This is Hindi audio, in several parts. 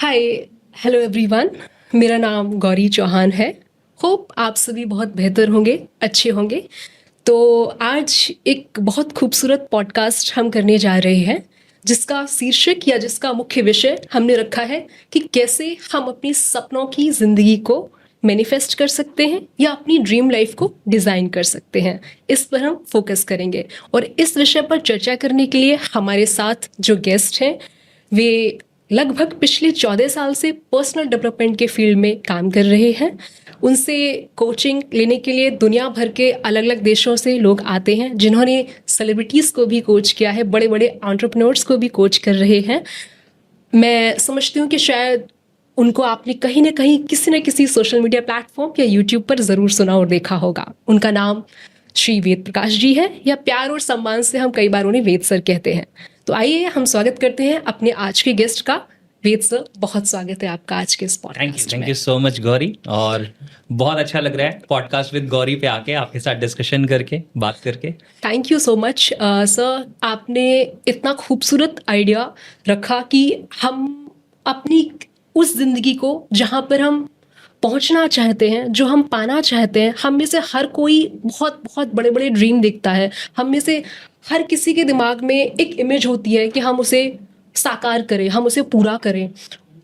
हाय, हेलो एवरीवन। मेरा नाम गौरी चौहान है। होप आप सभी बहुत बेहतर होंगे, अच्छे होंगे। तो आज एक बहुत खूबसूरत पॉडकास्ट हम करने जा रहे हैं, जिसका शीर्षक या जिसका मुख्य विषय हमने रखा है कि कैसे हम अपनी सपनों की ज़िंदगी को मैनिफेस्ट कर सकते हैं या अपनी ड्रीम लाइफ को डिज़ाइन कर सकते हैं। इस पर हम फोकस करेंगे और इस विषय पर चर्चा करने के लिए हमारे साथ जो गेस्ट हैं वे लगभग पिछले 14 साल से पर्सनल डेवलपमेंट के फील्ड में काम कर रहे हैं। उनसे कोचिंग लेने के लिए दुनिया भर के अलग अलग देशों से लोग आते हैं, जिन्होंने सेलिब्रिटीज़ को भी कोच किया है, बड़े बड़े एंटरप्रेन्योर्स को भी कोच कर रहे हैं। मैं समझती हूँ कि शायद उनको आपने कहीं ना कहीं किसी न किसी सोशल मीडिया प्लेटफॉर्म या यूट्यूब पर ज़रूर सुना और देखा होगा। उनका नाम श्री वेद प्रकाश जी है, या प्यार और सम्मान से हम कई बार उन्हें वेद सर कहते हैं। तो आइए हम स्वागत करते हैं अपने आज के गेस्ट का। वेद सर, बहुत स्वागत है आपका आज के इस पॉडकास्ट में। Thank you so much Gauri, और बहुत अच्छा लग रहा है पॉडकास्ट विद गौरी पे आके आपके साथ डिस्कशन करके, बात करके। Thank you so much sir. आपने इतना खूबसूरत आइडिया रखा कि हम अपनी उस जिंदगी को जहाँ पर हम पहुंचना चाहते हैं, जो हम पाना चाहते हैं, हम में से हर कोई बहुत बहुत बड़े बड़े ड्रीम देखता है। हम में से हर किसी के दिमाग में एक इमेज होती है कि हम उसे साकार करें, हम उसे पूरा करें,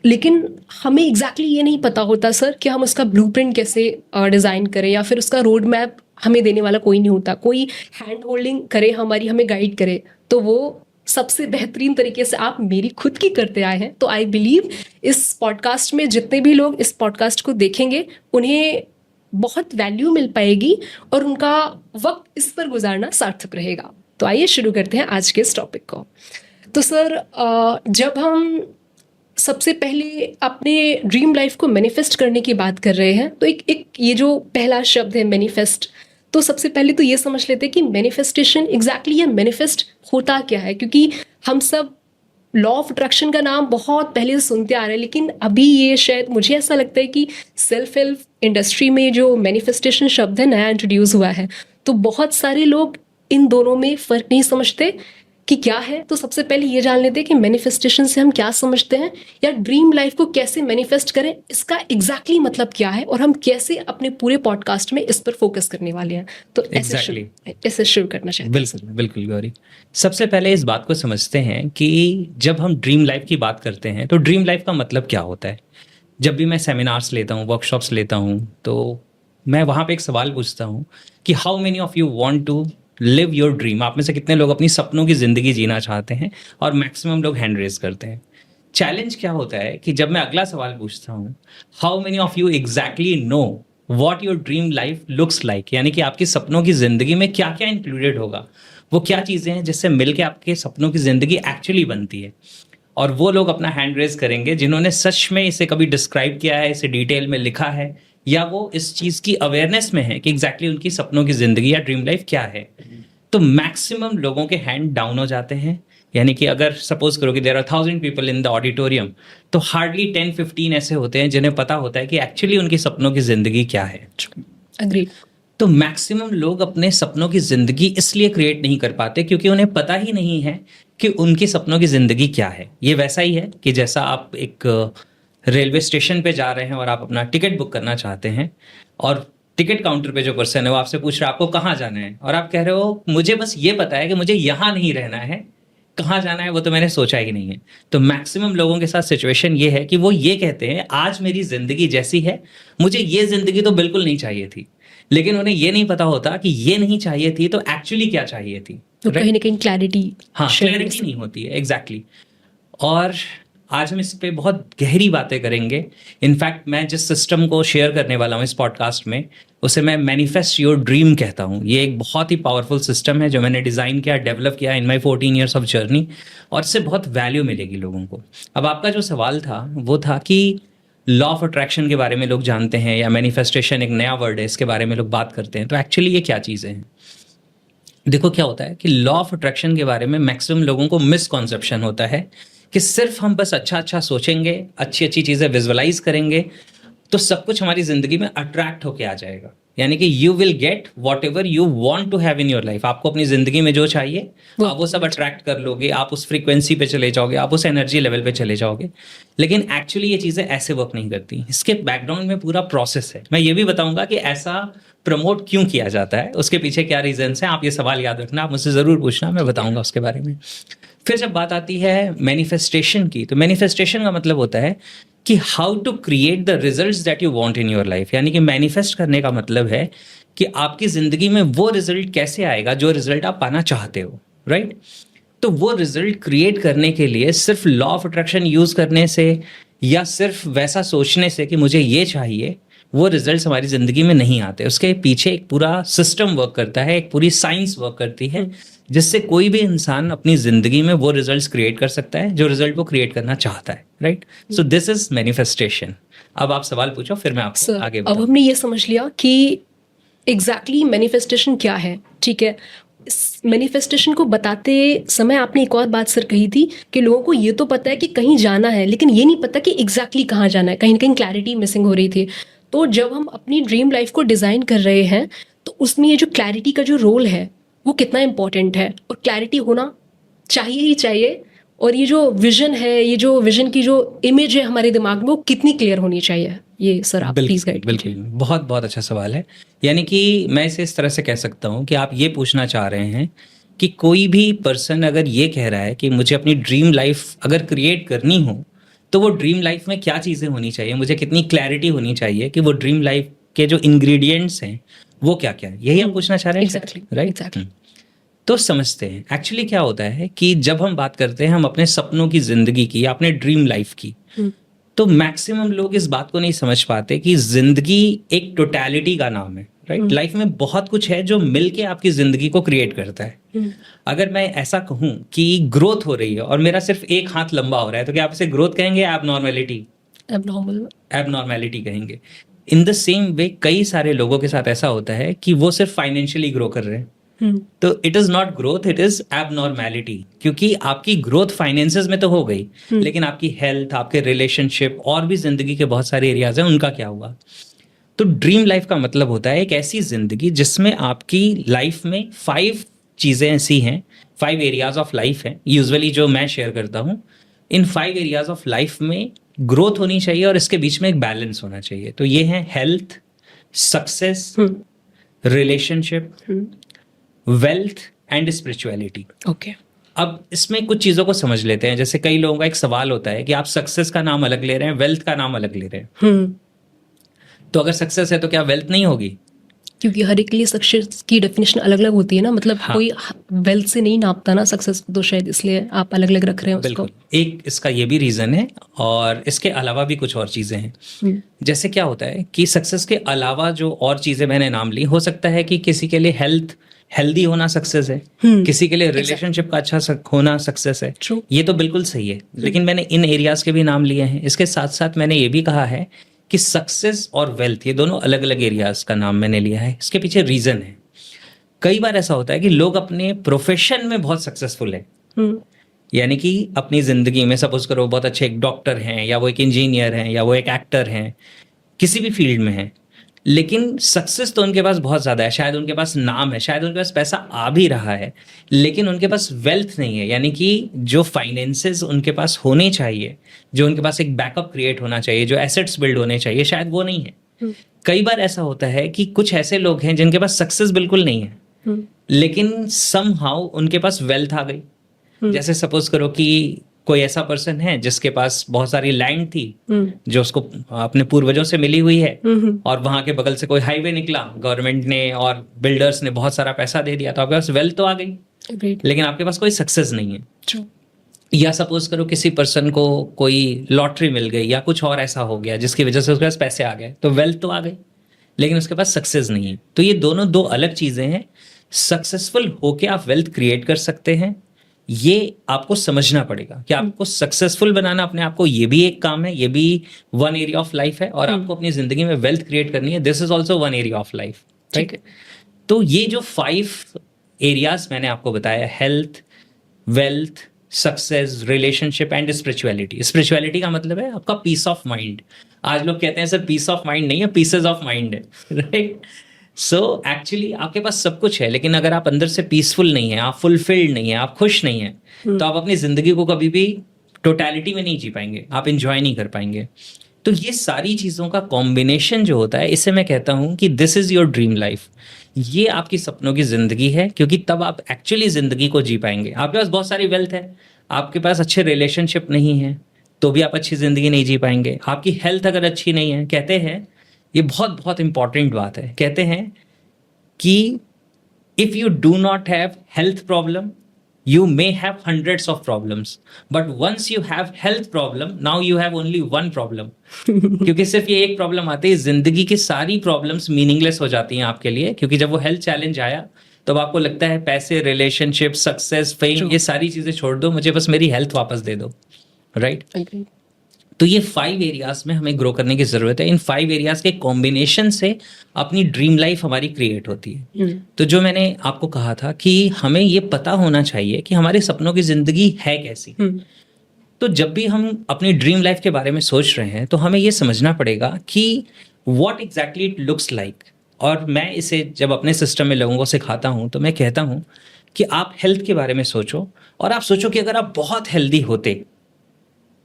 लेकिन हमें एग्जैक्टली ये नहीं पता होता सर कि हम उसका ब्लूप्रिंट कैसे डिज़ाइन करें, या फिर उसका रोड मैप हमें देने वाला कोई नहीं होता। कोई हैंड होल्डिंग करे हमारी, हमें गाइड करे, तो वो सबसे बेहतरीन तरीके से आप मेरी खुद की करते आए हैं। तो आई बिलीव इस पॉडकास्ट में जितने भी लोग इस पॉडकास्ट को देखेंगे उन्हें बहुत वैल्यू मिल पाएगी और उनका वक्त इस पर गुजारना सार्थक रहेगा। तो आइए शुरू करते हैं आज के इस टॉपिक को। तो सर, जब हम सबसे पहले अपने ड्रीम लाइफ को मैनिफेस्ट करने की बात कर रहे हैं, तो एक ये जो पहला शब्द है मैनिफेस्ट, तो सबसे पहले तो ये समझ लेते हैं कि मैनिफेस्टेशन एग्जैक्टली ये मैनिफेस्ट होता क्या है। क्योंकि हम सब लॉ ऑफ अट्रैक्शन का नाम बहुत पहले से सुनते आ रहे हैं, लेकिन अभी ये शायद मुझे ऐसा लगता है कि सेल्फ हेल्प इंडस्ट्री में जो मैनिफेस्टेशन शब्द है नया इंट्रोड्यूस हुआ है, तो बहुत सारे लोग इन दोनों में फ़र्क नहीं समझते कि क्या है। तो सबसे पहले ये जान लेते हैं कि मैनिफेस्टेशन से हम क्या समझते हैं, या ड्रीम लाइफ को कैसे मैनिफेस्ट करें, इसका एग्जैक्टली मतलब क्या है, और हम कैसे अपने पूरे पॉडकास्ट में इस पर फोकस करने वाले हैं। तो ऐसे शुरू करना चाहिए। बिल्कुल बिल्कुल गौरी, सबसे पहले इस बात को समझते हैं कि जब हम ड्रीम लाइफ की बात करते हैं तो ड्रीम लाइफ का मतलब क्या होता है। जब भी मैं सेमिनार्स लेता हूँ, वर्कशॉप्स लेता हूँ, तो मैं वहाँ पे एक सवाल पूछता हूँ कि how many of you want to live your dream. आप में से कितने लोग अपनी सपनों की ज़िंदगी जीना चाहते हैं, और मैक्सिमम लोग हैंड रेज करते हैं। चैलेंज क्या होता है कि जब मैं अगला सवाल पूछता हूँ, how many of you exactly know what your dream life looks like, यानी कि आपकी सपनों की ज़िंदगी में क्या क्या इंक्लूडेड होगा, वो क्या चीज़ें हैं जिससे मिलके आपके सपनों की ज़िंदगी एक्चुअली बनती है। और वो लोग अपना हैंड रेज करेंगे जिन्होंने सच में इसे कभी डिस्क्राइब किया है, इसे डिटेल में लिखा है, या वो इस चीज़ की अवेयरनेस में है कि एग्जैक्टली उनकी सपनों की ज़िंदगी या ड्रीम लाइफ क्या है। तो मैक्सिमम लोगों के हैंड डाउन हो जाते हैं। यानी कि अगर सपोज करो कि there are 1000 people in the auditorium, तो हार्डली 10-15 ऐसे होते हैं जिन्हें पता होता है कि एक्चुअली उनकी सपनों की ज़िंदगी क्या है। अग्री। तो मैक्सिमम लोग अपने सपनों की ज़िंदगी इसलिए क्रिएट नहीं कर पाते क्योंकि उन्हें पता ही नहीं है कि उनकी सपनों की ज़िंदगी क्या है। ये वैसा ही है कि जैसा आप एक रेलवे स्टेशन पे जा रहे हैं और आप अपना टिकट बुक करना चाहते हैं, और टिकट काउंटर पे जो पर्सन है वो आपसे पूछ रहा है आपको कहाँ जाना है, और आप कह रहे हो मुझे बस ये पता है कि मुझे यहाँ नहीं रहना है, कहाँ जाना है वो तो मैंने सोचा ही नहीं है। तो मैक्सिमम लोगों के साथ सिचुएशन ये है कि वो ये कहते हैं आज मेरी ज़िंदगी जैसी है, मुझे ये ज़िंदगी तो बिल्कुल नहीं चाहिए थी, लेकिन उन्हें ये नहीं पता होता कि ये नहीं चाहिए थी तो एक्चुअली क्या चाहिए थी। तो कहीं ना कहीं क्लैरिटी, हाँ, क्लैरिटी नहीं होती है। एग्जैक्टली। और आज हम इस पे बहुत गहरी बातें करेंगे। इनफैक्ट मैं जिस सिस्टम को शेयर करने वाला हूँ इस पॉडकास्ट में, उसे मैं मैनिफेस्ट योर ड्रीम कहता हूँ। ये एक बहुत ही पावरफुल सिस्टम है जो मैंने डिज़ाइन किया, डेवलप किया इन माई 14 ईयर्स ऑफ जर्नी, और इससे बहुत वैल्यू मिलेगी लोगों को। अब आपका जो सवाल था वो था कि लॉ ऑफ अट्रैक्शन के बारे में लोग जानते हैं, या मैनिफेस्टेशन एक नया वर्ड है, इसके बारे में लोग बात करते हैं। तो एक्चुअली ये क्या चीज़ें हैं? देखो, क्या होता है कि लॉ ऑफ अट्रैक्शन के बारे में मैक्सिमम लोगों को मिसकॉन्सेप्शन होता है कि सिर्फ हम बस अच्छा अच्छा सोचेंगे, अच्छी अच्छी चीज़ें विजुअलाइज करेंगे, तो सब कुछ हमारी ज़िंदगी में अट्रैक्ट होके आ जाएगा। यानी कि you will get whatever you want to have in your life. आपको अपनी जिंदगी में जो चाहिए आप वो सब अट्रैक्ट कर लोगे, आप उस फ्रीक्वेंसी पे चले जाओगे, आप उस एनर्जी लेवल पे चले जाओगे। लेकिन एक्चुअली ये चीज़ें ऐसे वर्क नहीं करती, इसके बैकग्राउंड में पूरा प्रोसेस है। मैं ये भी बताऊंगा कि ऐसा प्रमोट क्यों किया जाता है, उसके पीछे क्या रीजंस हैं। आप ये सवाल याद रखना, आप मुझसे ज़रूर पूछना, मैं बताऊंगा उसके बारे में। फिर जब बात आती है मैनिफेस्टेशन की, तो मैनिफेस्टेशन का मतलब होता है कि how to create the results that you want in your life. यानी कि मैनिफेस्ट करने का मतलब है कि आपकी ज़िंदगी में वो रिजल्ट कैसे आएगा जो रिजल्ट आप पाना चाहते हो, राइट। तो वो रिजल्ट क्रिएट करने के लिए सिर्फ लॉ ऑफ अट्रैक्शन यूज़ करने से या सिर्फ वैसा सोचने से कि मुझे ये चाहिए, वो रिजल्ट्स हमारी ज़िंदगी में नहीं आते। उसके पीछे एक पूरा सिस्टम वर्क करता है, एक पूरी साइंस वर्क करती है, जिससे कोई भी इंसान अपनी ज़िंदगी में वो रिजल्ट्स क्रिएट कर सकता है जो रिजल्ट वो क्रिएट करना चाहता है, right. So this is manifestation. अब आप सवाल पूछो, फिर मैं आपको आगे अब हमने ये समझ लिया कि एग्जैक्टली मैनिफेस्टेशन क्या है, ठीक है। मैनिफेस्टेशन को बताते समय आपने एक और बात सर कही थी कि लोगों को ये तो पता है कि कहीं जाना है, लेकिन ये नहीं पता कि एग्जैक्टली कहाँ जाना है, कहीं ना कहीं क्लैरिटी मिसिंग हो रही थी। तो जब हम अपनी ड्रीम लाइफ को डिज़ाइन कर रहे हैं तो उसमें ये जो क्लैरिटी का जो रोल है वो कितना इम्पॉर्टेंट है, और क्लैरिटी होना चाहिए ही चाहिए। और ये जो विजन है, ये जो विजन की जो इमेज है हमारे दिमाग में, वो कितनी क्लियर होनी चाहिए, ये सर आप प्लीज गाइड बिल्कुल, बहुत बहुत अच्छा सवाल है। यानी कि मैं इसे इस तरह से कह सकता हूँ कि आप ये पूछना चाह रहे हैं कि कोई भी पर्सन अगर ये कह रहा है कि मुझे अपनी ड्रीम लाइफ अगर क्रिएट करनी हो तो वो ड्रीम लाइफ में क्या चीज़ें होनी चाहिए, मुझे कितनी क्लैरिटी होनी चाहिए कि वो ड्रीम लाइफ के जो इंग्रेडिएंट्स हैं वो क्या क्या है, यही हम पूछना चाह रहे हैं। Exactly, right. तो समझते हैं एक्चुअली क्या होता है कि जब हम बात करते हैं हम अपने सपनों की जिंदगी की या अपने ड्रीम लाइफ की, तो मैक्सिमम लोग इस बात को नहीं समझ पाते कि जिंदगी एक टोटलिटी का नाम है, राइट। लाइफ में बहुत कुछ है जो मिलके आपकी जिंदगी को क्रिएट करता है। अगर मैं ऐसा कहूं कि ग्रोथ हो रही है और मेरा सिर्फ एक हाथ लंबा हो रहा है, तो क्या आप इसे ग्रोथ कहेंगे या एबनॉर्मैलिटी कहेंगे? इन द सेम वे कई सारे लोगों के साथ ऐसा होता है कि वो सिर्फ फाइनेंशियली ग्रो कर रहे हैं, तो it is not growth, it is abnormality. क्योंकि आपकी ग्रोथ फाइनेंसेस में तो हो गई, लेकिन आपकी हेल्थ, आपके रिलेशनशिप और भी जिंदगी के बहुत सारे एरियाज हैं, उनका क्या हुआ? तो ड्रीम लाइफ का मतलब होता है एक ऐसी जिंदगी जिसमें आपकी लाइफ में 5 चीजें ऐसी हैं, 5 एरियाज ऑफ लाइफ हैं यूजुअली जो मैं शेयर करता हूँ। इन 5 एरियाज ऑफ लाइफ में ग्रोथ होनी चाहिए और इसके बीच में एक बैलेंस होना चाहिए। तो ये है health, success, relationship, wealth and spirituality. Okay, अब इसमें कुछ चीज़ों को समझ लेते हैं। जैसे कई लोगों का एक सवाल होता है कि आप सक्सेस का नाम अलग ले रहे हैं, वेल्थ का नाम अलग ले रहे हैं, तो अगर सक्सेस है तो क्या वेल्थ नहीं होगी? क्योंकि हर एक के लिए सक्सेस की डेफिनेशन अलग अलग होती है ना, मतलब हाँ। कोई वेल्थ से नहीं नापता ना सक्सेस, तो शायद इसलिए आप अलग अलग रख रहे हैं उसको। बिल्कुल, एक इसका ये भी रीज़न है और इसके अलावा भी कुछ और चीज़ें हैं। जैसे क्या होता है कि सक्सेस के अलावा जो और चीज़ें मैंने नाम ली, हो सकता है कि किसी के लिए हेल्दी होना सक्सेस है, किसी के लिए रिलेशनशिप का अच्छा होना सक्सेस है। True. ये तो बिल्कुल सही है, लेकिन मैंने इन एरियाज के भी नाम लिए हैं। इसके साथ साथ मैंने ये भी कहा है कि सक्सेस और वेल्थ ये दोनों अलग अलग एरियाज का नाम मैंने लिया है। इसके पीछे रीजन है। कई बार ऐसा होता है कि लोग अपने प्रोफेशन में बहुत सक्सेसफुल है, यानी कि अपनी जिंदगी में सपोज करो बहुत अच्छे एक डॉक्टर हैं, या वो एक इंजीनियर हैं, या वो एक एक्टर हैं, किसी भी फील्ड में हैं, लेकिन सक्सेस तो उनके पास बहुत ज़्यादा है, शायद उनके पास नाम है, शायद उनके पास पैसा आ भी रहा है, लेकिन उनके पास वेल्थ नहीं है। यानी कि जो फाइनेंसेस उनके पास होने चाहिए, जो उनके पास एक बैकअप क्रिएट होना चाहिए, जो एसेट्स बिल्ड होने चाहिए, शायद वो नहीं है। कई बार ऐसा होता है कि कुछ ऐसे लोग हैं जिनके पास सक्सेस बिल्कुल नहीं है, लेकिन समहाउ उनके पास वेल्थ आ गई। जैसे सपोज करो कि कोई ऐसा पर्सन है जिसके पास बहुत सारी लैंड थी जो उसको अपने पूर्वजों से मिली हुई है, और वहां के बगल से कोई हाईवे निकला, गवर्नमेंट ने और बिल्डर्स ने बहुत सारा पैसा दे दिया, तो आपके पास वेल्थ तो आ गई, लेकिन आपके पास कोई सक्सेस नहीं है। True. या सपोज करो किसी पर्सन को कोई लॉटरी मिल गई या कुछ और ऐसा हो गया जिसकी वजह से उसके पास पैसे आ गए, तो वेल्थ तो आ गई, लेकिन उसके पास सक्सेस नहीं है। तो ये दोनों 2 अलग चीजें हैं। सक्सेसफुल होके आप वेल्थ क्रिएट कर सकते हैं, ये आपको समझना पड़ेगा कि आपको सक्सेसफुल बनाना अपने आप को, ये भी एक काम है, ये भी 1 एरिया ऑफ लाइफ है, और आपको अपनी जिंदगी में वेल्थ क्रिएट करनी है, this is also 1 area of life, right. तो ये जो 5 एरियाज मैंने आपको बताया, health, wealth, success, relationship and spirituality. Spirituality का मतलब है आपका पीस ऑफ माइंड। आज लोग कहते हैं सर पीस ऑफ माइंड नहीं है, पीसेज ऑफ माइंड है, राइट। सो एक्चुअली आपके पास सब कुछ है, लेकिन अगर आप अंदर से पीसफुल नहीं है, आप फुलफिल्ड नहीं है, आप खुश नहीं है, तो आप अपनी जिंदगी को कभी भी टोटलिटी में नहीं जी पाएंगे, आप इंजॉय नहीं कर पाएंगे। तो ये सारी चीज़ों का कॉम्बिनेशन जो होता है, इसे मैं कहता हूँ कि this is your dream life. ये आपकी सपनों की ज़िंदगी है, क्योंकि तब आप एक्चुअली ज़िंदगी को जी पाएंगे। आपके पास बहुत सारी वेल्थ है, आपके पास अच्छे रिलेशनशिप नहीं है, तो भी आप अच्छी ज़िंदगी नहीं जी पाएंगे। आपकी हेल्थ अगर अच्छी नहीं है, कहते हैं, ये बहुत बहुत इंपॉर्टेंट बात है, कहते हैं कि if you do not have health problem, you may have hundreds of problems, but once you have health problem, now you have only one problem. क्योंकि सिर्फ ये एक प्रॉब्लम आती है, जिंदगी की सारी प्रॉब्लम्स मीनिंगलेस हो जाती हैं आपके लिए, क्योंकि जब वो हेल्थ चैलेंज आया तब आपको लगता है पैसे, रिलेशनशिप, सक्सेस, फेम, ये सारी चीजें छोड़ दो, मुझे बस मेरी हेल्थ वापस दे दो, राइट? तो ये 5 एरियाज में हमें ग्रो करने की ज़रूरत है। इन 5 एरियाज के कॉम्बिनेशन से अपनी ड्रीम लाइफ हमारी क्रिएट होती है। तो जो मैंने आपको कहा था कि हमें ये पता होना चाहिए कि हमारे सपनों की ज़िंदगी है कैसी। तो जब भी हम अपनी ड्रीम लाइफ के बारे में सोच रहे हैं, तो हमें ये समझना पड़ेगा कि what exactly it looks like. और मैं इसे जब अपने सिस्टम में लोगों को सिखाता हूँ, तो मैं कहता हूँ कि आप हेल्थ के बारे में सोचो, और आप सोचो कि अगर आप बहुत हेल्दी होते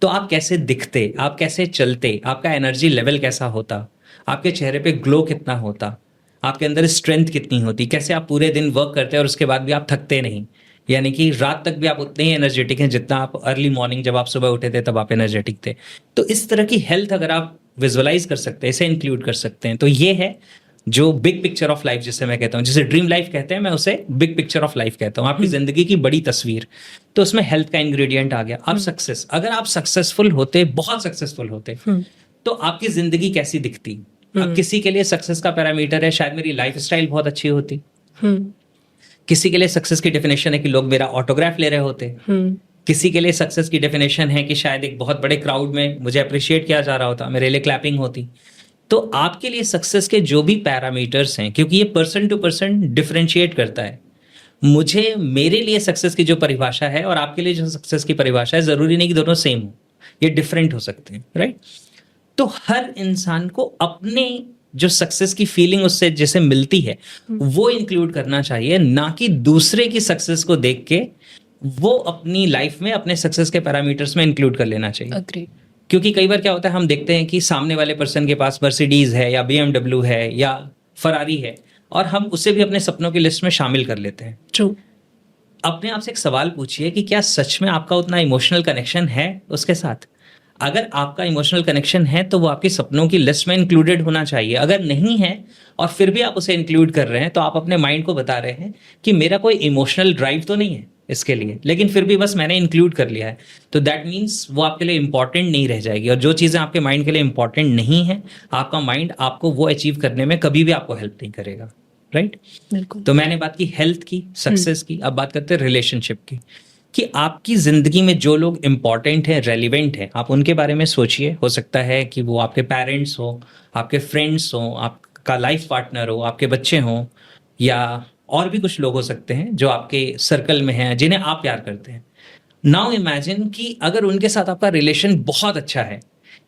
तो आप कैसे दिखते, आप कैसे चलते, आपका एनर्जी लेवल कैसा होता, आपके चेहरे पे ग्लो कितना होता, आपके अंदर स्ट्रेंथ कितनी होती, कैसे आप पूरे दिन वर्क करते हैं और उसके बाद भी आप थकते नहीं, यानी कि रात तक भी आप उतने ही एनर्जेटिक हैं जितना आप अर्ली मॉर्निंग जब आप सुबह उठे थे तब आप एनर्जेटिक थे। तो इस तरह की हेल्थ अगर आप विजुअलाइज कर सकते हैं, इसे इंक्लूड कर सकते हैं, तो ये है जो बिग पिक्चर ऑफ लाइफ जिसे मैं कहता हूँ, जिसे ड्रीम लाइफ कहते हैं, मैं उसे बिग पिक्चर ऑफ लाइफ कहता हूँ, आपकी जिंदगी की बड़ी तस्वीर। तो उसमें हेल्थ का इंग्रेडिएंट आ गया। अब सक्सेस, अगर आप सक्सेसफुल होते, बहुत सक्सेसफुल होते, तो आपकी जिंदगी कैसी दिखती? अब किसी के लिए सक्सेस का पैरामीटर है शायद मेरी लाइफ स्टाइल बहुत अच्छी होती, किसी के लिए सक्सेस की डेफिनेशन है कि लोग मेरा ऑटोग्राफ ले रहे होते, किसी के लिए सक्सेस की डेफिनेशन है कि शायद एक बहुत बड़े क्राउड में मुझे अप्रिशिएट किया जा रहा होता, मेरे लिए क्लैपिंग होती। तो आपके लिए सक्सेस के जो भी पैरामीटर्स हैं, क्योंकि ये पर्सन टू पर्सन डिफरेंशिएट करता है, मुझे, मेरे लिए सक्सेस की जो परिभाषा है और आपके लिए जो सक्सेस की परिभाषा है, जरूरी नहीं कि दोनों सेम हो, ये डिफरेंट हो सकते हैं, राइट? तो हर इंसान को अपने जो सक्सेस की फीलिंग उससे जैसे मिलती है वो इंक्लूड करना चाहिए, ना कि दूसरे की सक्सेस को देख के वो अपनी लाइफ में अपने सक्सेस के पैरामीटर्स में इंक्लूड कर लेना चाहिए। Agree. क्योंकि कई बार क्या होता है, हम देखते हैं कि सामने वाले पर्सन के पास मर्सिडीज है या BMW है या फरारी है, और हम उसे भी अपने सपनों की लिस्ट में शामिल कर लेते हैं। True. अपने आप से एक सवाल पूछिए कि क्या सच में आपका उतना इमोशनल कनेक्शन है उसके साथ? अगर आपका इमोशनल कनेक्शन है तो वो आपके सपनों की लिस्ट में इंक्लूडेड होना चाहिए। अगर नहीं है और फिर भी आप उसे इंक्लूड कर रहे हैं, तो आप अपने माइंड को बता रहे हैं कि मेरा कोई इमोशनल ड्राइव तो नहीं है इसके लिए, लेकिन फिर भी बस मैंने इंक्लूड कर लिया है। तो दैट मीन्स वो आपके लिए इंपॉर्टेंट नहीं रह जाएगी, और जो चीज़ें आपके माइंड के लिए इंपॉर्टेंट नहीं है, आपका माइंड आपको वो अचीव करने में कभी भी आपको हेल्प नहीं करेगा, राइट? बिल्कुल। तो मैंने बात की हेल्थ की, सक्सेस की, अब बात करते हैं रिलेशनशिप की, कि आपकी ज़िंदगी में जो लोग इम्पॉर्टेंट हैं, रेलिवेंट हैं, आप उनके बारे में सोचिए। हो सकता है कि वो आपके पेरेंट्स हो, आपके फ्रेंड्स हो, आपका लाइफ पार्टनर हो, आपके बच्चे हों, या और भी कुछ लोग हो सकते हैं जो आपके सर्कल में हैं, जिन्हें आप प्यार करते हैं। नाउ इमेजिन कि अगर उनके साथ आपका रिलेशन बहुत अच्छा है,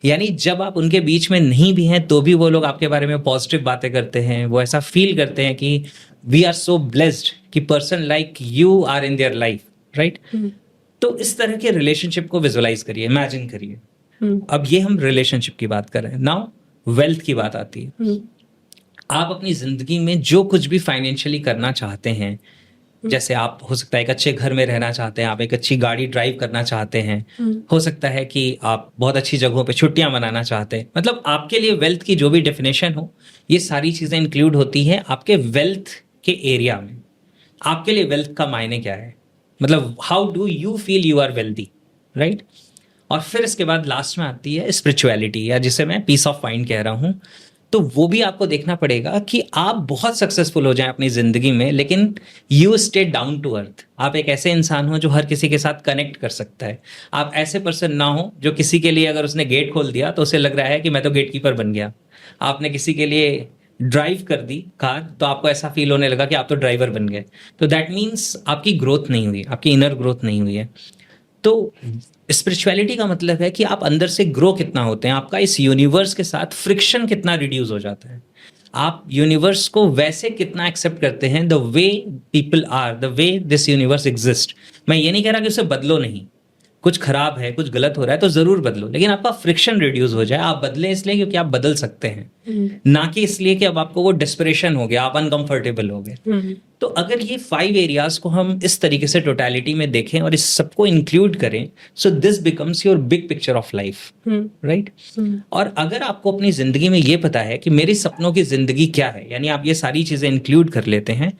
यानी जब आप उनके बीच में नहीं भी हैं तो भी वो लोग आपके बारे में पॉजिटिव बातें करते हैं, वो ऐसा फील करते हैं कि वी आर सो ब्लेस्ड कि person like you are in their life, right? तो इस तरह के रिलेशनशिप को विजुअलाइज करिए, इमेजिन करिए। अब ये हम रिलेशनशिप की बात कर रहे हैं। नाउ वेल्थ की बात आती है। आप अपनी जिंदगी में जो कुछ भी फाइनेंशियली करना चाहते हैं, जैसे आप, हो सकता है एक अच्छे घर में रहना चाहते हैं, आप एक अच्छी गाड़ी ड्राइव करना चाहते हैं, हो सकता है कि आप बहुत अच्छी जगहों पे छुट्टियां मनाना चाहते हैं, मतलब आपके लिए वेल्थ की जो भी डेफिनेशन हो, ये सारी चीज़ें इंक्लूड होती हैं आपके वेल्थ के एरिया में। आपके लिए वेल्थ का मायने क्या है, मतलब how do you feel you are wealthy, right? और फिर इसके बाद लास्ट में आती है स्पिरिचुअलिटी, या जिसे मैं पीस ऑफ माइंड कह रहा हूँ। तो वो भी आपको देखना पड़ेगा कि आप बहुत सक्सेसफुल हो जाएं अपनी ज़िंदगी में, लेकिन you stay down to earth. आप एक ऐसे इंसान हो जो हर किसी के साथ कनेक्ट कर सकता है। आप ऐसे पर्सन ना हो जो किसी के लिए अगर उसने गेट खोल दिया तो उसे लग रहा है कि मैं तो गेट कीपर बन गया। आपने किसी के लिए ड्राइव कर दी कार तो आपको ऐसा फील होने लगा कि आप तो ड्राइवर बन गए। तो दैट मीन्स आपकी ग्रोथ नहीं हुई, आपकी इनर ग्रोथ नहीं हुई है। तो स्पिरिचुअलिटी का मतलब है कि आप अंदर से ग्रो कितना होते हैं, आपका इस यूनिवर्स के साथ फ्रिक्शन कितना रिड्यूस हो जाता है। आप यूनिवर्स को वैसे कितना एक्सेप्ट करते हैं, the way people are, the way this universe exist. मैं ये नहीं कह रहा कि उसे बदलो नहीं, कुछ खराब है, कुछ गलत हो रहा है तो जरूर बदलो, लेकिन आपका फ्रिक्शन रिड्यूस हो जाए। आप बदलें इसलिए क्योंकि आप बदल सकते हैं, ना कि इसलिए कि अब आपको वो डिस्परेशन हो गया, आप अनकंफर्टेबल हो गए। तो अगर ये 5 एरियाज को हम इस तरीके से टोटलिटी में देखें और इस सबको इंक्लूड करें, so this becomes your big picture of life, right. और अगर आपको अपनी जिंदगी में ये पता है कि मेरी सपनों की जिंदगी क्या है, यानी आप ये सारी चीजें इंक्लूड कर लेते हैं,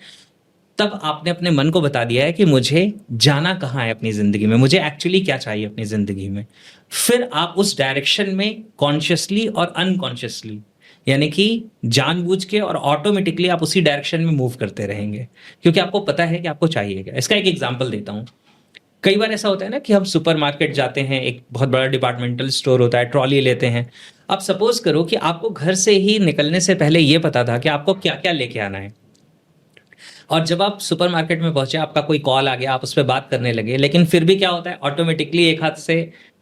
तब आपने अपने मन को बता दिया है कि मुझे जाना कहाँ है अपनी ज़िंदगी में, मुझे एक्चुअली क्या चाहिए अपनी ज़िंदगी में। फिर आप उस डायरेक्शन में कॉन्शियसली और अनकॉन्शियसली, यानी कि जानबूझ के और ऑटोमेटिकली आप उसी डायरेक्शन में मूव करते रहेंगे, क्योंकि आपको पता है कि आपको चाहिए क्या। इसका एक एग्जांपल देता हूँ। कई बार ऐसा होता है ना कि हम सुपरमार्केट जाते हैं, एक बहुत बड़ा डिपार्टमेंटल स्टोर होता है, ट्रॉली लेते हैं। अब सपोज करो कि आपको घर से ही निकलने से पहले ये पता था कि आपको क्या क्या लेके आना है, और जब आप सुपरमार्केट में पहुंचे, आपका कोई कॉल आ गया, आप उस पर बात करने लगे, लेकिन फिर भी क्या होता है, ऑटोमेटिकली एक हाथ से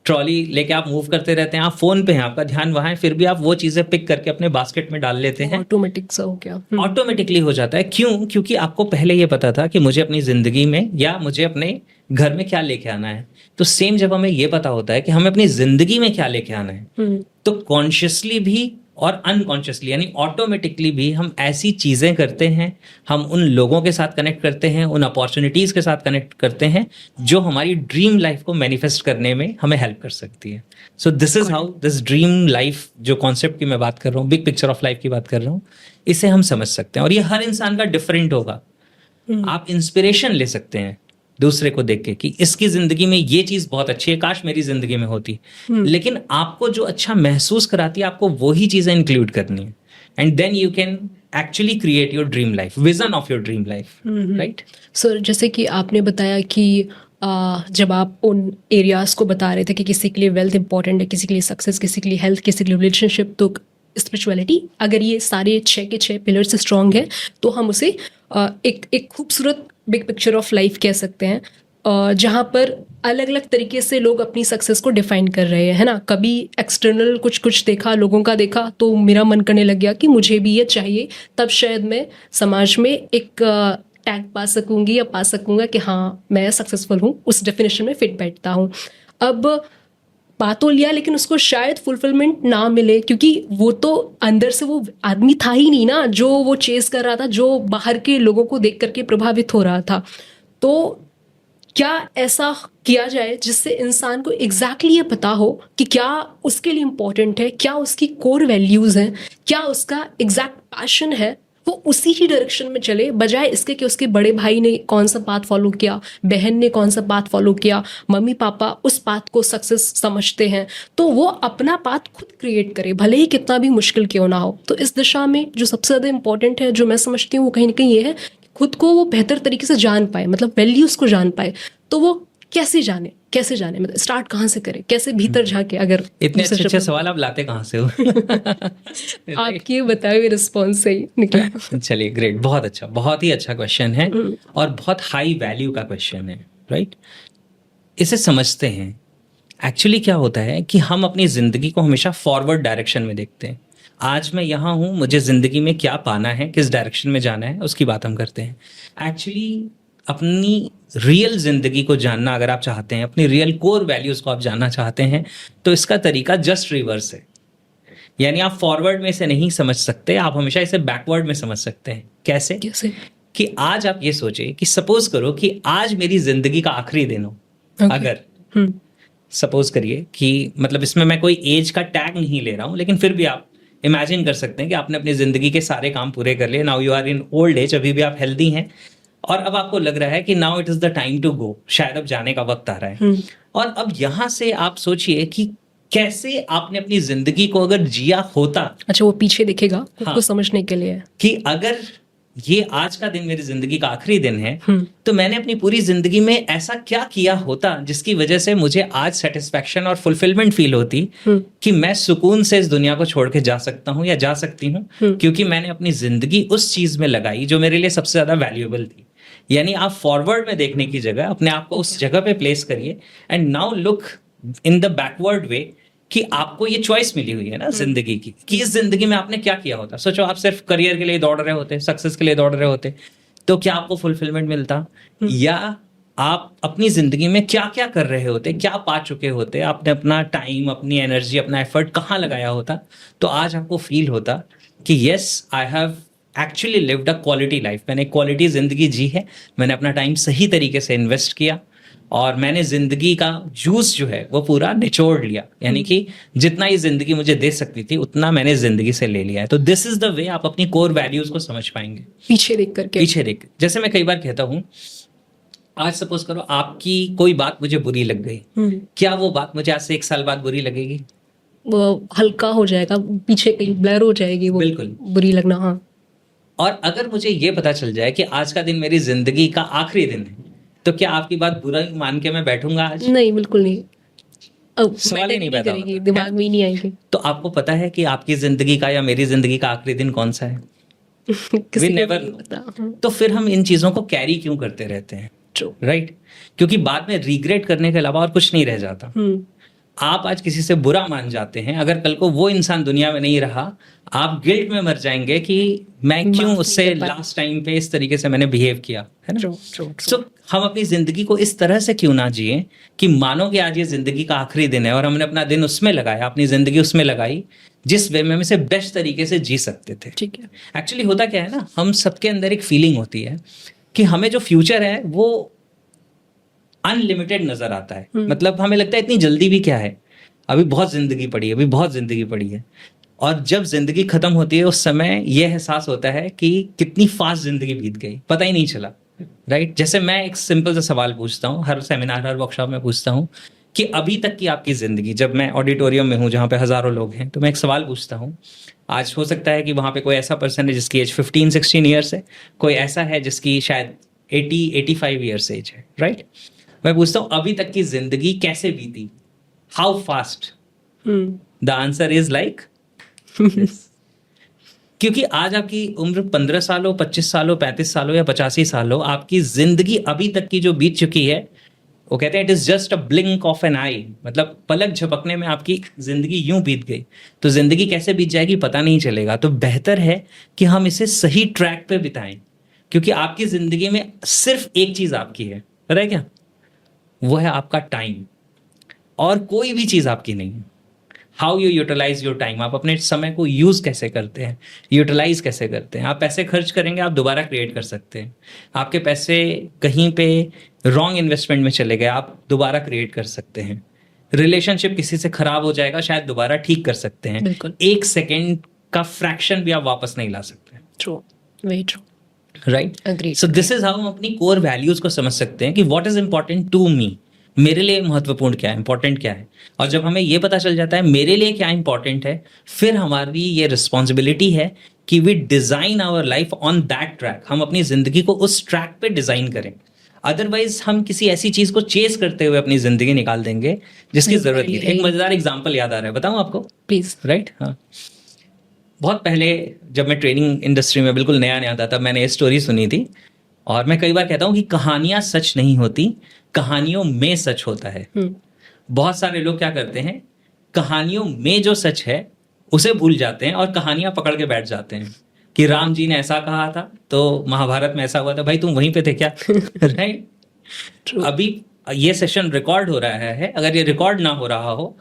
ट्रॉली लेके आप मूव करते रहते हैं, आप फोन पे हैं, आपका ध्यान वहां है, फिर भी आप वो चीजें पिक करके अपने बास्केट में डाल लेते हैं। ऑटोमेटिक सा हो गया। ऑटोमेटिकली हो जाता है। क्यों? क्योंकि आपको पहले ये पता था कि मुझे अपनी जिंदगी में या मुझे अपने घर में क्या लेके आना है। तो सेम जब हमें ये पता होता है कि हमें अपनी जिंदगी में क्या लेके आना है, तो कॉन्शियसली भी और अनकॉन्शियसली यानी ऑटोमेटिकली भी हम ऐसी चीज़ें करते हैं, हम उन लोगों के साथ कनेक्ट करते हैं, उन अपॉर्चुनिटीज़ के साथ कनेक्ट करते हैं जो हमारी ड्रीम लाइफ को मैनिफेस्ट करने में हमें हेल्प कर सकती है। So this is how this dream life, जो कॉन्सेप्ट की मैं बात कर रहा हूँ, बिग पिक्चर ऑफ लाइफ की बात कर रहा हूँ, इसे हम समझ सकते हैं। और ये हर इंसान का डिफरेंट होगा। आप इंस्पिरेशन ले सकते हैं दूसरे को देख के कि इसकी जिंदगी में ये चीज बहुत अच्छी है, काश मेरी जिंदगी में होती। लेकिन आपको जो अच्छा महसूस कराती है, आपको वही चीजें इंक्लूड करनी है, and then you can actually create your dream life, vision of your dream life, right. Sir, जैसे कि आपने बताया कि जब आप उन एरियाज को बता रहे थे कि किसी के लिए वेल्थ इंपॉर्टेंट है, किसी के लिए सक्सेस, किसी के लिए हेल्थ, किसी के लिए रिलेशनशिप, तो स्पिरिचुअलिटी, अगर ये सारे 6 के 6 पिलर से स्ट्रांग है तो हम उसे एक खूबसूरत बिग पिक्चर ऑफ लाइफ कह सकते हैं, जहाँ पर अलग अलग तरीके से लोग अपनी सक्सेस को डिफाइन कर रहे हैं, है ना। कभी एक्सटर्नल कुछ देखा, लोगों का देखा, तो मेरा मन करने लग गया कि मुझे भी ये चाहिए, तब शायद मैं समाज में एक टैग पा सकूंगी या पा सकूंगा कि हाँ मैं सक्सेसफुल हूँ, उस डेफिनेशन में फिट बैठता हूँ। अब पा तो लिया, लेकिन उसको शायद फुलफिलमेंट ना मिले, क्योंकि वो तो अंदर से वो आदमी था ही नहीं ना जो वो चेस कर रहा था, जो बाहर के लोगों को देख करके प्रभावित हो रहा था। तो क्या ऐसा किया जाए जिससे इंसान को एग्जैक्टली ये पता हो कि क्या उसके लिए इम्पोर्टेंट है, क्या उसकी कोर वैल्यूज़ हैं, क्या उसका एग्जैक्ट पैशन है, वो उसी ही डायरेक्शन में चले, बजाय इसके कि उसके बड़े भाई ने कौन सा पाथ फॉलो किया, बहन ने कौन सा पाथ फॉलो किया, मम्मी पापा उस पाथ को सक्सेस समझते हैं, तो वो अपना पाथ खुद क्रिएट करे, भले ही कितना भी मुश्किल क्यों ना हो। तो इस दिशा में जो सबसे ज़्यादा इंपॉर्टेंट है, जो मैं समझती हूँ, वो कहीं ना कहीं ये है कि खुद को वो बेहतर तरीके से जान पाए, मतलब वैल्यूज़ को जान पाए। तो वो कैसे जाने मतलब स्टार्ट कहाँ से करें, कैसे भीतर झांके? अगर इतने अच्छे सवाल आप लाते कहाँ से हो? आपके बताए हुए रिस्पॉन्स से ही निकला। चलिए, ग्रेट, बहुत अच्छा, बहुत ही अच्छा क्वेश्चन है और बहुत हाई वैल्यू का क्वेश्चन है, राइट। इसे समझते हैं। एक्चुअली क्या होता है कि हम अपनी जिंदगी को हमेशा फॉरवर्ड डायरेक्शन में देखते हैं। आज मैं यहाँ हूँ, मुझे जिंदगी में क्या पाना है, किस डायरेक्शन में जाना है, उसकी बात हम करते हैं। एक्चुअली अपनी रियल जिंदगी को जानना अगर आप चाहते हैं, अपनी रियल कोर वैल्यूज को आप जानना चाहते हैं, तो इसका तरीका जस्ट रिवर्स है। यानी आप फॉरवर्ड में इसे नहीं समझ सकते, आप हमेशा इसे बैकवर्ड में समझ सकते हैं। कैसे? कि आज आप ये सोचिए कि सपोज करो कि आज मेरी जिंदगी का आखिरी दिन हो। अगर सपोज करिए कि, मतलब इसमें मैं कोई एज का टैग नहीं ले रहा हूं, लेकिन फिर भी आप इमेजिन कर सकते हैं कि आपने अपनी जिंदगी के सारे काम पूरे कर लिए, now you are in old age, अभी भी आप हेल्दी हैं, और अब आपको लग रहा है कि now it is the time to go, शायद अब जाने का वक्त आ रहा है। और अब यहां से आप सोचिए कि कैसे आपने अपनी जिंदगी को अगर जिया होता। अच्छा, वो पीछे दिखेगा उसको समझने के लिए कि अगर ये आज का दिन मेरी जिंदगी का आखिरी दिन है, तो मैंने अपनी पूरी जिंदगी में ऐसा क्या किया होता जिसकी वजह से मुझे आज सेटिस्फैक्शन और फुलफिलमेंट फील होती कि मैं सुकून से इस दुनिया को छोड़ के जा सकता हूँ या जा सकती हूँ, क्योंकि मैंने अपनी जिंदगी उस चीज में लगाई जो मेरे लिए सबसे ज्यादा वैल्यूएबल थी। यानी आप फॉरवर्ड में देखने की जगह अपने आप को उस जगह पे प्लेस करिए, and now look in the backward way कि आपको ये चॉइस मिली हुई है ना जिंदगी की, कि इस जिंदगी में आपने क्या किया होता। सोचो आप सिर्फ करियर के लिए दौड़ रहे होते, सक्सेस के लिए दौड़ रहे होते, तो क्या आपको फुलफिलमेंट मिलता? या आप अपनी जिंदगी में क्या क्या कर रहे होते, क्या पा चुके होते, आपने अपना टाइम, अपनी एनर्जी, अपना एफर्ट कहाँ लगाया होता, तो आज आपको फील होता कि yes I have actually lived a quality life, मैंने क्वालिटी जिंदगी जी है, मैंने अपना टाइम सही तरीके से इन्वेस्ट किया और मैंने जिंदगी का जूस जो है वो पूरा निचोड़ लिया, यानी कि जितना ये जिंदगी मुझे दे सकती थी उतना मैंने जिंदगी से ले लिया है। तो दिस इज द वे आप अपनी कोर वैल्यूज को समझ पाएंगे पीछे देख करके। पीछे देख। जैसे मैं कई बार कहता हूँ, आज सपोज करो आपकी कोई बात मुझे बुरी लग गई, क्या वो बात मुझे आज से 1 साल बाद बुरी लगेगी? वो हल्का हो जाएगा, पीछे कहीं ब्लर हो जाएगी वो, बिल्कुल बुरी लगना। हाँ, और अगर मुझे ये पता चल जाए कि आज का दिन मेरी जिंदगी का आखिरी दिन है, तो क्या आपकी बात बुरा मान के मैं बैठूंगा आज? नहीं, बिल्कुल नहीं। अब सवाल ही नहीं पैदा करेगी, होता। दिमाग में ही नहीं आएगी। तो आपको पता है कि आपकी जिंदगी का या मेरी जिंदगी का आखिरी दिन कौन सा है? किसी को never नहीं know. पता। हाँ, तो फिर हम इन चीजों को कैरी क्यों करते रहते हैं? true। राइट, क्योंकि बाद में रिग्रेट करने के अलावा और कुछ नहीं रह जाता। आप आज किसी से बुरा मान जाते हैं, अगर कल को वो इंसान दुनिया में नहीं रहा, आप गिल्ट में मर जाएंगे कि मैं क्यों माफ उससे नहीं कर पाया। लास्ट टाइम पे इस तरीके से मैंने बिहेव किया, है ना? True, true, true। So, हम अपनी जिंदगी को इस तरह से क्यों ना जिए कि मानो कि आज ये जिंदगी का आखिरी दिन है और हमने अपना दिन उसमें लगाया, अपनी जिंदगी उसमें लगाई जिस वे में हम इसे बेस्ट तरीके से जी सकते थे। ठीक है। एक्चुअली होता क्या है ना, हम सबके अंदर एक फीलिंग होती है कि हमें जो फ्यूचर है वो अनलिमिटेड नजर आता है। मतलब हमें लगता है इतनी जल्दी भी क्या है, अभी बहुत जिंदगी पड़ी है, अभी बहुत जिंदगी पड़ी है। और जब जिंदगी खत्म होती है उस समय ये एहसास होता है कि कितनी फास्ट जिंदगी बीत गई, पता ही नहीं चला। राइट, जैसे मैं एक सिंपल सा सवाल पूछता हूँ हर सेमिनार, हर वर्कशॉप में पूछता हूँ कि अभी तक की आपकी जिंदगी, जब मैं ऑडिटोरियम में हूँ जहाँ पे हजारों लोग हैं, तो मैं एक सवाल पूछता हूँ। आज हो सकता है कि वहाँ पे कोई ऐसा पर्सन है जिसकी एज 15-16 ईयर्स है, कोई ऐसा है जिसकी शायद 80-85 ईयर्स एज है। राइट, मैं पूछता हूँ अभी तक की जिंदगी कैसे बीती, how fast? The answer is like क्योंकि आज आपकी उम्र 15 साल हो, 25 साल हो, 35 साल हो या 85 साल हो, आपकी जिंदगी अभी तक की जो बीत चुकी है, वो कहते हैं it is just a blink of an eye, मतलब पलक झपकने में आपकी जिंदगी यूं बीत गई। तो जिंदगी कैसे बीत जाएगी पता नहीं चलेगा। तो बेहतर है कि हम इसे सही ट्रैक पे बिताएं, क्योंकि आपकी जिंदगी में सिर्फ एक चीज आपकी है, पता है क्या? वो है आपका टाइम, और कोई भी चीज आपकी नहीं है। How you utilize your time, आप अपने समय को यूज कैसे करते हैं, यूटिलाइज कैसे करते हैं। आप पैसे खर्च करेंगे, आप दोबारा क्रिएट कर सकते हैं। आपके पैसे कहीं पे रॉन्ग इन्वेस्टमेंट में चले गए, आप दोबारा क्रिएट कर सकते हैं। रिलेशनशिप किसी से खराब हो जाएगा, शायद दोबारा ठीक कर सकते हैं। बिल्कुल। 1 सेकेंड का फ्रैक्शन भी आप वापस नहीं ला सकते। True, very true. Right, Agreed, so this is how हम अपनी कोर वैल्यूज को समझ सकते हैं कि what is important to me, मेरे लिए महत्वपूर्ण क्या है, इंपॉर्टेंट क्या है। और जब हमें ये पता चल जाता है मेरे लिए क्या इंपॉर्टेंट है, फिर हमारी ये रिस्पॉन्सिबिलिटी है कि we design our life on that track, हम अपनी जिंदगी को उस ट्रैक पे डिजाइन करें। अदरवाइज हम किसी ऐसी चीज को चेस करते हुए अपनी जिंदगी निकाल देंगे जिसकी जरूरत नहीं। एक मजेदार एग्जाम्पल याद आ रहा है, बताऊं आपको? प्लीज। राइट, हाँ, बहुत पहले जब मैं ट्रेनिंग इंडस्ट्री में बिल्कुल नया नया था, तब मैंने ये स्टोरी सुनी थी। और मैं कई बार कहता हूँ कि कहानियां सच नहीं होती, कहानियों में सच होता है। बहुत सारे लोग क्या करते हैं, कहानियों में जो सच है उसे भूल जाते हैं और कहानियां पकड़ के बैठ जाते हैं कि राम जी ने ऐसा कहा था तो महाभारत में ऐसा हुआ था। भाई तुम वहीं पे थे क्या? राइट, अभी ये सेशन रिकॉर्ड हो रहा है, अगर ये रिकॉर्ड ना हो रहा हो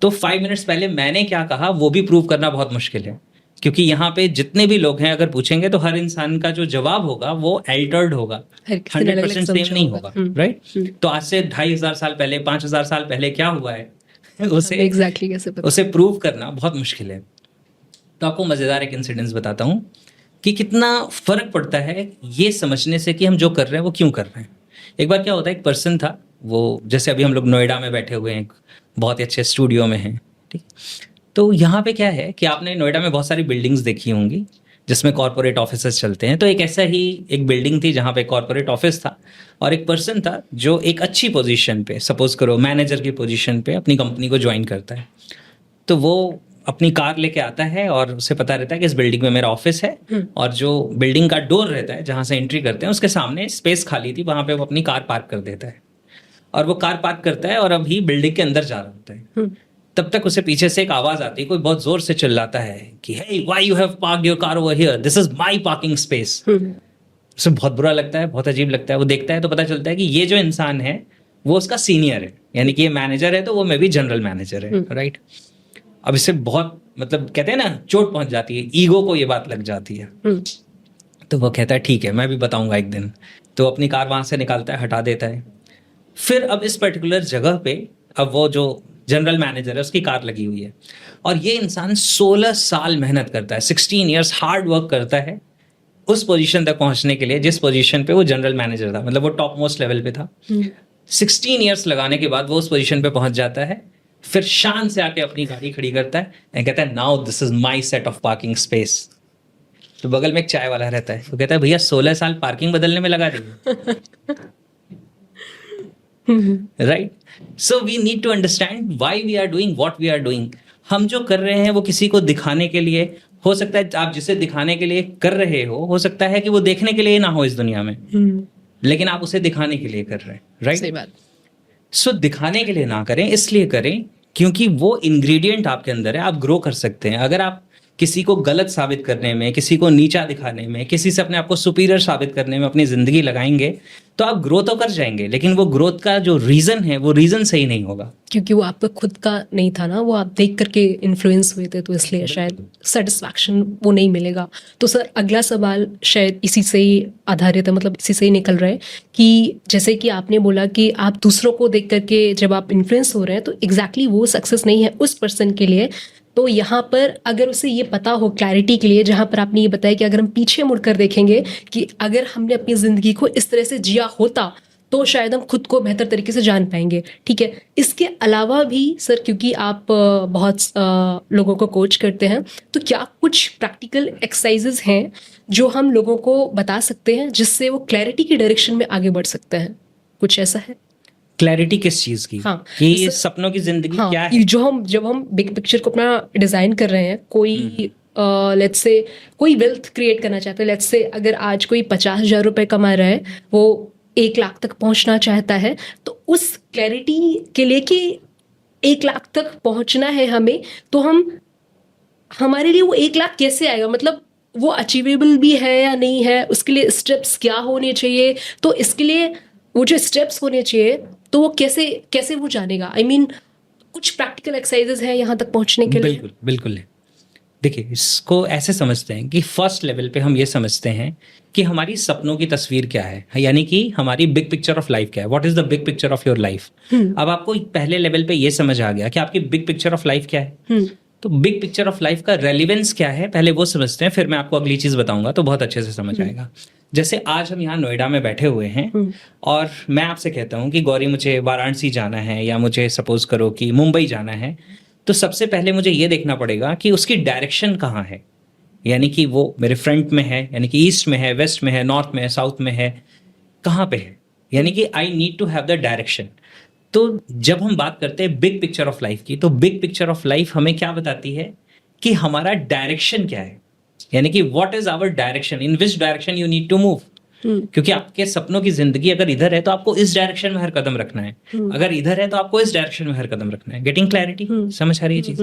तो 5 मिनट्स पहले मैंने क्या कहा वो भी प्रूव करना बहुत मुश्किल है, क्योंकि यहाँ पे जितने भी लोग हैं अगर पूछेंगे तो हर इंसान का जो जवाब होगा वो अल्टर्ड होगा, 100% सेम नहीं होगा। राइट, तो आज से 2500 साल पहले, 5000 साल पहले क्या हुआ है उसे एग्जैक्टली कैसे पता? उसे प्रूव करना बहुत मुश्किल है। तो आपको मजेदार एक इंसिडेंस बताता हूँ कि कितना फर्क पड़ता है ये समझने से कि हम जो कर रहे हैं वो क्यों कर रहे हैं। एक बार क्या होता है, एक पर्सन था, वो जैसे अभी हम लोग नोएडा में बैठे हुए हैं, बहुत ही अच्छे स्टूडियो में हैं, ठीक। तो यहाँ पे क्या है कि आपने नोएडा में बहुत सारी बिल्डिंग्स देखी होंगी जिसमें कॉर्पोरेट ऑफिसेस चलते हैं। तो एक ऐसा ही एक बिल्डिंग थी जहाँ पे कॉर्पोरेट ऑफिस था और एक पर्सन था जो एक अच्छी पोजीशन पे, सपोज करो मैनेजर की पोजीशन पे, अपनी कंपनी को ज्वाइन करता है। तो वो अपनी कार लेके आता है और उसे पता रहता है कि इस बिल्डिंग में मेरा ऑफिस है, और जो बिल्डिंग का डोर रहता है जहाँ से एंट्री करते हैं उसके सामने स्पेस खाली थी, वहाँ पे वो अपनी कार पार्क कर देता है और वो कार पार्क करता है और अभी बिल्डिंग के अंदर जा रहा होता है। तब तक उसे पीछे से एक आवाज आती है, कोई बहुत जोर से चिल्लाता है कि hey why you have parked your car over here, this is my parking space. उसे बहुत बुरा लगता है, बहुत अजीब लगता है। वो देखता है तो पता चलता है कि ये जो इंसान है वो उसका सीनियर है, यानी कि ये मैनेजर है तो वो मे भी जनरल मैनेजर है, राइट। अब इससे बहुत मतलब कहते हैं ना चोट पहुंच जाती है, ईगो को ये बात लग जाती है। तो वो कहता है ठीक है मैं भी बताऊंगा एक दिन। तो अपनी कार वहां से निकालता है, हटा देता है। फिर अब इस पर्टिकुलर जगह पे अब वो जो जनरल मैनेजर है उसकी कार लगी हुई है, और ये इंसान 16 साल मेहनत करता है, 16 इयर्स हार्ड वर्क करता है उस पोजीशन तक पहुंचने के लिए जिस पोजीशन पे वो जनरल मैनेजर था, मतलब वो टॉप मोस्ट लेवल पे था। 16 इयर्स लगाने के बाद वो उस पोजीशन पे पहुंच जाता है। फिर शान से आके अपनी गाड़ी खड़ी करता है और कहता है now this is my set of parking space. तो बगल में एक चाय वाला रहता है, वो कहता है भैया 16 साल पार्किंग बदलने में लगा दिए। Right, so we need to understand why we are doing what we are doing. हम जो कर रहे हैं वो किसी को दिखाने के लिए हो सकता है, आप जिसे दिखाने के लिए कर रहे हो सकता है कि वो देखने के लिए ना हो इस दुनिया में, लेकिन आप उसे दिखाने के लिए कर रहे हैं, राइट। सही बात। सो दिखाने के लिए ना करें, इसलिए करें क्योंकि वो इंग्रेडिएंट आपके अंदर है, आप ग्रो कर सकते हैं। अगर आप किसी को गलत साबित करने में, किसी को नीचा दिखाने में, किसी से अपने आप को सुपीरियर साबित करने में अपनी जिंदगी लगाएंगे तो आप ग्रो तो कर जाएंगे, लेकिन वो ग्रोथ का जो रीजन है वो रीजन सही नहीं होगा, क्योंकि वो आपका खुद का नहीं था ना, वो आप देख करके इन्फ्लुएंस हुए थे, तो इसलिए शायद सेटिस्फैक्शन वो नहीं मिलेगा। तो सर अगला सवाल शायद इसी से ही आधारित है, मतलब इसी से ही निकल रहा है कि जैसे कि आपने बोला कि आप दूसरों को देख करके जब आप इन्फ्लुएंस हो रहे हैं तो एग्जैक्टली वो सक्सेस नहीं है उस पर्सन के लिए। तो यहाँ पर अगर उसे ये पता हो क्लैरिटी के लिए, जहाँ पर आपने ये बताया कि अगर हम पीछे मुड़कर देखेंगे कि अगर हमने अपनी ज़िंदगी को इस तरह से जिया होता तो शायद हम खुद को बेहतर तरीके से जान पाएंगे, ठीक है। इसके अलावा भी सर, क्योंकि आप बहुत लोगों को कोच करते हैं, तो क्या कुछ प्रैक्टिकल एक्सरसाइजेज हैं जो हम लोगों को बता सकते हैं जिससे वो क्लैरिटी की डायरेक्शन में आगे बढ़ सकते हैं? कुछ ऐसा है? क्लैरिटी किस चीज की? हाँ, कि सपनों की जिंदगी हाँ, क्या है? जब हम बिग पिक्चर को अपना डिजाइन कर रहे हैं, कोई लेट्स से कोई वेल्थ क्रिएट करना चाहते हैं, लेट्स से अगर आज कोई 50,000 रुपए कमा रहा है, वो 1 लाख तक पहुंचना चाहता है, तो उस क्लैरिटी के लिए कि 1 लाख तक पहुंचना है हमें, तो हमारे लिए वो 1 लाख कैसे आएगा, मतलब वो अचीवेबल भी है या नहीं है, उसके लिए स्टेप्स क्या होने चाहिए, तो इसके लिए वो जो स्टेप्स होने चाहिए तो वो कैसे वो जानेगा? आई मीन कुछ प्रैक्टिकल एक्सरसाइजेज हैं यहाँ तक पहुँचने के लिए? बिल्कुल बिल्कुल है। देखिए, इसको ऐसे समझते हैं कि फर्स्ट लेवल पे हम ये समझते हैं कि हमारी सपनों की तस्वीर क्या है, यानी कि हमारी बिग पिक्चर ऑफ लाइफ क्या है, what is the big picture of your life. अब आपको पहले लेवल पे ये समझ आ गया कि आपकी बिग पिक्चर ऑफ लाइफ क्या है, तो बिग पिक्चर ऑफ लाइफ का रेलिवेंस क्या है पहले वो समझते हैं, फिर मैं आपको अगली चीज बताऊंगा तो बहुत अच्छे से समझ आएगा। जैसे आज हम यहाँ नोएडा में बैठे हुए हैं और मैं आपसे कहता हूँ कि गौरी मुझे वाराणसी जाना है या मुझे सपोज करो कि मुंबई जाना है, तो सबसे पहले मुझे ये देखना पड़ेगा कि उसकी डायरेक्शन कहाँ है, यानी कि वो मेरे फ्रंट में है, यानी कि ईस्ट में है, वेस्ट में है, नॉर्थ में है, साउथ में है, कहाँ पे है, यानी कि I need to have the direction. तो जब हम बात करते हैं बिग पिक्चर ऑफ लाइफ की, तो बिग पिक्चर ऑफ लाइफ हमें क्या बताती है कि हमारा डायरेक्शन क्या है, यानी कि what is our direction, in which direction you need to move. क्योंकि आपके सपनों की जिंदगी अगर इधर है तो आपको इस डायरेक्शन में हर कदम रखना है, अगर इधर है तो आपको इस डायरेक्शन में हर कदम रखना है। गेटिंग क्लैरिटी, समझ आ रही है चीज?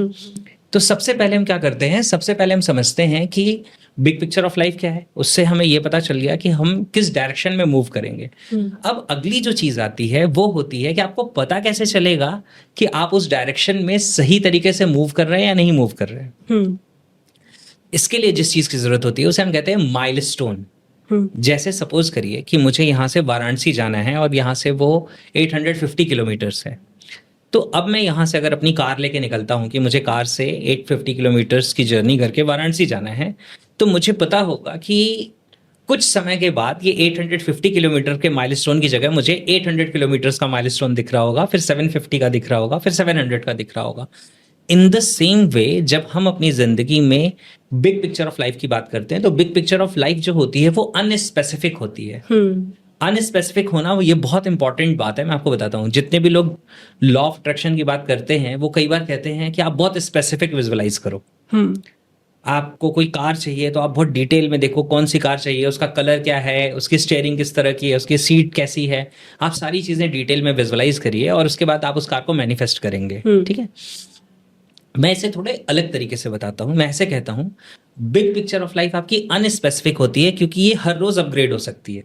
तो सबसे पहले हम क्या करते हैं, सबसे पहले हम समझते हैं कि बिग पिक्चर ऑफ लाइफ क्या है, उससे हमें ये पता चल गया कि हम किस डायरेक्शन में मूव करेंगे। अब अगली जो चीज आती है वो होती है कि आपको पता कैसे चलेगा कि आप उस डायरेक्शन में सही तरीके से मूव कर रहे हैं या नहीं मूव कर रहे हैं। इसके लिए जिस चीज की जरूरत होती है उसे हम कहते हैं माइलस्टोन। जैसे सपोज करिए कि मुझे यहाँ से वाराणसी जाना है और यहाँ से वो 850 किलोमीटर्स है, तो अब मैं यहाँ से अगर अपनी कार लेके निकलता हूँ कि मुझे कार से 850 किलोमीटर्स की जर्नी करके वाराणसी जाना है, तो मुझे पता होगा कि कुछ समय के बाद ये 850 किलोमीटर के माइलस्टोन की जगह मुझे 800 किलोमीटर्स का माइलस्टोन दिख रहा होगा, फिर 750 का दिख रहा होगा, फिर 700 का दिख रहा होगा। इन द सेम वे जब हम अपनी जिंदगी में बिग पिक्चर ऑफ लाइफ की बात करते हैं, तो बिग पिक्चर ऑफ लाइफ जो होती है वो अनस्पेसिफिक होती है। अनस्पेसिफिक होना ये बहुत इंपॉर्टेंट बात है। मैं आपको बताता हूँ, जितने भी लोग लॉ ऑफ अट्रैक्शन की बात करते हैं वो कई बार कहते हैं कि आप बहुत स्पेसिफिक विजुअलाइज करो। आपको कोई कार चाहिए तो आप बहुत डिटेल में देखो कौन सी कार चाहिए, उसका कलर क्या है, उसकी स्टीयरिंग किस तरह की है, उसकी सीट कैसी है, आप सारी चीजें डिटेल में विजुअलाइज करिए और उसके बाद आप उस कार को मैनिफेस्ट करेंगे। ठीक है, मैं इसे थोड़े अलग तरीके से बताता हूँ। मैं ऐसे कहता हूँ, बिग पिक्चर ऑफ लाइफ आपकी अनस्पेसिफिक होती है, क्योंकि ये हर रोज अपग्रेड हो सकती है।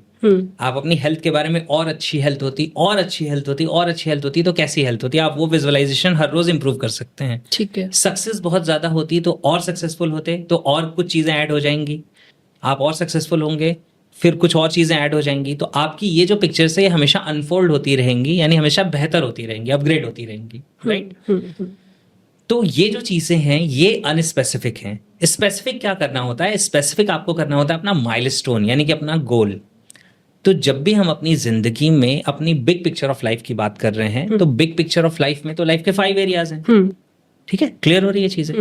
आप अपनी हेल्थ के बारे में, और अच्छी हेल्थ होती, और अच्छी हेल्थ होती, और अच्छी हेल्थ होती, तो कैसी हेल्थ होती है, आप वो विजुअलाइजेशन हर रोज इंप्रूव कर सकते हैं। ठीक है। सक्सेस बहुत ज्यादा होती तो और सक्सेसफुल होते, तो और कुछ चीजें ऐड हो जाएंगी, आप और सक्सेसफुल होंगे, फिर कुछ और चीजें ऐड हो जाएंगी, तो आपकी ये जो पिक्चर्स है ये हमेशा अनफोल्ड होती रहेंगी, यानी हमेशा बेहतर होती रहेंगी, अपग्रेड होती रहेंगी, राइट। तो ये जो चीजें हैं ये अनस्पेसिफिक हैं। स्पेसिफिक क्या करना होता है? स्पेसिफिक आपको करना होता है अपना माइलस्टोन, यानी कि अपना गोल। तो जब भी हम अपनी जिंदगी में अपनी बिग पिक्चर ऑफ लाइफ की बात कर रहे हैं, तो बिग पिक्चर ऑफ लाइफ में तो लाइफ के 5 एरियाज हैं, ठीक है, क्लियर हो रही है चीजें।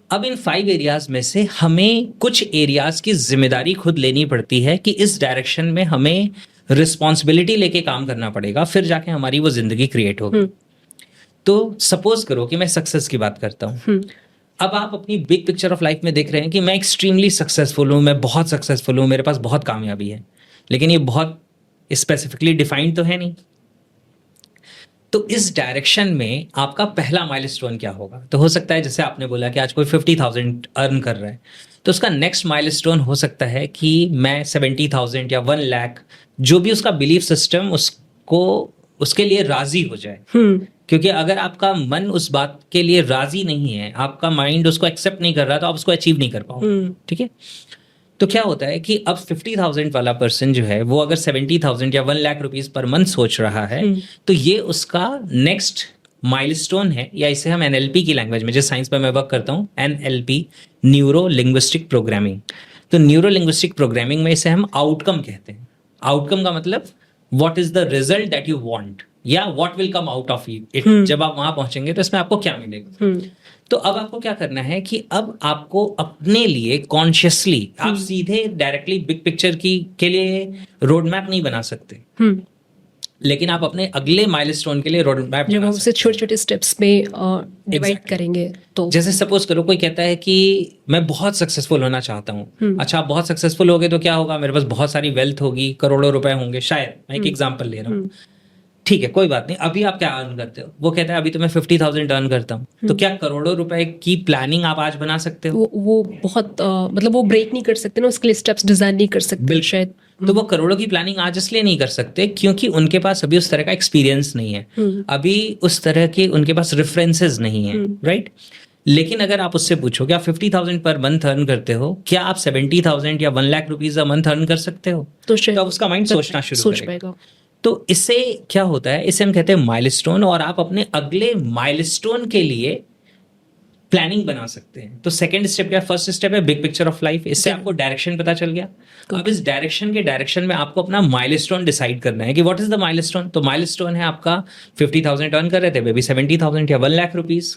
अब इन 5 एरियाज में से हमें कुछ एरियाज की जिम्मेदारी खुद लेनी पड़ती है कि इस डायरेक्शन में हमें रिस्पॉन्सिबिलिटी लेके काम करना पड़ेगा, फिर जाके हमारी वो जिंदगी क्रिएट होगी। तो सपोज करो कि मैं सक्सेस की बात करता हूँ। अब आप अपनी बिग पिक्चर ऑफ लाइफ में देख रहे हैं कि मैं एक्सट्रीमली सक्सेसफुल हूँ, मैं बहुत सक्सेसफुल हूँ, मेरे पास बहुत कामयाबी है, लेकिन ये बहुत स्पेसिफिकली डिफाइंड तो है नहीं। तो इस डायरेक्शन में आपका पहला माइलस्टोन क्या होगा? तो हो सकता है, जैसे आपने बोला कि आज कोई 50,000 अर्न कर रहा है, तो उसका नेक्स्ट माइलस्टोन हो सकता है कि मैं 70,000 या 1 लाख, जो भी उसका बिलीफ सिस्टम उसको उसके लिए राजी हो जाए। क्योंकि अगर आपका मन उस बात के लिए राजी नहीं है, आपका माइंड उसको एक्सेप्ट नहीं कर रहा, तो आप उसको अचीव नहीं कर पाओगे, ठीक है। तो क्या होता है कि अब 50,000 वाला पर्सन जो है वो अगर 70,000 या 1 लाख रुपीस पर मंथ सोच रहा है, तो ये उसका नेक्स्ट माइलस्टोन है, या इसे हम एनएलपी की लैंग्वेज में, जिस साइंस पर मैं वर्क करता हूँ, एनएलपी, न्यूरो लिंग्विस्टिक प्रोग्रामिंग। तो न्यूरो लिंग्विस्टिक प्रोग्रामिंग में इसे हम आउटकम कहते हैं। आउटकम का मतलब what is the result that you want, या what will come out of it. जब आप वहां पहुंचेंगे तो इसमें आपको क्या मिलेगा। तो अब आपको क्या करना है कि अब आपको अपने लिए कॉन्शियसली, आप सीधे डायरेक्टली बिग पिक्चर के लिए रोड मैप नहीं बना सकते, लेकिन आप अपने अगले माइलस्टोन के लिए रोड मैप, जब हम उसे छोटे छोटे स्टेप्स में डिवाइड करेंगे, तो जैसे सपोज करो कोई कहता है कि मैं बहुत सक्सेसफुल होना चाहता हूँ। अच्छा, आप बहुत सक्सेसफुल होगे तो क्या होगा? मेरे पास बहुत सारी वेल्थ होगी, करोड़ों रुपए होंगे शायद, मैं एक एग्जांपल ले रहा हूँ, ठीक है, कोई बात नहीं। अभी आप क्या अर्न करते हो? वो कहता है अभी तो मैं 50,000 अर्न करता हूँ। तो क्या करोड़ों रुपए की प्लानिंग आप आज बना सकते हो? वो बहुत मतलब वो ब्रेक नहीं कर सकते ना, उसके लिए स्टेप्स डिजाइन नहीं कर सकते शायद। तो वो करोड़ों की प्लानिंग आज इसलिए नहीं कर सकते क्योंकि उनके पास अभी उस तरह का एक्सपीरियंस नहीं है, अभी उस तरह के उनके पास रेफरेंसेस नहीं है, राइट। लेकिन अगर आप उससे पूछो कि आप 50,000 पर मंथ अर्न करते हो, क्या आप 70,000 या 1 lakh rupees a month earn कर सकते हो? तो उसका माइंड सोचना शुरू करेगा। तो इससे क्या होता है, इसे हम कहते हैं माइलस्टोन, और आप अपने अगले माइलस्टोन के लिए प्लानिंग बना सकते हैं। तो सेकंड स्टेप क्या? फर्स्ट स्टेप है बिग पिक्चर ऑफ लाइफ, इससे आपको डायरेक्शन पता चल गया। अब इस डायरेक्शन में आपको अपना माइलस्टोन डिसाइड करना है कि व्हाट इज द माइलस्टोन। तो माइलस्टोन है आपका 50,000 अर्न कर रहे थे, बेबी 70,000 या 1 लाख रुपीस।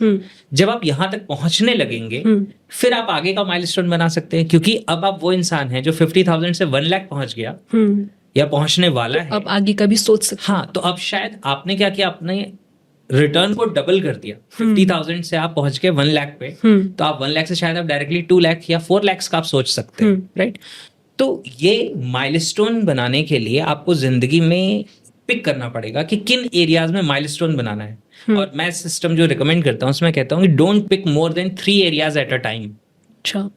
जब आप यहां तक पहुंचने लगेंगे, फिर आप आगे का माइलस्टोन बना सकते हैं, क्योंकि अब आप वो इंसान है जो 50,000 से 1 लाख पहुंच गया या पहुंचने वाला है। अब आगे का भी सोच सकते। हाँ, तो अब शायद आपने क्या किया, आपने रिटर्न को डबल कर दिया। 50,000 से आप पहुंच गए 1 लाख पे, तो आप 1 लाख से शायद आप डायरेक्टली 2 लाख या 4 लाख का आप सोच सकते हैं, राइट। तो ये माइलस्टोन बनाने के लिए आपको जिंदगी में पिक करना पड़ेगा कि किन एरियाज में माइलस्टोन बनाना है। और मैं सिस्टम जो रिकमेंड करता हूँ उसमें कहता हूँ कि don't pick more than 3 areas at a time. अच्छा,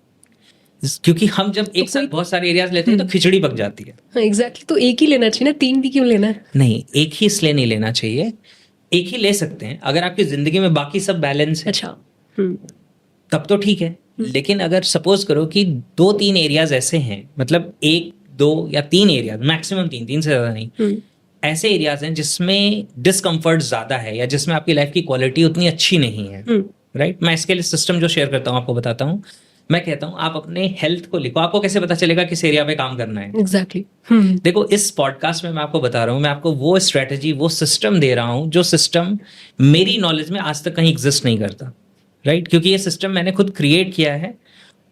क्योंकि हम जब एक साथ बहुत सारे एरियाज लेते हैं तो खिचड़ी पक जाती है। हाँ, एग्जैक्टली। तो एक ही लेना चाहिए ना, 3 भी क्यों लेना है? नहीं, एक ही इसलिए नहीं लेना चाहिए, एक ही ले सकते हैं अगर आपकी जिंदगी में बाकी सब बैलेंस है। अच्छा, तब तो ठीक है। लेकिन अगर सपोज करो कि 2-3 एरियाज ऐसे हैं, मतलब 1, 2 या 3 एरियाज, मैक्सिमम 3 से ज्यादा नहीं, ऐसे एरियाज हैं जिसमें डिस्कम्फर्ट ज्यादा है या जिसमें आपकी लाइफ की क्वालिटी उतनी अच्छी नहीं है, राइट। मैं इसके लिए सिस्टम जो शेयर करता हूँ आपको बताता हूँ। मैं कहता हूँ आप अपने हेल्थ को लिखो। आपको कैसे पता चलेगा किस एरिया पे काम करना है? एग्जैक्टली। देखो, इस पॉडकास्ट में मैं आपको बता रहा हूँ, मैं आपको वो स्ट्रेटजी, वो सिस्टम दे रहा हूँ जो सिस्टम मेरी नॉलेज में आज तक कहीं एग्जिस्ट नहीं करता, राइट। क्योंकि ये सिस्टम मैंने खुद क्रिएट किया है,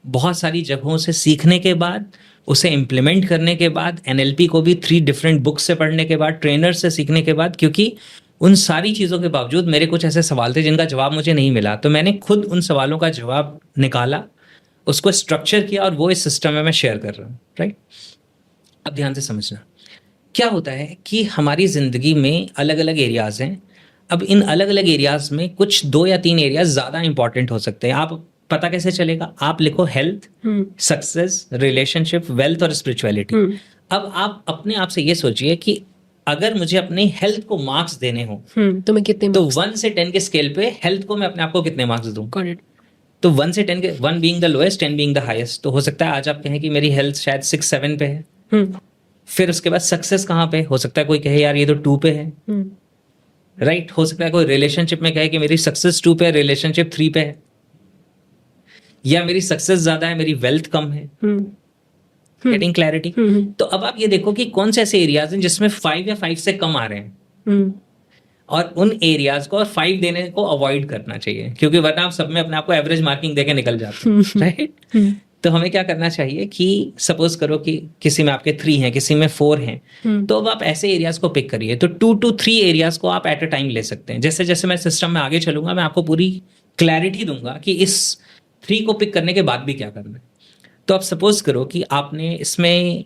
बहुत सारी जगहों से सीखने के बाद, उसे इम्प्लीमेंट करने के बाद, एनएलपी को भी 3 डिफरेंट बुक्स से पढ़ने के बाद, ट्रेनर से सीखने के बाद। क्योंकि उन सारी चीज़ों के बावजूद मेरे कुछ ऐसे सवाल थे जिनका जवाब मुझे नहीं मिला, तो मैंने खुद उन सवालों का जवाब निकाला, उसको स्ट्रक्चर किया, और वो इस सिस्टम में मैं शेयर कर रहा हूँ, राइट। अब ध्यान से समझना, क्या होता है कि हमारी जिंदगी में अलग अलग एरियाज हैं, अब इन अलग अलग एरियाज में कुछ 2 या 3 एरियाज ज़्यादा इंपॉर्टेंट हो सकते हैं। आप पता कैसे चलेगा? आप लिखो हेल्थ, सक्सेस, रिलेशनशिप, वेल्थ और स्पिरिचुअलिटी। अब आप अपने आप से ये सोचिए कि अगर मुझे अपनी हेल्थ को मार्क्स देने हो तो मैं कितने तो 1 से 10 के स्केल पे हेल्थ को मैं अपने आप को कितने मार्क्स दूं? तो 1 से 10 के 1 being the lowest, 10 being the highest. तो हो सकता है आज आप कहें कि मेरी हेल्थ शायद 6-7 पे है। फिर उसके बाद सक्सेस कहाँ पे? हो सकता है कोई कहे यार ये तो 2 पे है, राइट? हो सकता है कोई रिलेशनशिप में कहे कि मेरी सक्सेस 2 पे है, रिलेशनशिप 3 पे है, या मेरी सक्सेस ज्यादा है, मेरी वेल्थ कम है। Getting clarity? तो अब आप ये देखो कि कौन से ऐसे एरियाज हैं जिसमें 5 या 5 से कम आ रहे हैं, और उन एरियाज को और 5 देने को अवॉइड करना चाहिए, क्योंकि वरना आप सब में अपने आप को एवरेज मार्किंग देके निकल जाते हैं, राइट? तो हमें क्या करना चाहिए कि सपोज करो कि किसी में आपके 3 हैं, किसी में 4 हैं, तो अब आप ऐसे एरियाज को पिक करिए। तो 2 to 3 एरियाज को आप एट अ टाइम ले सकते हैं। जैसे जैसे मैं सिस्टम में आगे चलूंगा मैं आपको पूरी क्लैरिटी दूंगा कि इस 3 को पिक करने के बाद भी क्या करना है। तो आप सपोज करो कि आपने इसमें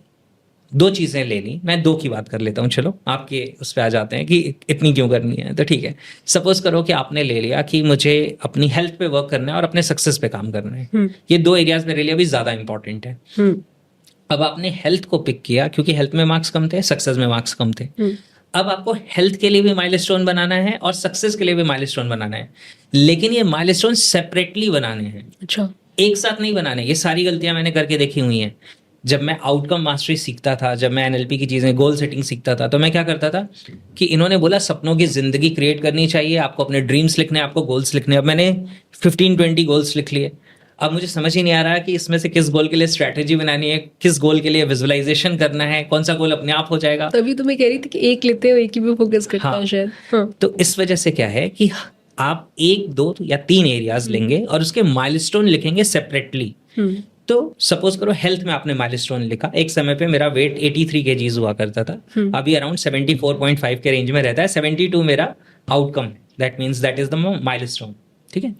2 चीज़ें ले ली, मैं 2 की बात कर लेता हूँ, चलो आपके उस पर आ जाते हैं कि इतनी क्यों करनी है। तो ठीक है, सपोज करो कि आपने ले लिया कि मुझे अपनी हेल्थ पे वर्क करना है और अपने सक्सेस पे काम करना है। ये 2 एरियाज मेरे लिए भी ज़्यादा इंपॉर्टेंट है। अब आपने हेल्थ को पिक किया क्योंकि हेल्थ में मार्क्स कम थे, सक्सेस में मार्क्स कम थे। अब आपको हेल्थ के लिए भी माइलस्टोन बनाना है और सक्सेस के लिए भी माइलस्टोन बनाना है, लेकिन ये माइलस्टोन सेपरेटली बनाने हैं। अच्छा, एक साथ नहीं बनाने। ये सारी गलतियां मैंने करके देखी हुई हैं। जब मैं आउटकम मास्टरी सीखता था, जब मैं एनएलपी की चीज़ें, गोल सेटिंग सीखता था, तो मैं क्या करता था कि इन्होंने बोला सपनों की ज़िंदगी क्रिएट करनी चाहिए, आपको अपने ड्रीम्स लिखने हैं, आपको गोल्स लिखने हैं। अब मैंने 15-20 गोल्स लिख लिए। अब मुझे समझ ही नहीं आ रहा कि इसमें से किस गोल के लिए स्ट्रैटेजी बनानी है, किस गोल के लिए विजुअलाइजेशन करना है, कौन सा गोल अपने आप हो जाएगा। तभी तो मैं कह रही थी कि एक लेते हो, एक ही पे फोकस करता है शायद। हाँ। तो इस वजह से क्या है कि आप 1, 2 या 3 एरियाज लेंगे और उसके माइलस्टोन लिखेंगे सेपरेटली। तो सपोज करो हेल्थ में आपने माइलस्टोन लिखा। एक समय पे मेरा वेट 83 kg हुआ करता था, अभी अराउंड 74.5 के रेंज में रहता है। 72 मेरा आउटकम है, that means that is the milestone. ठीक है,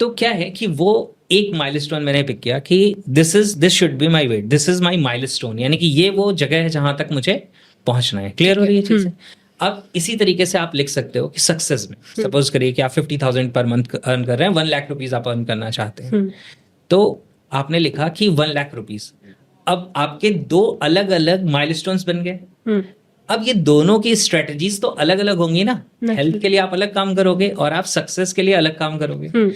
तो क्या है कि वो एक माइलस्टोन मैंने पिक किया कि this should be my weight, this is my milestone, यानी कि ये वो जगह है जहां तक मुझे पहुंचना है। क्लियर हो रही है चीजें? अब इसी तरीके से आप लिख सकते हो कि सक्सेस में सपोज करिए कि आप 50,000 पर मंथ अर्न कर रहे हैं, 1 लाख रुपीज आप अर्न करना चाहते हैं, तो आपने लिखा कि 1 लाख रुपीज। अब आपके 2 अलग अलग माइलस्टोन्स बन गए। अब ये दोनों की स्ट्रेटजीज तो अलग अलग होंगी ना। हेल्थ के लिए आप अलग काम करोगे और आप सक्सेस के लिए अलग काम करोगे।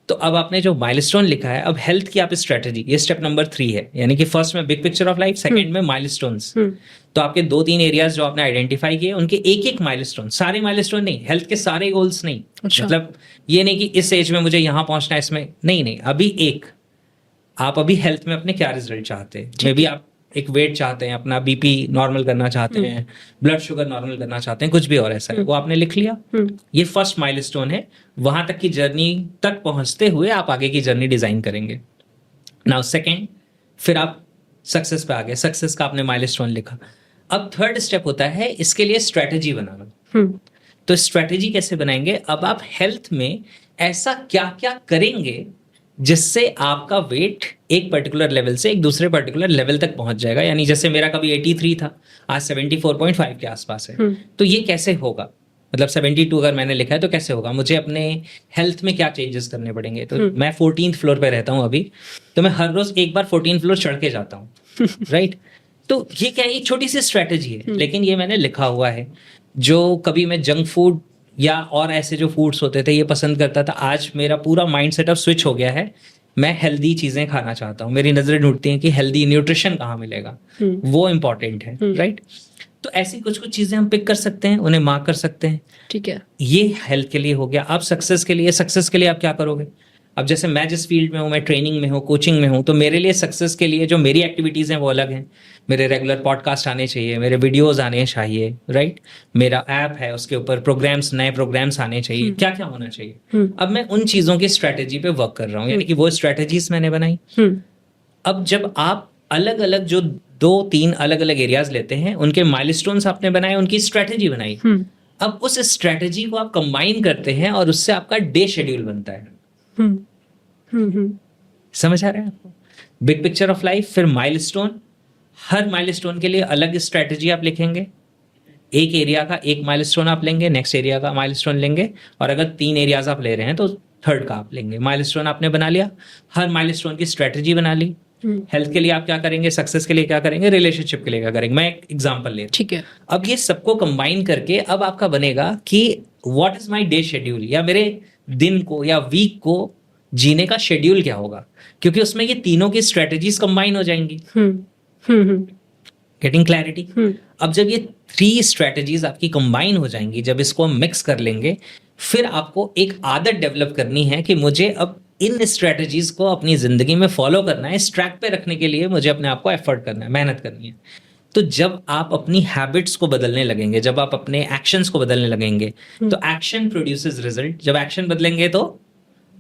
तो अब आपने जो माइलस्टोन लिखा है, अब हेल्थ की आप स्ट्रेटजी, ये स्टेप नंबर 3 है, यानी कि फर्स्ट में big picture of life, second में माइलस्टोन्स। तो आपके 2-3 एरियाज जो आपने आइडेंटिफाई किए, उनके एक माइलस्टोन, सारे माइलस्टोन नहीं, हेल्थ के सारे गोल्स नहीं। अच्छा। मतलब ये नहीं कि इस एज में मुझे यहाँ पहुंचना है, इसमें नहीं, अभी आप अभी हेल्थ में अपने क्या रिजल्ट चाहते हैं। मे बी आप एक वेट चाहते हैं, अपना बीपी नॉर्मल करना चाहते हैं, ब्लड शुगर नॉर्मल करना चाहते हैं, कुछ भी और ऐसा है, वो आपने लिख लिया। ये फर्स्ट माइलस्टोन है। वहां तक की जर्नी तक पहुंचते हुए आप आगे की जर्नी डिजाइन करेंगे। नाउ सेकेंड, फिर आप सक्सेस पे आ गए, सक्सेस का आपने माइलस्टोन लिखा। अब थर्ड स्टेप होता है इसके लिए स्ट्रेटेजी बनाना। तो स्ट्रेटेजी कैसे बनाएंगे? अब आप हेल्थ में ऐसा क्या क्या करेंगे जिससे आपका वेट एक पर्टिकुलर लेवल से एक दूसरे पर्टिकुलर लेवल तक पहुंच जाएगा। यानी जैसे मेरा कभी 83 था, आज 74.5 के आसपास है। तो ये कैसे होगा? मतलब 72 अगर मैंने लिखा है तो कैसे होगा? मुझे अपने हेल्थ में क्या चेंजेस करने पड़ेंगे? तो मैं 14th फ्लोर पे रहता हूँ अभी, तो मैं हर रोज एक बार 14th फ्लोर चढ़ के जाता हूँ, राइट? तो ये क्या है? एक छोटी सी स्ट्रेटेजी है, लेकिन ये मैंने लिखा हुआ है। जो कभी मैं जंक फूड या और ऐसे जो फूड्स होते थे ये पसंद करता था, आज मेरा पूरा माइंड सेटअप स्विच हो गया है। मैं हेल्दी चीजें खाना चाहता हूँ। मेरी नजरें ढूंढती हैं कि हेल्दी न्यूट्रिशन कहाँ मिलेगा, वो इंपॉर्टेंट है, राइट? तो ऐसी कुछ चीजें हम पिक कर सकते हैं, उन्हें मार्क कर सकते हैं। ठीक है, ये हेल्थ के लिए हो गया। अब सक्सेस के लिए आप क्या करोगे? अब जैसे मैं जिस फील्ड में हूँ, मैं ट्रेनिंग में हूँ, कोचिंग में हूँ, तो मेरे लिए सक्सेस के लिए जो मेरी एक्टिविटीज़ हैं वो अलग हैं। मेरे रेगुलर पॉडकास्ट आने चाहिए, मेरे वीडियोस आने चाहिए, राइट? मेरा ऐप है, उसके ऊपर प्रोग्राम्स, नए प्रोग्राम्स आने चाहिए, क्या क्या होना चाहिए। अब मैं उन चीज़ों की स्ट्रैटेजी पे वर्क कर रहा हूँ, यानी कि वो स्ट्रैटेजीज मैंने बनाई। अब जब आप अलग अलग जो 2-3 अलग अलग एरियाज लेते हैं, उनके माइलस्टोन्स आपने बनाए, उनकी स्ट्रैटेजी बनाई। अब उस स्ट्रैटेजी को आप कंबाइन करते हैं और उससे आपका डे शेड्यूल बनता है। समझ आ रहा है आपको? बिग पिक्चर ऑफ लाइफ, फिर माइलस्टोन, हर माइलस्टोन के लिए अलग स्ट्रैटेजी आप लिखेंगे, एक एरिया का एक माइलस्टोन आप लेंगे, नेक्स्ट एरिया का माइलस्टोन लेंगे, और अगर 3 एरियाज आप ले रहे हैं तो थर्ड का आप लेंगे। माइलस्टोन आपने बना लिया, हर माइलस्टोन की स्ट्रेटजी बना ली। हेल्थ के लिए आप क्या करेंगे, सक्सेस के लिए क्या करेंगे, रिलेशनशिप के लिए क्या करेंगे। मैं एक एग्जांपल ले रहा हूं। ठीक है। अब ये सबको कंबाइन करके अब आपका बनेगा कि what is my day schedule, या मेरे दिन को या वीक को जीने का शेड्यूल क्या होगा, क्योंकि उसमें ये तीनों की स्ट्रेटजीज कंबाइन हो जाएंगी। Getting clarity. अब जब ये 3 स्ट्रेटजीज आपकी कंबाइन हो जाएंगी, जब इसको हम मिक्स कर लेंगे, फिर आपको एक आदत डेवलप करनी है कि मुझे अब इन स्ट्रेटजीज को अपनी जिंदगी में फॉलो करना है। इस ट्रैक पे रखने के लिए मुझे अपने आप को एफर्ट करना है, मेहनत करनी है। तो जब आप अपनी हैबिट्स को बदलने लगेंगे, जब आप अपने एक्शंस को बदलने लगेंगे, तो एक्शन प्रोड्यूसेस रिजल्ट। जब एक्शन बदलेंगे तो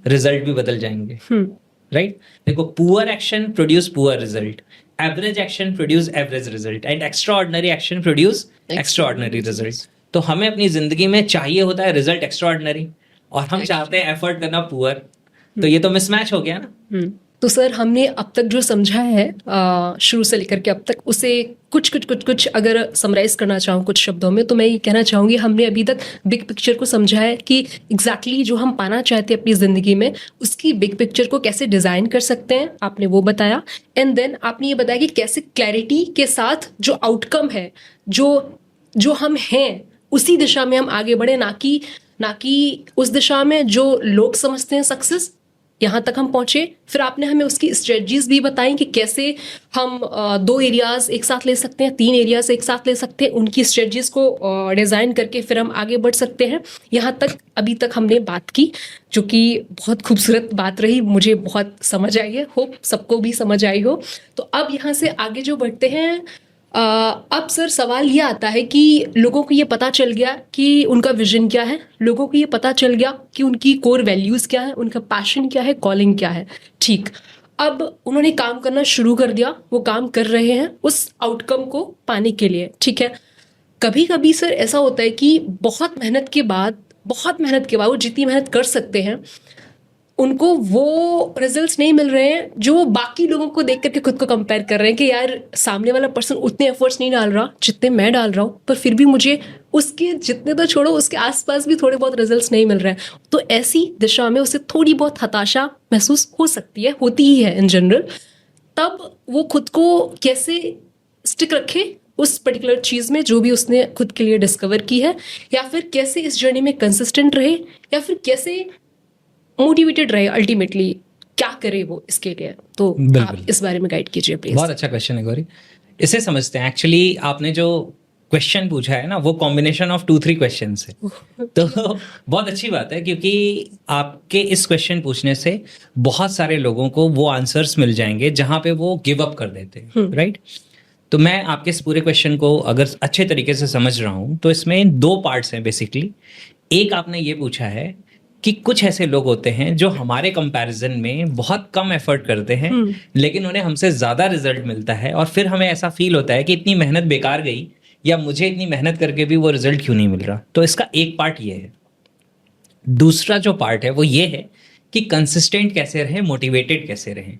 रिजल्ट भी बदल जाएंगे, राइट? देखो, poor action produce poor result, average action produce average result, and extra ordinary action produce extra ordinary result. तो हमें अपनी जिंदगी में चाहिए होता है रिजल्ट एक्स्ट्रा ऑर्डिनरी, और हम चाहते हैं एफर्ट करना पुअर। तो ये तो मिसमैच हो गया ना। तो सर, हमने अब तक जो समझा है शुरू से लेकर के अब तक, उसे कुछ अगर समराइज करना चाहूँ कुछ शब्दों में, तो मैं ये कहना चाहूँगी, हमने अभी तक बिग पिक्चर को समझा है कि एग्जैक्टली जो हम पाना चाहते हैं अपनी ज़िंदगी में, उसकी बिग पिक्चर को कैसे डिज़ाइन कर सकते हैं, आपने वो बताया। एंड देन आपने ये बताया कि कैसे क्लैरिटी के साथ जो आउटकम है, जो हम हैं, उसी दिशा में हम आगे बढ़े, ना कि उस दिशा में जो लोग समझते हैं सक्सेस, यहाँ तक हम पहुँचे। फिर आपने हमें उसकी स्ट्रेटजीज भी बताई कि कैसे हम 2 एरियाज एक साथ ले सकते हैं, 3 एरियाज एक साथ ले सकते हैं, उनकी स्ट्रेटजीज को डिज़ाइन करके फिर हम आगे बढ़ सकते हैं। यहाँ तक अभी तक हमने बात की, जो कि बहुत खूबसूरत बात रही, मुझे बहुत समझ आई है, होप सबको भी समझ आई हो। तो अब यहाँ से आगे जो बढ़ते हैं, अब सर सवाल ये आता है कि लोगों को ये पता चल गया कि उनका विजन क्या है, लोगों को ये पता चल गया कि उनकी कोर वैल्यूज़ क्या है, उनका पैशन क्या है, कॉलिंग क्या है। ठीक, अब उन्होंने काम करना शुरू कर दिया, वो काम कर रहे हैं उस आउटकम को पाने के लिए। ठीक है, कभी कभी सर ऐसा होता है कि बहुत मेहनत के बाद वो जितनी मेहनत कर सकते हैं, उनको वो रिजल्ट्स नहीं मिल रहे हैं जो वो बाकी लोगों को देख करके खुद को कंपेयर कर रहे हैं कि यार सामने वाला पर्सन उतने एफर्ट्स नहीं डाल रहा जितने मैं डाल रहा हूँ, पर फिर भी मुझे उसके जितने तो छोड़ो, उसके आसपास भी थोड़े बहुत रिजल्ट्स नहीं मिल रहे हैं। तो ऐसी दिशा में उसे थोड़ी बहुत हताशा महसूस हो सकती है, होती ही है इन जनरल। तब वो खुद को कैसे स्टिक रखे उस पर्टिकुलर चीज़ में जो भी उसने खुद के लिए डिस्कवर की है, या फिर कैसे इस जर्नी में कंसिस्टेंट रहे, या फिर कैसे मोटिवेटेड रहे, अल्टीमेटली क्या करे वो इसके लिए। तो आप इस बारे में गाइड कीजिए प्लीज। बहुत अच्छा क्वेश्चन है गौरी। इसे समझते हैं, एक्चुअली आपने जो क्वेश्चन पूछा है ना, वो कॉम्बिनेशन ऑफ 2-3 क्वेश्चन है। तो बहुत अच्छी बात है, क्योंकि आपके इस क्वेश्चन पूछने से बहुत सारे लोगों को वो आंसर्स मिल जाएंगे जहां पे वो गिव अप कर देते हैं, राइट? तो मैं आपके इस पूरे क्वेश्चन को अगर अच्छे तरीके से समझ रहा हूं, तो इसमें 2 पार्ट्स हैं बेसिकली। एक, आपने ये पूछा है कि कुछ ऐसे लोग होते हैं जो हमारे कंपैरिजन में बहुत कम एफर्ट करते हैं, लेकिन उन्हें हमसे ज़्यादा रिजल्ट मिलता है, और फिर हमें ऐसा फील होता है कि इतनी मेहनत बेकार गई, या मुझे इतनी मेहनत करके भी वो रिजल्ट क्यों नहीं मिल रहा। तो इसका एक पार्ट ये है। दूसरा जो पार्ट है वो ये है कि कंसिस्टेंट कैसे रहें, मोटिवेटेड कैसे रहें।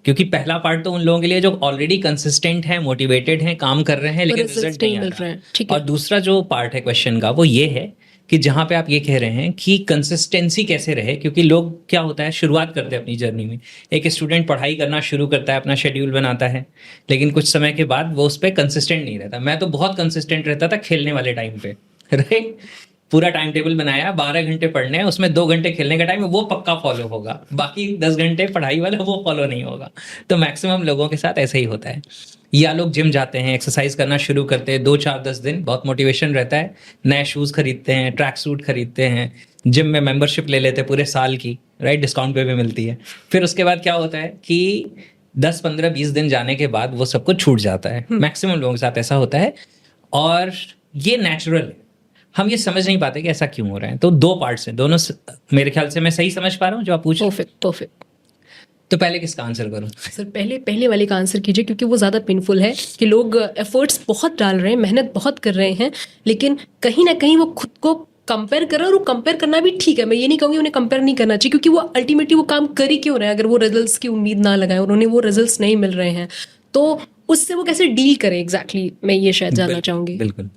क्योंकि पहला पार्ट तो उन लोगों के लिए जो ऑलरेडी कंसिस्टेंट है, मोटिवेटेड हैं, काम कर रहे हैं, लेकिन रिजल्ट नहीं मिल रहा है। और दूसरा जो पार्ट है क्वेश्चन का वो ये है कि जहाँ पे आप ये कह रहे हैं कि कंसिस्टेंसी कैसे रहे। क्योंकि लोग क्या होता है, शुरुआत करते हैं अपनी जर्नी में, एक स्टूडेंट पढ़ाई करना शुरू करता है, अपना शेड्यूल बनाता है, लेकिन कुछ समय के बाद वो उस पर कंसिस्टेंट नहीं रहता। मैं तो बहुत कंसिस्टेंट रहता था खेलने वाले टाइम पे, राइट? पूरा टाइम टेबल बनाया, 12 घंटे पढ़ने हैं, उसमें 2 घंटे खेलने का टाइम है, वो पक्का फॉलो होगा, बाकी 10 घंटे पढ़ाई वाले वो फॉलो नहीं होगा। तो मैक्सिमम लोगों के साथ ऐसे ही होता है। या लोग जिम जाते हैं, एक्सरसाइज करना शुरू करते हैं, 2-4-10 दिन बहुत मोटिवेशन रहता है, नए शूज़ खरीदते हैं, ट्रैक सूट खरीदते हैं, जिम में मेंबरशिप ले लेते हैं पूरे साल की, राइट? डिस्काउंट पे भी मिलती है। फिर उसके बाद क्या होता है कि 10, 15, 20 दिन जाने के बाद वो सब कुछ छूट जाता है। मैक्सिमम लोगों के साथ ऐसा होता है, और ये नेचुरल है। हम ये समझ नहीं पाते कि ऐसा क्यों हो रहा है। तो 2 पार्ट्स हैं, दोनों मेरे ख्याल से मैं सही समझ पा रहा हूँ जो आप पूछ रहे हैं? परफेक्ट। तो पहले किसका आंसर करूं? सर पहले वाले का आंसर कीजिए, क्योंकि वो ज़्यादा पेनफुल है कि लोग एफर्ट्स बहुत डाल रहे हैं, मेहनत बहुत कर रहे हैं, लेकिन कहीं ना कहीं वो खुद को कंपेयर कर रहे हैं। और वो कंपेयर करना भी ठीक है, मैं ये नहीं कहूँगी उन्हें कंपेयर नहीं करना चाहिए, क्योंकि वो अल्टीमेटली वो काम कर ही क्यों रहे हैं अगर वो रिजल्ट्स की उम्मीद ना लगाए और उन्हें वो रिजल्ट्स नहीं मिल रहे हैं। तो उससे वो कैसे डील करें एग्जैक्टली, मैं ये शायद जानना चाहूँगी। बिल्कुल।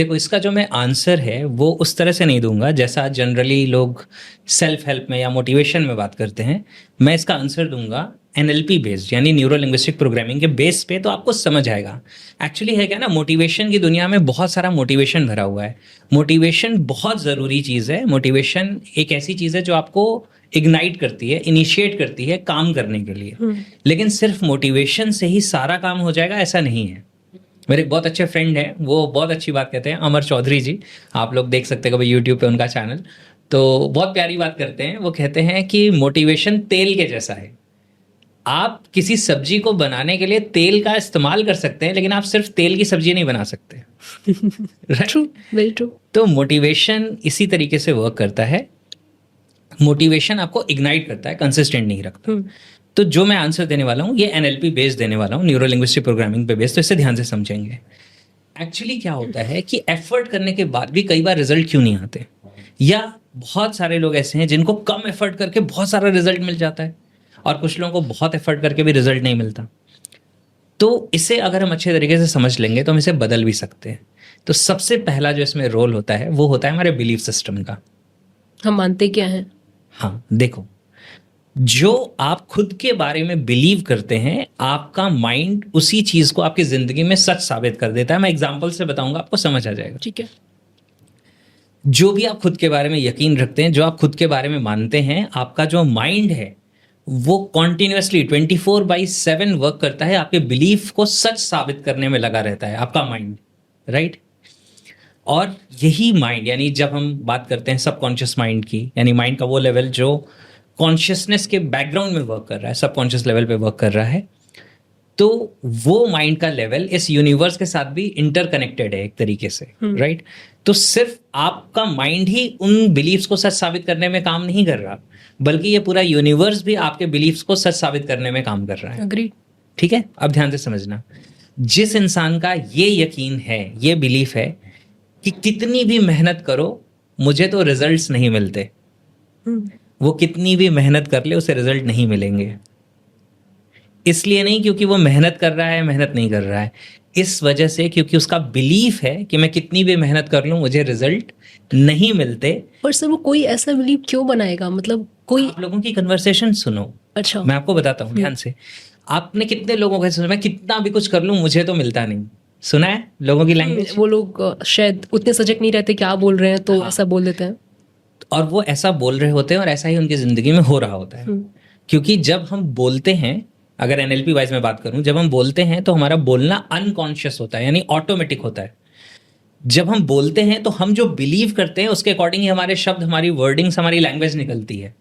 देखो, इसका जो मैं आंसर है वो उस तरह से नहीं दूंगा जैसा जनरली लोग सेल्फ हेल्प में या मोटिवेशन में बात करते हैं। मैं इसका आंसर दूंगा एनएलपी बेस्ड, यानी न्यूरो लिंग्विस्टिक प्रोग्रामिंग के बेस पे, तो आपको समझ आएगा। एक्चुअली है क्या ना, मोटिवेशन की दुनिया में बहुत सारा मोटिवेशन भरा हुआ है। मोटिवेशन बहुत ज़रूरी चीज़ है। मोटिवेशन एक ऐसी चीज़ है जो आपको इग्नाइट करती है, इनिशिएट करती है काम करने के लिए। लेकिन सिर्फ मोटिवेशन से ही सारा काम हो जाएगा ऐसा नहीं है। मेरे एक बहुत अच्छे फ्रेंड हैं, वो बहुत अच्छी बात कहते हैं, अमर चौधरी जी। आप लोग देख सकते हैं कभी यूट्यूब पे उनका चैनल, तो बहुत प्यारी बात करते हैं। वो कहते हैं कि मोटिवेशन तेल के जैसा है। आप किसी सब्जी को बनाने के लिए तेल का इस्तेमाल कर सकते हैं, लेकिन आप सिर्फ तेल की सब्जी नहीं बना सकते। True, very true. तो मोटिवेशन इसी तरीके से वर्क करता है। मोटिवेशन आपको इग्नाइट करता है, कंसिस्टेंट नहीं रखता। तो जो मैं आंसर देने वाला हूँ ये एनएलपी बेस्ड देने वाला हूँ, न्यूरो लिंग्विस्टिक प्रोग्रामिंग पे बेस्ड। तो इसे ध्यान से समझेंगे। एक्चुअली क्या होता है कि एफर्ट करने के बाद भी कई बार रिजल्ट क्यों नहीं आते, या बहुत सारे लोग ऐसे हैं जिनको कम एफर्ट करके बहुत सारा रिजल्ट मिल जाता है, और कुछ लोगों को बहुत एफर्ट करके भी रिजल्ट नहीं मिलता। तो इसे अगर हम अच्छे तरीके से समझ लेंगे तो हम इसे बदल भी सकते हैं। तो सबसे पहला जो इसमें रोल होता है वो होता है हमारे बिलीफ सिस्टम का। हम मानते क्या हैं? हाँ, देखो, जो आप खुद के बारे में बिलीव करते हैं, आपका माइंड उसी चीज को आपकी जिंदगी में सच साबित कर देता है। मैं एग्जांपल से बताऊंगा, आपको समझ आ जाएगा। ठीक है। जो भी आप खुद के बारे में यकीन रखते हैं, जो आप खुद के बारे में मानते हैं, आपका जो माइंड है वो कॉन्टिन्यूसली 24/7 वर्क करता है, आपके बिलीफ को सच साबित करने में लगा रहता है आपका माइंड, राइट। और यही माइंड, यानी जब हम बात करते हैं सबकॉन्शियस माइंड की, यानी माइंड का वो लेवल जो कॉन्शियसनेस के बैकग्राउंड में वर्क कर रहा है, सबकॉन्शियस लेवल पे वर्क कर रहा है, तो वो माइंड का लेवल इस यूनिवर्स के साथ भी इंटरकनेक्टेड है एक तरीके से, राइट। तो सिर्फ आपका माइंड ही उन बिलीफ्स को सच साबित करने में काम नहीं कर रहा, बल्कि ये पूरा यूनिवर्स भी आपके बिलीफ्स को सच साबित करने में काम कर रहा है। Agreed. ठीक है, अब ध्यान से समझना। जिस इंसान का ये यकीन है, ये बिलीफ है कि कितनी भी मेहनत करो मुझे तो रिजल्ट्स नहीं मिलते, वो कितनी भी मेहनत कर ले उसे रिजल्ट नहीं मिलेंगे। इसलिए नहीं क्योंकि वो मेहनत कर रहा है, मेहनत नहीं कर रहा है, इस वजह से क्योंकि उसका बिलीफ है कि मैं कितनी भी मेहनत कर लूं मुझे रिजल्ट नहीं मिलते। पर सर वो कोई ऐसा बिलीव क्यों बनाएगा? मतलब कोई आप लोगों की कन्वर्सेशन सुनो। अच्छा, मैं आपको बताता हूँ ध्यान से। आपने कितने लोगों का सुना, मैं कितना भी कुछ कर लूं मुझे तो मिलता नहीं? सुना है लोगों की लैंग्वेज? वो लोग शायद उतने सजग नहीं रहते क्या बोल रहे हैं, तो ऐसा बोल देते हैं। और वो ऐसा बोल रहे होते हैं और ऐसा ही उनकी जिंदगी में हो रहा होता है। क्योंकि जब हम बोलते हैं, अगर एनएलपी वाइज में बात करूं, जब हम बोलते हैं तो हमारा बोलना अनकॉन्शियस होता है, यानी ऑटोमेटिक होता है। जब हम बोलते हैं तो हम जो बिलीव करते हैं उसके अकॉर्डिंग ही हमारे शब्द, हमारी वर्डिंग्स, हमारी लैंग्वेज निकलती है।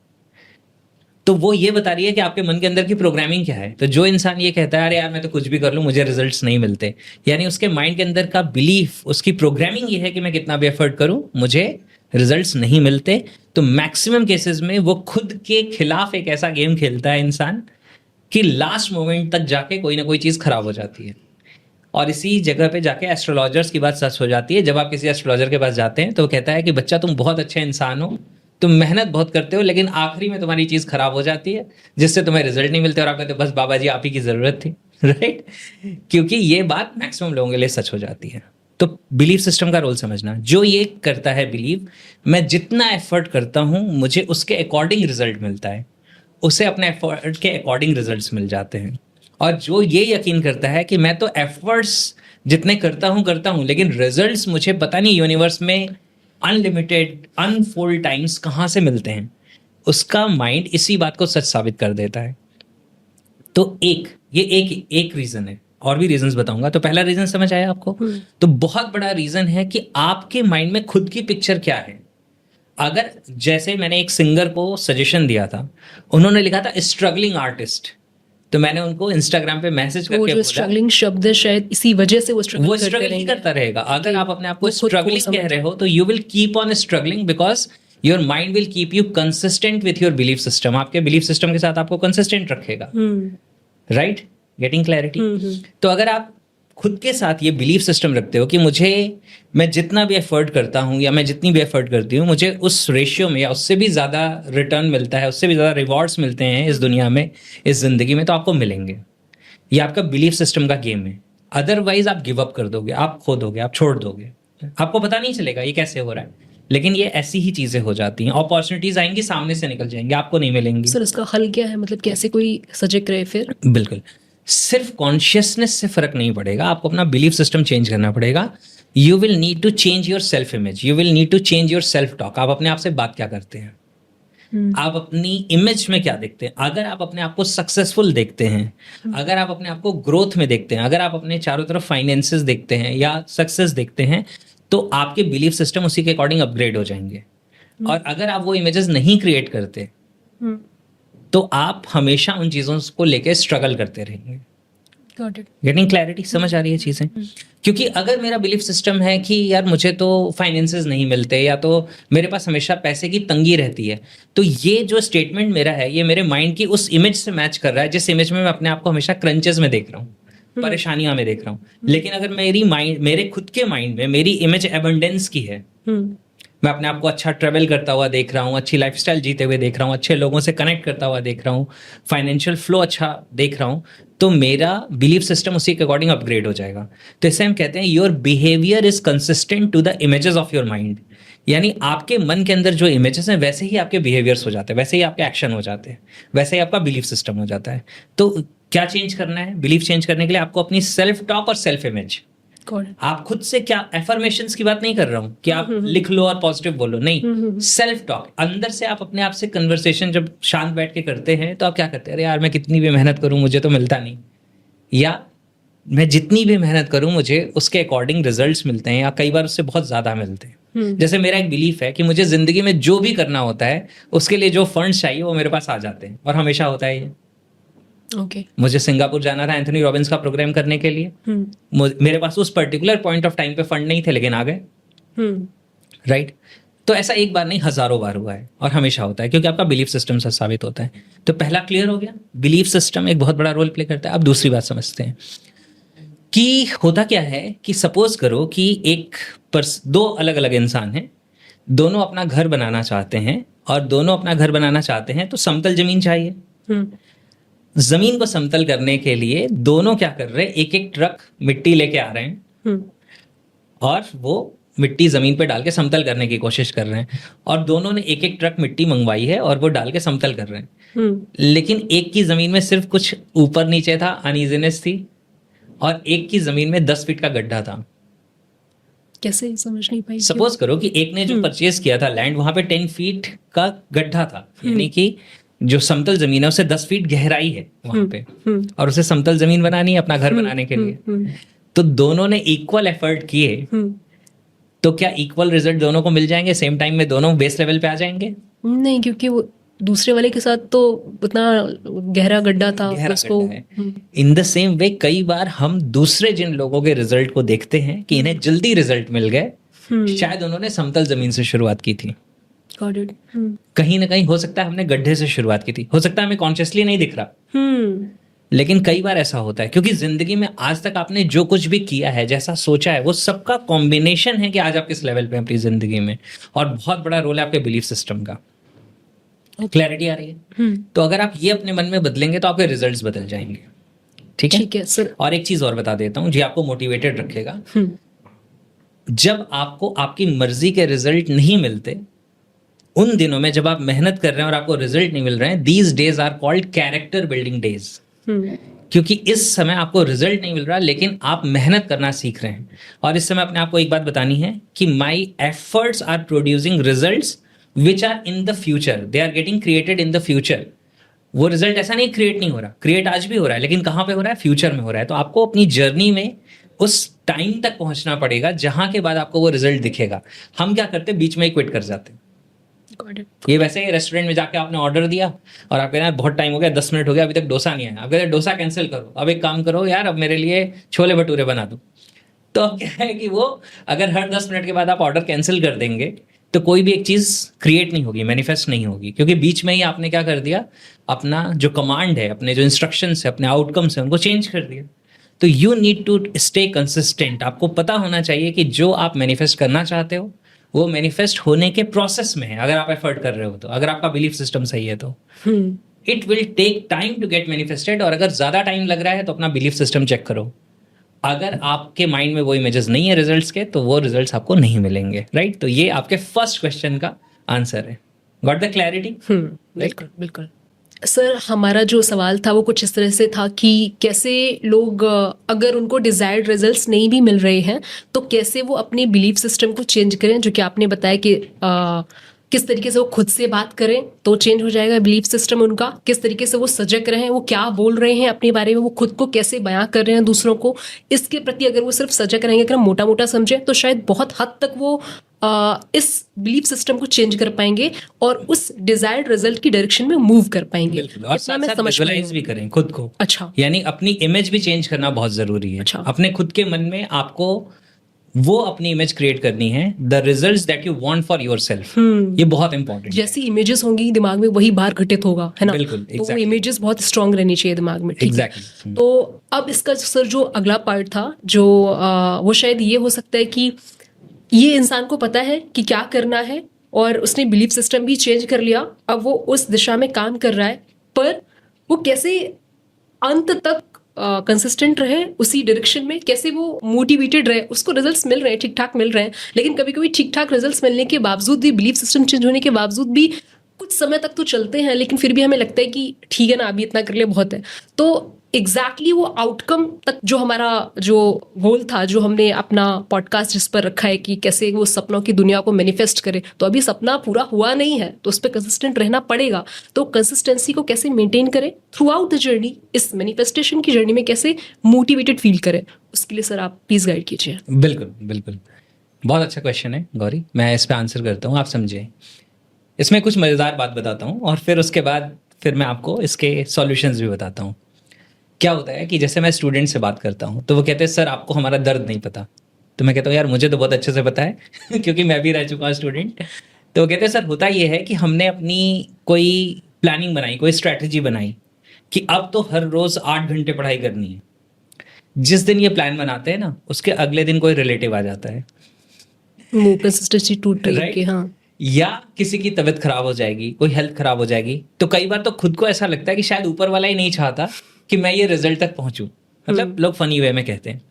तो वो ये बता रही है कि आपके मन के अंदर की प्रोग्रामिंग क्या है। तो जो इंसान ये कहता है अरे यार मैं तो कुछ भी कर लूं मुझे रिजल्ट्स नहीं मिलते, यानी उसके माइंड के अंदर का बिलीफ, उसकी प्रोग्रामिंग ये है कि मैं कितना भी एफर्ट करूं मुझे रिजल्ट्स नहीं मिलते। तो मैक्सिमम केसेस में वो खुद के खिलाफ एक ऐसा गेम खेलता है इंसान कि लास्ट मोमेंट तक जाके कोई ना कोई चीज़ खराब हो जाती है। और इसी जगह पे जाके एस्ट्रोलॉजर्स की बात सच हो जाती है। जब आप किसी एस्ट्रोलॉजर के पास जाते हैं तो वो कहता है कि बच्चा तुम बहुत अच्छे इंसान हो, तुम मेहनत बहुत करते हो, लेकिन आखिरी में तुम्हारी चीज़ खराब हो जाती है जिससे तुम्हें रिजल्ट नहीं मिलते, और आप कहते हो बस बाबा जी आप ही की ज़रूरत थी, राइट। क्योंकि ये बात मैक्सिमम लोगों के लिए सच हो जाती है। तो बिलीफ सिस्टम का रोल समझना, जो ये करता है बिलीव, मैं जितना एफर्ट करता हूँ मुझे उसके अकॉर्डिंग रिजल्ट मिलता है, उसे अपने एफर्ट के अकॉर्डिंग रिजल्ट्स मिल जाते हैं। और जो ये यकीन करता है कि मैं तो एफर्ट्स जितने करता हूँ लेकिन रिजल्ट्स मुझे पता नहीं यूनिवर्स में अनलिमिटेड अनफोल्ड टाइम्स कहाँ से मिलते हैं, उसका माइंड इसी बात को सच साबित कर देता है। तो एक रीज़न है, और भी रीजंस बताऊंगा। तो पहला रीज़न समझ आया आपको? तो बहुत बड़ा रीज़न है कि आपके माइंड में खुद की पिक्चर क्या है। अगर जैसे मैंने एक सिंगर को सजेशन दिया था, उन्होंने लिखा था स्ट्रगलिंग आर्टिस्ट, तो मैंने उनको इंस्टाग्राम पे मैसेज करके बोला, स्ट्रगलिंग शब्द है शायद इसी वजह से वो स्ट्रगल ही करता रहेगा। अगर आप अपने आप को स्ट्रगलिंग कह रहे हो तो you will keep on struggling, because your mind will keep you consistent with your belief system. आपके बिलीफ सिस्टम के साथ आपको कंसिस्टेंट रखेगा, राइट। Getting clarity? तो अगर आप खुद के साथ ये बिलीफ सिस्टम रखते हो कि मैं जितना भी एफर्ट करता हूँ या मैं जितनी भी एफर्ट करती हूँ मुझे उस रेशियो में या उससे भी ज़्यादा रिटर्न मिलता है, उससे भी ज़्यादा रिवॉर्ड्स मिलते हैं इस दुनिया में, इस ज़िंदगी में, तो आपको मिलेंगे। ये आपका बिलीफ सिस्टम का गेम है। अदरवाइज आप गिव अप कर दोगे, आप खो दोगे, आप छोड़ दोगे। आपको पता नहीं चलेगा ये कैसे हो रहा है, लेकिन ये ऐसी ही चीजें हो जाती हैं। अपॉर्चुनिटीज आएंगी, सामने से निकल जाएंगी, आपको नहीं मिलेंगी। सर इसका हल क्या है, मतलब कैसे कोई सजग रहे फिर? बिल्कुल, सिर्फ कॉन्शियसनेस से फर्क नहीं पड़ेगा, आपको अपना बिलीफ सिस्टम चेंज करना पड़ेगा। You will need to change your self image, you will need to change your self talk. आप अपने आप से बात क्या करते हैं, आप अपनी इमेज में क्या देखते हैं। अगर आप अपने आप को सक्सेसफुल देखते हैं, अगर आप अपने आप को ग्रोथ में देखते हैं, अगर आप अपने चारों तरफ फाइनेंसेस देखते हैं या सक्सेस देखते हैं, तो आपके बिलीफ सिस्टम उसी के अकॉर्डिंग अपग्रेड हो जाएंगे। और अगर आप वो इमेजेस नहीं क्रिएट करते तो आप हमेशा उन चीज़ों को लेके स्ट्रगल करते रहेंगे। गेटिंग क्लैरिटी, समझ आ रही है चीज़ें? क्योंकि अगर मेरा बिलीफ सिस्टम है कि यार मुझे तो फाइनेंसेस नहीं मिलते या तो मेरे पास हमेशा पैसे की तंगी रहती है, तो ये जो स्टेटमेंट मेरा है ये मेरे माइंड की उस इमेज से मैच कर रहा है जिस इमेज में मैं अपने आप को हमेशा क्रंचेस में देख रहा हूँ, परेशानियां में देख रहा हूँ। लेकिन अगर मेरे खुद के माइंड में मेरी इमेज एबंडेंस की है, मैं अपने आप को अच्छा ट्रेवल करता हुआ देख रहा हूँ, अच्छी लाइफस्टाइल जीते हुए देख रहा हूँ, अच्छे लोगों से कनेक्ट करता हुआ देख रहा हूँ, फाइनेंशियल फ्लो अच्छा देख रहा हूँ, तो मेरा बिलीफ सिस्टम उसी के अकॉर्डिंग अपग्रेड हो जाएगा। तो इससे हम कहते हैं your behaviour is consistent to the images of your mind. यानी आपके मन के अंदर जो इमेजेस हैं वैसे ही आपके बिहेवियर्स हो जाते हैं, वैसे ही आपके एक्शन हो जाते हैं, वैसे ही आपका बिलीफ सिस्टम हो जाता है। तो क्या चेंज करना है? बिलीफ चेंज करने के लिए आपको अपनी सेल्फ टॉक और सेल्फ इमेज, आप खुद से क्या, एफर्मेशंस की बात नहीं कर रहा हूं कि आप लिख लो और पॉजिटिव बोलो, नहीं, सेल्फ टॉक। अंदर से आप अपने आप से कन्वर्सेशन जब शांत बैठ के करते हैं तो आप क्या करते हैं, अरे यार मैं कितनी भी मेहनत करूं मुझे तो मिलता नहीं, या मैं जितनी भी मेहनत करूं मुझे उसके अकॉर्डिंग रिजल्ट्स मिलते हैं या कई बार उससे बहुत ज्यादा मिलते हैं। जैसे मेरा एक बिलीफ है कि मुझे जिंदगी में जो भी करना होता है उसके लिए जो फंड्स चाहिए वो मेरे पास आ जाते हैं, और हमेशा होता है ये। मुझे सिंगापुर जाना था एंथनी रॉबिन्स का प्रोग्राम करने के लिए, मेरे पास उस पर्टिकुलर पॉइंट ऑफ टाइम पे फंड नहीं थे, लेकिन आ गए, राइट? तो ऐसा एक बार नहीं, हजारों बार हुआ है और हमेशा होता है, क्योंकि आपका बिलीफ सिस्टम से साबित होता है। तो पहला क्लियर हो गया, बिलीफ सिस्टम एक बहुत बड़ा रोल प्ले करता है। अब दूसरी बात समझते हैं कि होता क्या है कि सपोज करो कि दो अलग अलग इंसान हैं, दोनों अपना घर बनाना चाहते हैं, और दोनों अपना घर बनाना चाहते हैं तो समतल जमीन चाहिए। जमीन को समतल करने के लिए दोनों क्या कर रहे हैं, एक एक ट्रक मिट्टी लेके आ रहे हैं और वो मिट्टी जमीन पे डाल के समतल करने की कोशिश कर रहे हैं, और दोनों ने एक एक ट्रक मिट्टी मंगवाई है और वो डाल के समतल कर रहे हैं। लेकिन एक की जमीन में सिर्फ कुछ ऊपर नीचे था, अनइजीनेस थी, और एक की जमीन में 10 फीट का गड्ढा था। कैसे, समझ नहीं पाई। सपोज करो कि एक ने जो परचेज किया था लैंड, वहां पे 10 फीट का गड्ढा था, यानी कि जो समतल जमीन है उससे 10 फीट गहराई है वहां पे, और उसे समतल जमीन बनानी है अपना घर बनाने के लिए। तो दोनों ने इक्वल एफर्ट किए, तो क्या इक्वल रिजल्ट दोनों को मिल जाएंगे सेम टाइम में, दोनों बेस लेवल पे आ जाएंगे? नहीं, क्योंकि वो दूसरे वाले के साथ तो उतना गहरा गड्ढा था उसको। इन द सेम वे कई बार हम दूसरे जिन लोगों के रिजल्ट को देखते हैं कि इन्हें जल्दी रिजल्ट मिल गए, शायद उन्होंने समतल जमीन से शुरुआत की थी। कहीं ना कहीं हो सकता है हमने गड्ढे से शुरुआत की थी, हो सकता है हमें कॉन्शियसली नहीं दिख रहा, लेकिन कई बार ऐसा होता है, क्योंकि जिंदगी में आज तक आपने जो कुछ भी किया है, जैसा सोचा है, वो सबका कॉम्बिनेशन है कि आज आप किस लेवल पे हैं अपनी जिंदगी में, और बहुत बड़ा रोल है आपके बिलीफ सिस्टम का। क्लैरिटी आ रही है? तो अगर आप ये अपने मन में बदलेंगे तो आपके रिजल्ट्स बदल जाएंगे। ठीक है सर। और एक चीज और बता देता हूँ जो आपको मोटिवेटेड रखेगा। जब आपको आपकी मर्जी के रिजल्ट नहीं मिलते, उन दिनों में जब आप मेहनत कर रहे हैं और आपको रिजल्ट नहीं मिल रहे हैं, these days are called character building days. क्योंकि इस समय आपको रिजल्ट नहीं मिल रहा, लेकिन आप मेहनत करना सीख रहे हैं। और इस समय अपने आपको एक बात बतानी है कि my efforts are producing results which are in the future, they are getting created in the future। वो रिजल्ट ऐसा नहीं क्रिएट नहीं हो रहा, क्रिएट आज भी हो रहा है, लेकिन कहाँ पे हो रहा है? फ्यूचर में हो रहा है। तो आपको अपनी जर्नी में उस टाइम तक पहुंचना पड़ेगा जहां के बाद आपको वो रिजल्ट दिखेगा। हम क्या करते हैं, बीच में ही क्विट कर जाते हैं। ये वैसे ही रेस्टोरेंट में जाके आपने ऑर्डर दिया और आप कह रहे हैं बहुत टाइम हो गया, 10 मिनट हो गया, अभी तक डोसा नहीं आया। आप कहते हैं डोसा कैंसिल करो, अब एक काम करो यार, अब मेरे लिए छोले भटूरे बना दो। तो अब क्या है कि वो अगर हर 10 मिनट के बाद आप ऑर्डर कैंसिल कर देंगे तो कोई भी एक चीज क्रिएट नहीं होगी, मैनिफेस्ट नहीं होगी, क्योंकि बीच में ही आपने क्या कर दिया, अपना जो कमांड है, अपने जो इंस्ट्रक्शंस है, अपने आउटकम्स है, उनको चेंज कर दिया। तो you need to stay consistent. आपको पता होना चाहिए कि जो आप मैनिफेस्ट करना चाहते हो वो मैनिफेस्ट होने के प्रोसेस में है, अगर आप एफर्ट कर रहे हो तो, अगर आपका बिलीफ सिस्टम सही है तो। It will take time to get manifested, और अगर ज्यादा टाइम लग रहा है तो अपना बिलीफ सिस्टम चेक करो, अगर आपके माइंड में वो इमेजेस नहीं है रिजल्ट्स के, तो वो रिजल्ट्स आपको नहीं मिलेंगे, राइट? तो ये आपके फर्स्ट क्वेश्चन का आंसर है। Got the clarity? बिल्कुल बिल्कुल। सर, हमारा जो सवाल था वो कुछ इस तरह से था कि कैसे लोग अगर उनको डिजायर्ड रिजल्ट्स नहीं भी मिल रहे हैं तो कैसे वो अपने बिलीफ सिस्टम को चेंज करें, जो कि आपने बताया कि किस तरीके से वो खुद से बात करें तो चेंज हो जाएगा बिलीफ सिस्टम उनका, किस तरीके से वो सजग रहें, वो क्या बोल रहे हैं अपने बारे में, वो खुद को कैसे बयां कर रहे हैं दूसरों को, इसके प्रति अगर वो सिर्फ सजग रहेंगे, अगर हम मोटा मोटा समझें तो शायद बहुत हद तक वो इस बिलीफ सिस्टम को चेंज कर पाएंगे और उस डिजायर्ड रिजल्ट की डायरेक्शन में मूव कर पाएंगे। बिल्कुल। और इतना साथ मैं साथ समझ पाई विजुअलाइज हूँ। भी करें खुद को। अच्छा। यानी अपनी इमेज भी चेंज करना बहुत जरूरी है। अच्छा। अपने खुद के मन में आपको वो अपनी इमेज क्रिएट करनी है, the results that you want for yourself. ये बहुत इंपॉर्टेंट है। जैसी इमेजेस होंगी दिमाग में वही बाहर घटित होगा, है ना? बिल्कुल, तो वो exactly. इमेजेस बहुत स्ट्रांग रहनी चाहिए दिमाग में। ठीक है। Exactly. तो अब इसका सर जो अगला पार्ट था जो वो शायद ये हो सकता है कि ये इंसान को पता है कि क्या करना है और उसने बिलीफ सिस्टम भी चेंज कर लिया, अब वो उस दिशा में काम कर रहा है, पर वो कैसे अंत तक कंसिस्टेंट रहे उसी डायरेक्शन में, कैसे वो मोटिवेटेड रहे, उसको रिजल्ट्स मिल रहे हैं, ठीक ठाक मिल रहे हैं, लेकिन कभी कभी ठीक ठाक रिजल्ट्स मिलने के बावजूद भी, बिलीफ सिस्टम चेंज होने के बावजूद भी कुछ समय तक तो चलते हैं, लेकिन फिर भी हमें लगता है कि ठीक है ना, अभी इतना कर लिया बहुत है। तो एग्जैक्टली वो आउटकम तक जो हमारा जो गोल था, जो हमने अपना पॉडकास्ट जिस पर रखा है कि कैसे वो सपनों की दुनिया को मैनिफेस्ट करे, तो अभी सपना पूरा हुआ नहीं है तो उस पर कंसिस्टेंट रहना पड़ेगा। तो कंसिस्टेंसी को कैसे मेंटेन करें थ्रू आउट द जर्नी, इस मैनिफेस्टेशन की जर्नी में कैसे मोटिवेटेड फील करें, उसके लिए सर आप प्लीज गाइड कीजिए। बिल्कुल बिल्कुल, बहुत अच्छा क्वेश्चन है गौरी, मैं इस पर आंसर करता हूँ, आप समझे। इसमें कुछ मज़ेदार बात बताता हूँ और फिर उसके बाद फिर मैं आपको इसके सॉल्यूशंस भी बताता हूँ। क्या होता है कि जैसे मैं स्टूडेंट से बात करता हूँ तो वो कहते हैं सर आपको हमारा दर्द नहीं पता। तो मैं कहता हूँ यार मुझे तो बहुत अच्छे से पता है क्योंकि मैं भी रह चुका हूँ स्टूडेंट। तो वो कहते हैं सर होता ये है कि हमने अपनी कोई प्लानिंग बनाई, कोई स्ट्रैटेजी बनाई कि अब तो हर रोज़ 8 घंटे पढ़ाई करनी है। जिस दिन ये प्लान बनाते हैं ना, उसके अगले दिन कोई रिलेटिव आ जाता है, कंसिस्टेंसी टूट रही है कि हाँ, या किसी की तबीयत खराब हो जाएगी, कोई हेल्थ खराब हो जाएगी। तो कई बार तो खुद को ऐसा लगता है कि शायद ऊपर वाला ही नहीं चाहता कि मैं ये रिजल्ट तक पहुंचूं, मतलब लोग फनी वे में कहते हैं।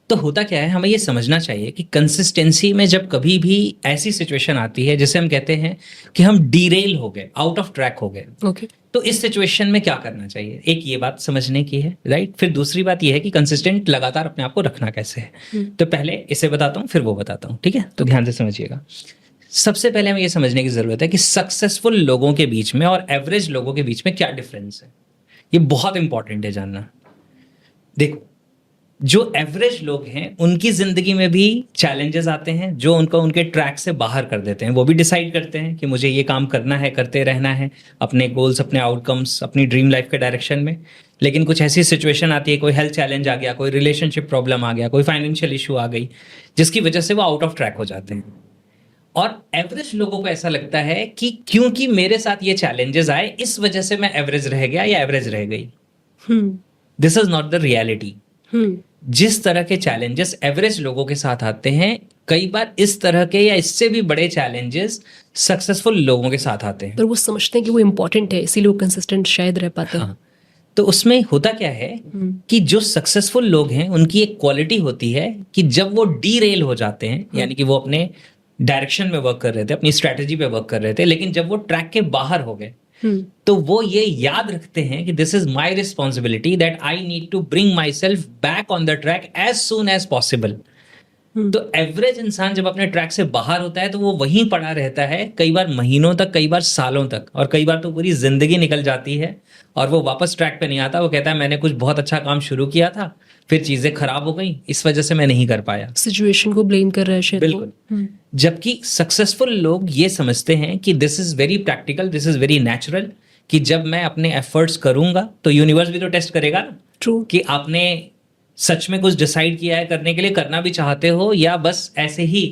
तो होता क्या है, हमें ये समझना चाहिए कि कंसिस्टेंसी में जब कभी भी ऐसी सिचुएशन आती है जिसे हम कहते हैं कि हम डीरेल हो गए, आउट ऑफ ट्रैक हो गए, ओके, तो इस सिचुएशन में क्या करना चाहिए, एक ये बात समझने की है, राइट। फिर दूसरी बात ये है कि कंसिस्टेंट लगातार अपने आप को रखना कैसे है। तो पहले इसे बताता हूँ फिर वो बताता हूँ, ठीक है? तो ध्यान से समझिएगा। सबसे पहले हमें ये समझने की जरूरत है कि सक्सेसफुल लोगों के बीच में और एवरेज लोगों के बीच में क्या डिफरेंस है। ये बहुत इंपॉर्टेंट है जानना। देखो, जो एवरेज लोग हैं उनकी जिंदगी में भी चैलेंजेस आते हैं जो उनको उनके ट्रैक से बाहर कर देते हैं। वो भी डिसाइड करते हैं कि मुझे ये काम करना है, करते रहना है, अपने गोल्स, अपने आउटकम्स, अपनी ड्रीम लाइफ के डायरेक्शन में। लेकिन कुछ ऐसी सिचुएशन आती है, कोई हेल्थ चैलेंज आ गया, कोई रिलेशनशिप प्रॉब्लम आ गया, कोई फाइनेंशियल इशू आ गई, जिसकी वजह से वो आउट ऑफ ट्रैक हो जाते हैं। और एवरेज लोगों को ऐसा लगता है कि क्योंकि मेरे साथ ये चैलेंजेस आए इस वजह से मैं एवरेज रह गया या एवरेज रह गई। This is not the reality. जिस तरह के चैलेंजेस एवरेज लोगों के साथ आते हैं, कई बार इस तरह के या इससे भी बड़े चैलेंजेस सक्सेसफुल लोगों के साथ आते हैं। पर वो समझते हैं कि वो इम्पोर्टेंट है, इसीलिए वो कंसिस्टेंट शायद रह पाते हैं। हाँ, तो उसमें होता क्या है कि जो सक्सेसफुल लोग हैं उनकी एक क्वालिटी होती है कि जब वो डीरेल हो जाते हैं, यानी कि वो अपने डायरेक्शन में वर्क कर रहे थे, अपनी स्ट्रैटेजी पे वर्क कर रहे थे, लेकिन जब वो ट्रैक के बाहर हो गए तो वो ये याद रखते हैं कि this is my responsibility that I need to bring myself back on the track as soon as possible. तो एवरेज इंसान जब अपने ट्रैक से बाहर होता है तो वो वहीं पड़ा रहता है, कई बार महीनों तक, कई बार सालों तक, और कई बार तो पूरी जिंदगी निकल जाती है और वो वापस ट्रैक पे नहीं आता। वो कहता है मैंने कुछ बहुत अच्छा काम शुरू किया था, फिर चीजें खराब हो गई, इस वजह से मैं नहीं कर पाया। सिचुएशन को ब्लेम कर रहा है शायद। बिल्कुल। जबकि सक्सेसफुल लोग ये समझते हैं कि this is very practical, this is very natural, कि जब मैं अपने एफर्ट्स करूंगा तो यूनिवर्स भी तो टेस्ट करेगा ना। ट्रू। कि आपने सच में कुछ डिसाइड किया है करने के लिए, करना भी चाहते हो, या बस ऐसे ही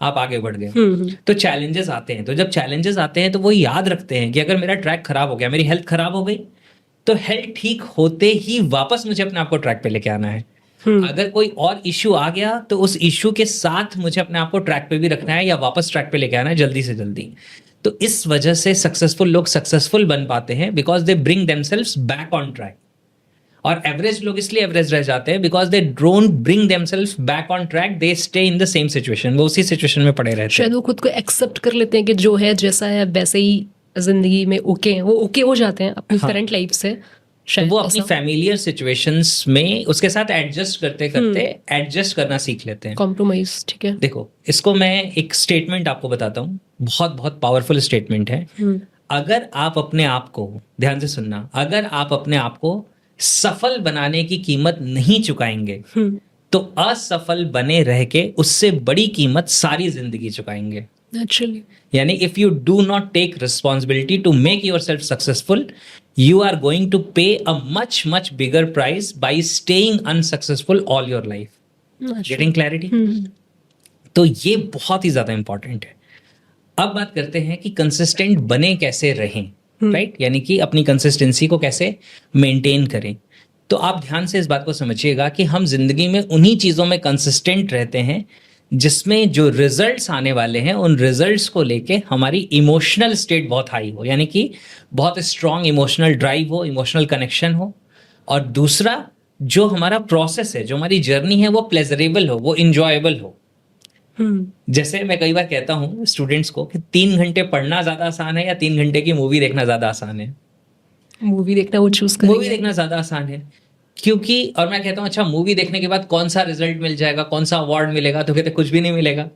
आप आगे बढ़ गए। तो चैलेंजेस आते हैं, तो जब चैलेंजेस आते हैं तो वो याद रखते हैं कि अगर मेरा ट्रैक खराब हो गया, मेरी हेल्थ खराब हो गई, तो हेल्थ ठीक होते ही वापस मुझे अपने आप को ट्रैक पे लेके आना है। अगर कोई और इश्यू आ गया तो उस इश्यू के साथ मुझे अपने आप को ट्रैक पे भी रखना है या वापस ट्रैक पे लेके आना है जल्दी से जल्दी। तो इस वजह से सक्सेसफुल लोग सक्सेसफुल बन पाते हैं, because they bring themselves back on track. और एवरेज लोग इसलिए एवरेज रह जाते हैं because they don't bring themself back on track, they stay in the same situation, वो उसी सिचुएशन में पड़े रहते हैं। शायद वो खुद को एक्सेप्ट कर लेते हैं कि जो है जैसा है वैसे ही जिंदगी में ओके हैं, वो ओके हो जाते हैं अपनी हाँ। करंट लाइफ से। तो शायद वो अपनी ऐसा फैमिलियर सिचुएशंस में उसके साथ एडजस्ट करते करते एडजस्ट करना सीख लेते हैं। कॉम्प्रोमाइज, ठीक है। देखो, इसको मैं एक स्टेटमेंट आपको बताता हूँ, बहुत बहुत पावरफुल स्टेटमेंट है। अगर आप अपने आप को, ध्यान से सुनना, अगर आप अपने आप को सफल बनाने की कीमत नहीं चुकाएंगे तो असफल बने रह के उससे बड़ी कीमत सारी जिंदगी चुकाएंगे। नेचुरली। यानी if you do not take responsibility to make yourself successful, you are going to pay a much bigger price by staying unsuccessful all your life. Getting clarity? तो ये बहुत ही ज्यादा इंपॉर्टेंट है। अब बात करते हैं कि कंसिस्टेंट बने कैसे रहें, राइट? यानी कि अपनी कंसिस्टेंसी को कैसे मेंटेन करें। तो आप ध्यान से इस बात को समझिएगा कि हम जिंदगी में उन्हीं चीजों में कंसिस्टेंट रहते हैं जिसमें जो रिजल्ट्स आने वाले हैं उन रिजल्ट्स को लेके हमारी इमोशनल स्टेट बहुत हाई हो, यानी कि बहुत स्ट्रांग इमोशनल ड्राइव हो, इमोशनल कनेक्शन हो। और दूसरा, जो हमारा प्रोसेस है, जो हमारी जर्नी है, वो प्लेजरेबल हो, वो इंजॉयबल हो। जैसे मैं कई बार कहता हूँ स्टूडेंट्स को कि 3 घंटे पढ़ना ज्यादा आसान है या 3 घंटे की मूवी देखना ज्यादा आसान है? मूवी देखना वो चूज करेंगे। मूवी देखना ज्यादा आसान है, क्योंकि, और मैं कहता हूँ अच्छा मूवी देखने के बाद कौन सा रिजल्ट मिल जाएगा, कौन सा अवार्ड मिलेगा, तो कहते कुछ भी नहीं मिलेगा।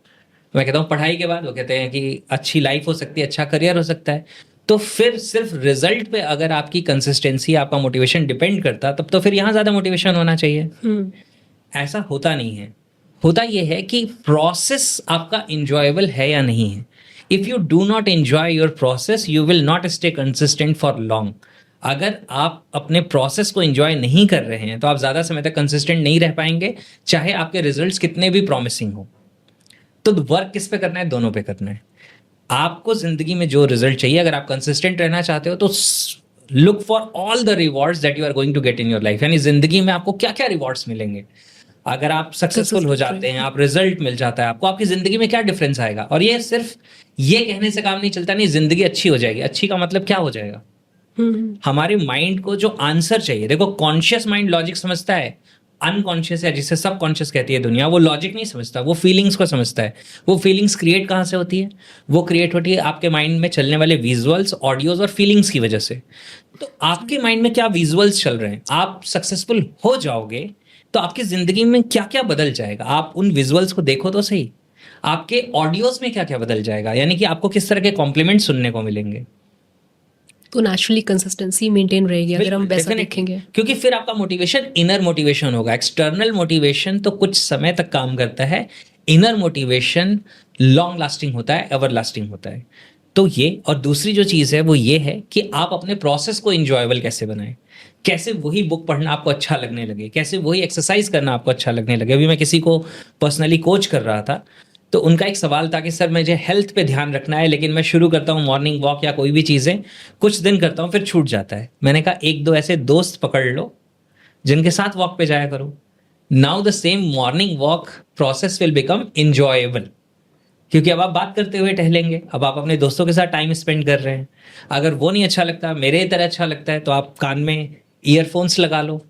मैं कहता हूँ पढ़ाई के बाद, वो कहते हैं कि अच्छी लाइफ हो सकती है, अच्छा करियर हो सकता है। तो फिर सिर्फ रिजल्ट पे अगर आपकी कंसिस्टेंसी, आपका मोटिवेशन डिपेंड करता, तब तो फिर यहाँ ज्यादा मोटिवेशन होना चाहिए। ऐसा होता नहीं है। होता यह है कि प्रोसेस आपका इंजॉयबल है या नहीं है। If you do not enjoy your process, you will not stay consistent for long. अगर आप अपने प्रोसेस को एंजॉय नहीं कर रहे हैं तो आप ज़्यादा समय तक कंसिस्टेंट नहीं रह पाएंगे, चाहे आपके रिजल्ट्स कितने भी प्रॉमिसिंग हो। तो वर्क किस पे करना है? दोनों पे करना है। आपको जिंदगी में जो रिजल्ट चाहिए, अगर आप कंसिस्टेंट रहना चाहते हो तो look for all the rewards that you are going to get in your life. यानी जिंदगी में आपको क्या क्या रिवॉर्ड्स मिलेंगे। अगर आप सक्सेसफुल हो जाते हैं, आप रिजल्ट मिल जाता है आपको, आपकी जिंदगी में क्या डिफरेंस आएगा। और ये सिर्फ ये कहने से काम नहीं चलता, नहीं जिंदगी अच्छी हो जाएगी। अच्छी का मतलब क्या हो जाएगा? हमारे माइंड को जो आंसर चाहिए, देखो कॉन्शियस माइंड लॉजिक समझता है, अनकॉन्शियस है जिसे सब कॉन्शियस कहती है दुनिया, वो लॉजिक नहीं समझता, वो फीलिंग्स को समझता है। वो फीलिंग्स क्रिएट कहाँ से होती है? वो क्रिएट होती है आपके माइंड में चलने वाले विजुअल्स, ऑडियोज और फीलिंग्स की वजह से। तो आपके माइंड में क्या विजुअल्स चल रहे हैं, आप सक्सेसफुल हो जाओगे तो आपकी जिंदगी में क्या क्या बदल जाएगा, आप उन विजुअल्स को देखो तो सही। आपके ऑडियोज में क्या क्या बदल जाएगा, यानी कि आपको किस तरह के कॉम्प्लीमेंट सुनने को मिलेंगे। तो नेचुरली कंसिस्टेंसी मेंटेन रहेगी अगर हम वैसा देखेंगे, क्योंकि फिर आपका मोटिवेशन इनर मोटिवेशन होगा। एक्सटर्नल मोटिवेशन तो कुछ समय तक काम करता है, इनर मोटिवेशन लॉन्ग लास्टिंग होता है, एवर लास्टिंग होता है। तो ये, और दूसरी जो चीज़ है वो ये है कि आप अपने प्रोसेस को इंजॉयबल कैसे बनाएं, कैसे वही बुक पढ़ना आपको अच्छा लगने लगे, कैसे वही एक्सरसाइज करना आपको अच्छा लगने लगे। अभी मैं किसी को पर्सनली कोच कर रहा था, तो उनका एक सवाल था कि सर मुझे हेल्थ पे ध्यान रखना है, लेकिन मैं शुरू करता हूँ मॉर्निंग वॉक या कोई भी चीज़ें, कुछ दिन करता हूँ फिर छूट जाता है। मैंने कहा 1-2 ऐसे दोस्त पकड़ लो जिनके साथ वॉक पे जाया करो। Now the same morning walk process will become enjoyable, क्योंकि अब आप बात करते हुए टहलेंगे, अब आप अपने दोस्तों के साथ टाइम स्पेंड कर रहे हैं। अगर वो नहीं अच्छा लगता, मेरे तरह अच्छा लगता है, तो आप कान में ईयरफोन्स लगा लो,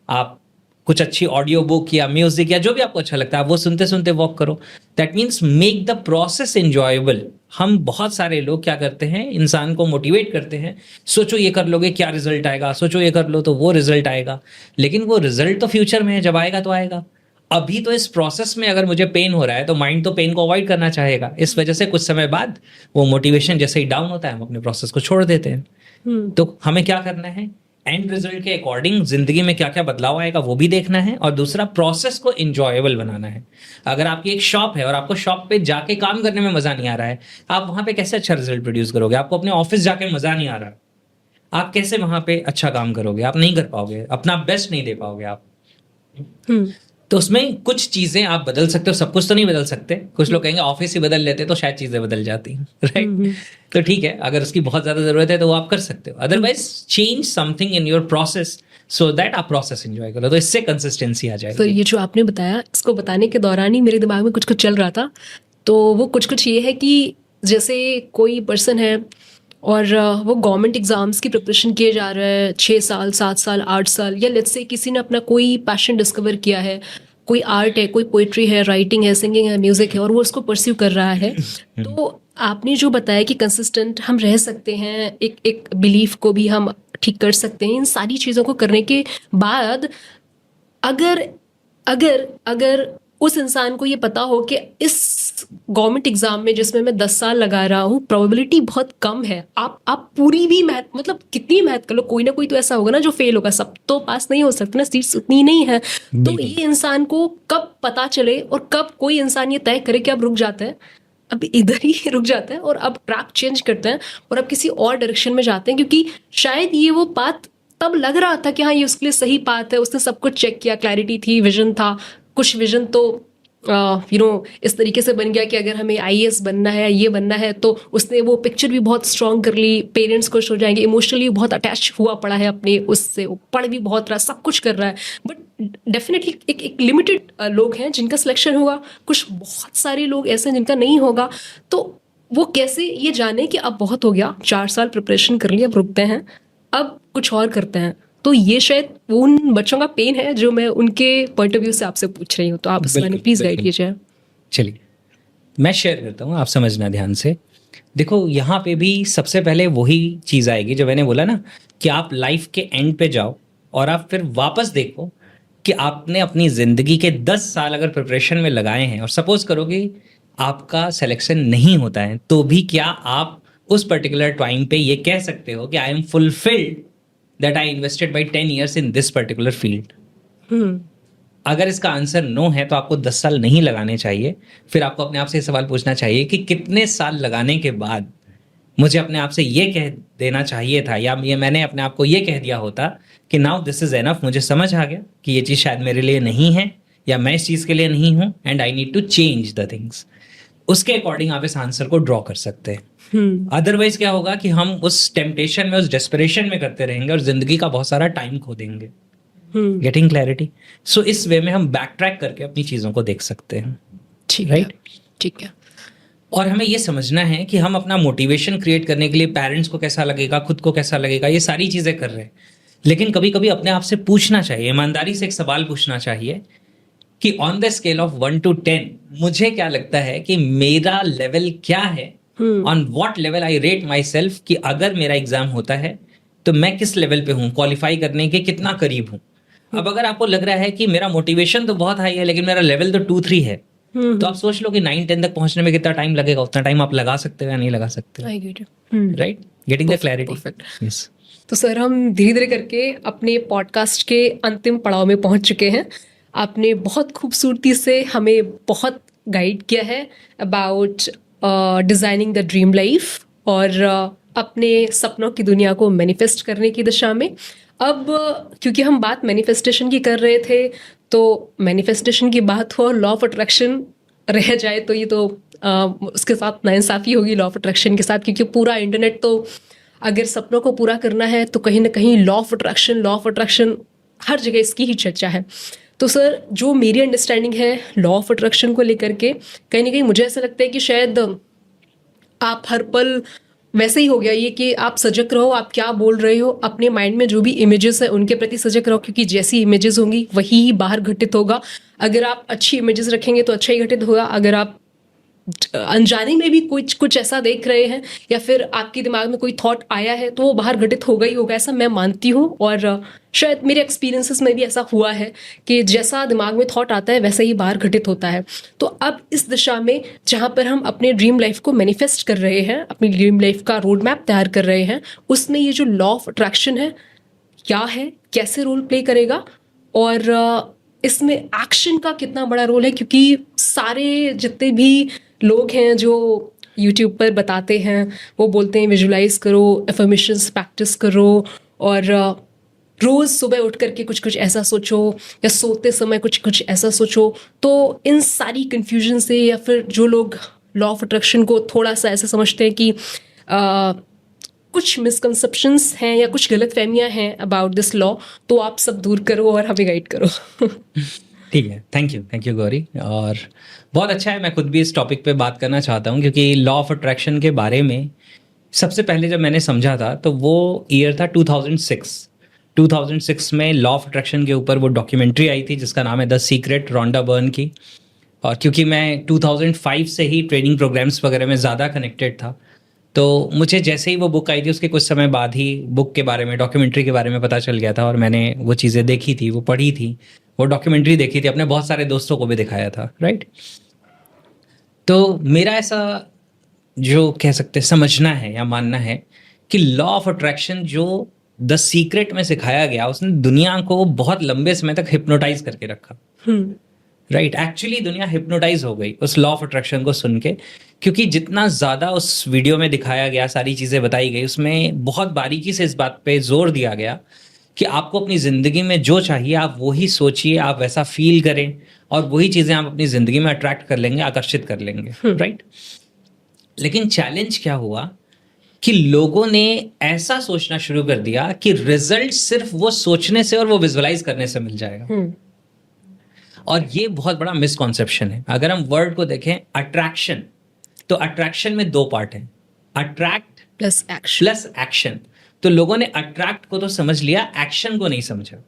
आप कुछ अच्छी ऑडियो बुक या म्यूजिक या जो भी आपको अच्छा लगता है, आप वो सुनते सुनते वॉक करो। That means make the process enjoyable. हम बहुत सारे लोग क्या करते हैं, इंसान को मोटिवेट करते हैं, सोचो ये कर लोगे क्या रिजल्ट आएगा, सोचो ये कर लो तो वो रिजल्ट आएगा। लेकिन वो रिजल्ट तो फ्यूचर में है, जब आएगा तो आएगा। अभी तो इस प्रोसेस में अगर मुझे पेन हो रहा है तो माइंड तो पेन को अवॉइड करना चाहेगा। इस वजह से कुछ समय बाद वो मोटिवेशन जैसे ही डाउन होता है, हम अपने प्रोसेस को छोड़ देते हैं। तो हमें क्या करना है, एंड रिजल्ट के अकॉर्डिंग जिंदगी में क्या क्या बदलाव आएगा वो भी देखना है, और दूसरा प्रोसेस को इंजॉयबल बनाना है। अगर आपकी एक शॉप है और आपको शॉप पे जाके काम करने में मजा नहीं आ रहा है, आप वहां पे कैसे अच्छा रिजल्ट प्रोड्यूस करोगे? आपको अपने ऑफिस जाके मजा नहीं आ रहा, आप कैसे वहां पे अच्छा काम करोगे? आप नहीं कर पाओगे, अपना बेस्ट नहीं दे पाओगे आप। तो उसमें कुछ चीजें आप बदल सकते हो, सब कुछ तो नहीं बदल सकते। कुछ लोग कहेंगे ऑफिस ही बदल लेते तो शायद चीजें बदल जाती हैं, राइट? तो ठीक है, अगर उसकी बहुत ज्यादा जरूरत है तो वो आप कर सकते हो। Otherwise change something in your process so that आप प्रोसेस एंजॉय करो, तो इससे कंसिस्टेंसी आ जाएगी। तो ये जो आपने बताया, इसको बताने के दौरान ही मेरे दिमाग में कुछ कुछ चल रहा था। तो वो कुछ कुछ ये है कि जैसे कोई पर्सन है, और वो गवर्नमेंट एग्जाम्स की प्रिपरेशन किए जा रहा है 6 साल 7 साल 8 साल, या लेट्स से किसी ने अपना कोई पैशन डिस्कवर किया है, कोई आर्ट है, कोई पोइट्री है, राइटिंग है, सिंगिंग है, म्यूजिक है, और वो उसको परस्यू कर रहा है। तो आपने जो बताया कि कंसिस्टेंट हम रह सकते हैं, एक बिलीफ को भी हम ठीक कर सकते हैं, इन सारी चीज़ों को करने के बाद अगर अगर अगर उस इंसान को ये पता हो कि इस गवर्नमेंट एग्जाम में जिसमें मैं 10 साल लगा रहा हूँ, प्रोबेबिलिटी बहुत कम है, आप पूरी भी मेहनत, मतलब कितनी मेहनत कर लो, कोई ना कोई तो ऐसा होगा ना जो फेल होगा, सब तो पास नहीं हो सकते ना, सीट्स उतनी नहीं है। तो बिल्कुल। ये इंसान को कब पता चले और कब कोई इंसान ये तय करे कि अब रुक जाता है, अब इधर ही रुक जाता है और अब ट्रैक चेंज करते हैं और अब किसी और डायरेक्शन में जाते हैं, क्योंकि शायद ये वो पाथ तब लग रहा था कि हाँ ये उसके लिए सही पाथ है, उसने सब कुछ चेक किया, क्लैरिटी थी, विजन था, कुछ विजन तो इस तरीके से बन गया कि अगर हमें आईएएस बनना है, ये बनना है, तो उसने वो पिक्चर भी बहुत स्ट्रॉन्ग कर ली, पेरेंट्स खुश हो जाएंगे, इमोशनली बहुत अटैच हुआ पड़ा है अपने उससे, वो पढ़ भी बहुत रहा, सब कुछ कर रहा है, बट डेफिनेटली एक लिमिटेड लोग हैं जिनका सिलेक्शन होगा, कुछ बहुत सारे लोग ऐसे हैं जिनका नहीं होगा। तो वो कैसे ये जाने कि अब बहुत हो गया, 4 साल प्रिपरेशन कर लिया, अब रुकते हैं, अब कुछ और करते हैं। तो ये शायद उन बच्चों का पेन है जो मैं उनके पॉइंट ऑफ व्यू से आपसे पूछ रही हूँ, तो आप इस बारे में प्लीज गाइड कीजिए। चलिए मैं शेयर करता हूँ, आप समझना ध्यान से। देखो यहाँ पे भी सबसे पहले वही चीज़ आएगी जो मैंने बोला ना, कि आप लाइफ के एंड पे जाओ और आप फिर वापस देखो कि आपने अपनी ज़िंदगी के 10 साल अगर प्रिपरेशन में लगाए हैं और सपोज करो कि आपका सिलेक्शन नहीं होता है, तो भी क्या आप उस पर्टिकुलर टाइम पे ये कह सकते हो कि I am fulfilled that I invested by 10 years in this particular field? अगर इसका आंसर नो है तो आपको 10 साल नहीं लगाने चाहिए। फिर आपको अपने आप से सवाल पूछना चाहिए कि कितने साल लगाने के बाद मुझे अपने आप से ये कह देना चाहिए था, या ये मैंने अपने आप को ये कह दिया होता कि नाउ दिस इज एनफ, मुझे समझ आ गया कि ये चीज़ शायद मेरे लिए नहीं है, या मैं इस चीज़ के लिए नहीं हूँ, and I need to change the things. उसके अकॉर्डिंग आप इस आंसर को ड्रॉ कर सकते हैं। अदरवाइज क्या होगा कि हम उस टेम्पटेशन में, उस डेस्परेशन में करते रहेंगे और जिंदगी का बहुत सारा टाइम खो देंगे। Getting clarity? सो इस वे में हम बैक ट्रैक करके अपनी चीज़ों को देख सकते हैं। ठीक राइट? ठीक है। और हमें ये समझना है कि हम अपना मोटिवेशन क्रिएट करने के लिए पेरेंट्स को कैसा लगेगा, खुद को कैसा लगेगा, ये सारी चीज़ें कर रहे हैं। लेकिन कभी कभी अपने आप से पूछना चाहिए, ईमानदारी से एक सवाल पूछना चाहिए कि on the scale of 1 to 10 मुझे क्या लगता है कि मेरा लेवल क्या है, on what level I rate my self, कि अगर मेरा एग्जाम होता है तो मैं किस लेवल पे हूँ, क्वालिफाई करने के कितना करीब हूँ। अब अगर आपको लग रहा है कि मेरा मोटिवेशन तो बहुत हाई है लेकिन मेरा लेवल तो 2-3 है, तो आप सोच लो कि 9-10 तक पहुंचने में कितना टाइम लगेगा, उतना टाइम आप लगा सकते हो या नहीं लगा सकते, right? Getting the clarity. Perfect. Yes. तो सर हम धीरे धीरे करके अपने पॉडकास्ट के अंतिम पड़ाव में पहुंच चुके हैं। आपने बहुत खूबसूरती से हमें बहुत गाइड किया है about designing the dream life और अपने सपनों की दुनिया को मैनिफेस्ट करने की दिशा में। अब क्योंकि हम बात मैनिफेस्टेशन की कर रहे थे, तो मैनिफेस्टेशन की बात हो, लॉ ऑफ अट्रैक्शन रह जाए तो ये तो उसके साथ नाइंसाफ़ी होगी लॉ ऑफ अट्रैक्शन के साथ, क्योंकि पूरा इंटरनेट तो अगर सपनों को पूरा करना है तो कहीं ना कहीं लॉ ऑफ अट्रैक्शन हर जगह इसकी ही चर्चा है। तो सर जो मेरी अंडरस्टैंडिंग है लॉ ऑफ अट्रैक्शन को लेकर के, कहीं ना कहीं मुझे ऐसा लगता है कि शायद आप हर पल वैसे ही हो गया ये कि आप सजग रहो, आप क्या बोल रहे हो, अपने माइंड में जो भी इमेजेस है उनके प्रति सजग रहो, क्योंकि जैसी इमेजेस होंगी वही बाहर घटित होगा। अगर आप अच्छी इमेजेस रखेंगे तो अच्छा ही घटित होगा, अगर आप अनजाने में भी कुछ ऐसा देख रहे हैं या फिर आपके दिमाग में कोई थॉट आया है तो वो बाहर घटित होगा ही होगा, ऐसा मैं मानती हूँ। और शायद मेरे एक्सपीरियंसेस में भी ऐसा हुआ है कि जैसा दिमाग में थॉट आता है वैसा ही बाहर घटित होता है। तो अब इस दिशा में जहाँ पर हम अपने ड्रीम लाइफ को मैनिफेस्ट कर रहे हैं, अपनी ड्रीम लाइफ का रोड मैप तैयार कर रहे हैं, उसमें ये जो लॉ ऑफ अट्रैक्शन है क्या है, कैसे रोल प्ले करेगा और इसमें एक्शन का कितना बड़ा रोल है, क्योंकि सारे जितने भी लोग हैं जो यूट्यूब पर बताते हैं वो बोलते हैं विजुलाइज करो, एफर्मेशंस प्रैक्टिस करो और रोज़ सुबह उठ करके कुछ कुछ ऐसा सोचो या सोते समय कुछ कुछ ऐसा सोचो। तो इन सारी कन्फ्यूजन से, या फिर जो लोग लॉ ऑफ अट्रैक्शन को थोड़ा सा ऐसे समझते हैं कि कुछ मिसकंसेप्शंस हैं या कुछ गलत फहमियाँ हैं अबाउट दिस लॉ, तो आप सब दूर करो और हमें गाइड करो। ठीक है, थैंक यू गौरी। और बहुत अच्छा है, मैं खुद भी इस टॉपिक पे बात करना चाहता हूँ क्योंकि लॉ ऑफ अट्रैक्शन के बारे में सबसे पहले जब मैंने समझा था तो वो ईयर था 2006। 2006 में लॉ ऑफ अट्रैक्शन के ऊपर वो डॉक्यूमेंट्री आई थी जिसका नाम है द सीक्रेट, रोंडा बर्न की। और क्योंकि मैं 2005 से ही ट्रेनिंग प्रोग्राम्स वगैरह में ज़्यादा कनेक्टेड था, तो मुझे जैसे ही वो बुक आई थी उसके कुछ समय बाद ही बुक के बारे में, डॉक्यूमेंट्री के बारे में पता चल गया था और मैंने वो चीज़ें देखी थी, वो पढ़ी थी, वो डॉक्यूमेंट्री देखी थी, अपने बहुत सारे दोस्तों को भी दिखाया था, राइट। तो मेरा ऐसा जो कह सकते समझना है या मानना है कि लॉ ऑफ अट्रैक्शन जो द सीक्रेट में सिखाया गया उसने दुनिया को बहुत लंबे समय तक हिप्नोटाइज करके रखा, राइट। एक्चुअली दुनिया हिप्नोटाइज हो गई उस लॉ ऑफ अट्रैक्शन को सुन के, क्योंकि जितना ज़्यादा उस वीडियो में दिखाया गया, सारी चीज़ें बताई गई, उसमें बहुत बारीकी से इस बात पे जोर दिया गया कि आपको अपनी ज़िंदगी में जो चाहिए आप वही सोचिए, आप वैसा फील करें और वही चीज़ें आप अपनी ज़िंदगी में अट्रैक्ट कर लेंगे, आकर्षित कर लेंगे, राइट। लेकिन चैलेंज क्या हुआ कि लोगों ने ऐसा सोचना शुरू कर दिया कि रिजल्ट सिर्फ वो सोचने से और वो विजुअलाइज करने से मिल जाएगा। और ये बहुत बड़ा मिसकॉन्सेप्शन है। अगर हम वर्ड को देखें अट्रैक्शन, तो अट्रैक्शन में दो पार्ट हैं, अट्रैक्ट प्लस एक्शन। तो लोगों ने अट्रैक्ट को तो समझ लिया, एक्शन को नहीं समझा।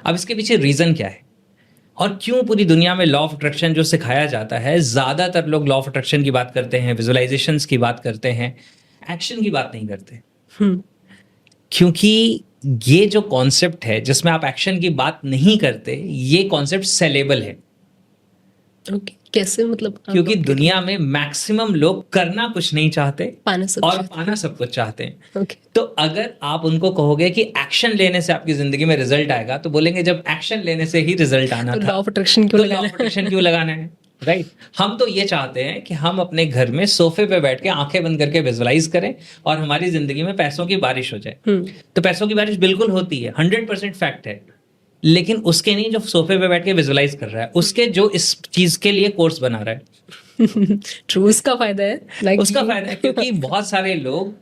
अब इसके पीछे रीजन क्या है और क्यों पूरी दुनिया में लॉ ऑफ अट्रैक्शन जो सिखाया जाता है, ज्यादातर लोग लॉ ऑफ अट्रैक्शन की बात करते हैं, विजुअलाइजेशंस की बात करते हैं, एक्शन की बात नहीं करते। क्योंकि ये जो कॉन्सेप्ट है जिसमें आप एक्शन की बात नहीं करते, ये कॉन्सेप्ट सेलेबल है। ओके, कैसे मतलब? क्योंकि दुनिया में मैक्सिमम लोग करना कुछ नहीं चाहते और पाना सब कुछ चाहते हैं। ओके। तो अगर आप उनको कहोगे कि एक्शन लेने से आपकी जिंदगी में रिजल्ट आएगा, तो बोलेंगे जब एक्शन लेने से ही रिजल्ट आना था, लॉ ऑफ अट्रैक्शन क्यों लगाना है, राइट। हम तो ये चाहते हैं कि हम अपने घर में सोफे पे बैठ के आंखें बंद करके विजुअलाइज करें और हमारी जिंदगी में पैसों की बारिश हो जाए। तो पैसों की बारिश बिल्कुल होती है, 100% फैक्ट है। लेकिन उसके नहीं जो सोफे पे बैठ के विजुअलाइज कर रहा है, उसके जो इस चीज के लिए कोर्स बना रहा है। ट्रू, उसका फायदा है, उसका फायदा है, क्योंकि बहुत सारे लोग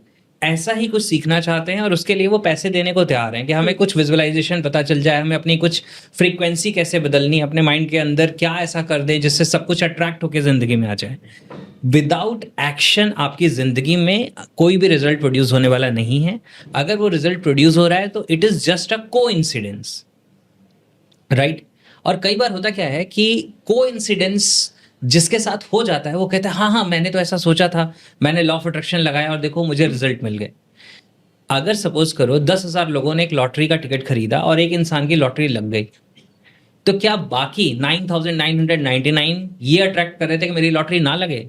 ऐसा ही कुछ सीखना चाहते हैं और उसके लिए वो पैसे देने को तैयार हैं कि हमें कुछ विजुअलाइजेशन पता चल जाए, हमें अपनी कुछ फ्रीक्वेंसी कैसे बदलनी है, अपने माइंड के अंदर क्या ऐसा कर दे जिससे सब कुछ अट्रैक्ट होकर जिंदगी में आ जाए। विदाउट एक्शन आपकी जिंदगी में कोई भी रिजल्ट प्रोड्यूस होने वाला नहीं है। अगर वो रिजल्ट प्रोड्यूस हो रहा है तो it is just a coincidence, right. और कई बार होता क्या है कि कोइंसिडेंस जिसके साथ हो जाता है वो कहता है हाँ मैंने तो ऐसा सोचा था, मैंने लॉ ऑफ अट्रैक्शन लगाया और देखो मुझे रिजल्ट मिल गए। अगर सपोज करो 10,000 लोगों ने एक लॉटरी का टिकट खरीदा और एक इंसान की लॉटरी लग गई, तो क्या बाकी 9,999 ये अट्रैक्ट कर रहे थे कि मेरी लॉटरी ना लगे?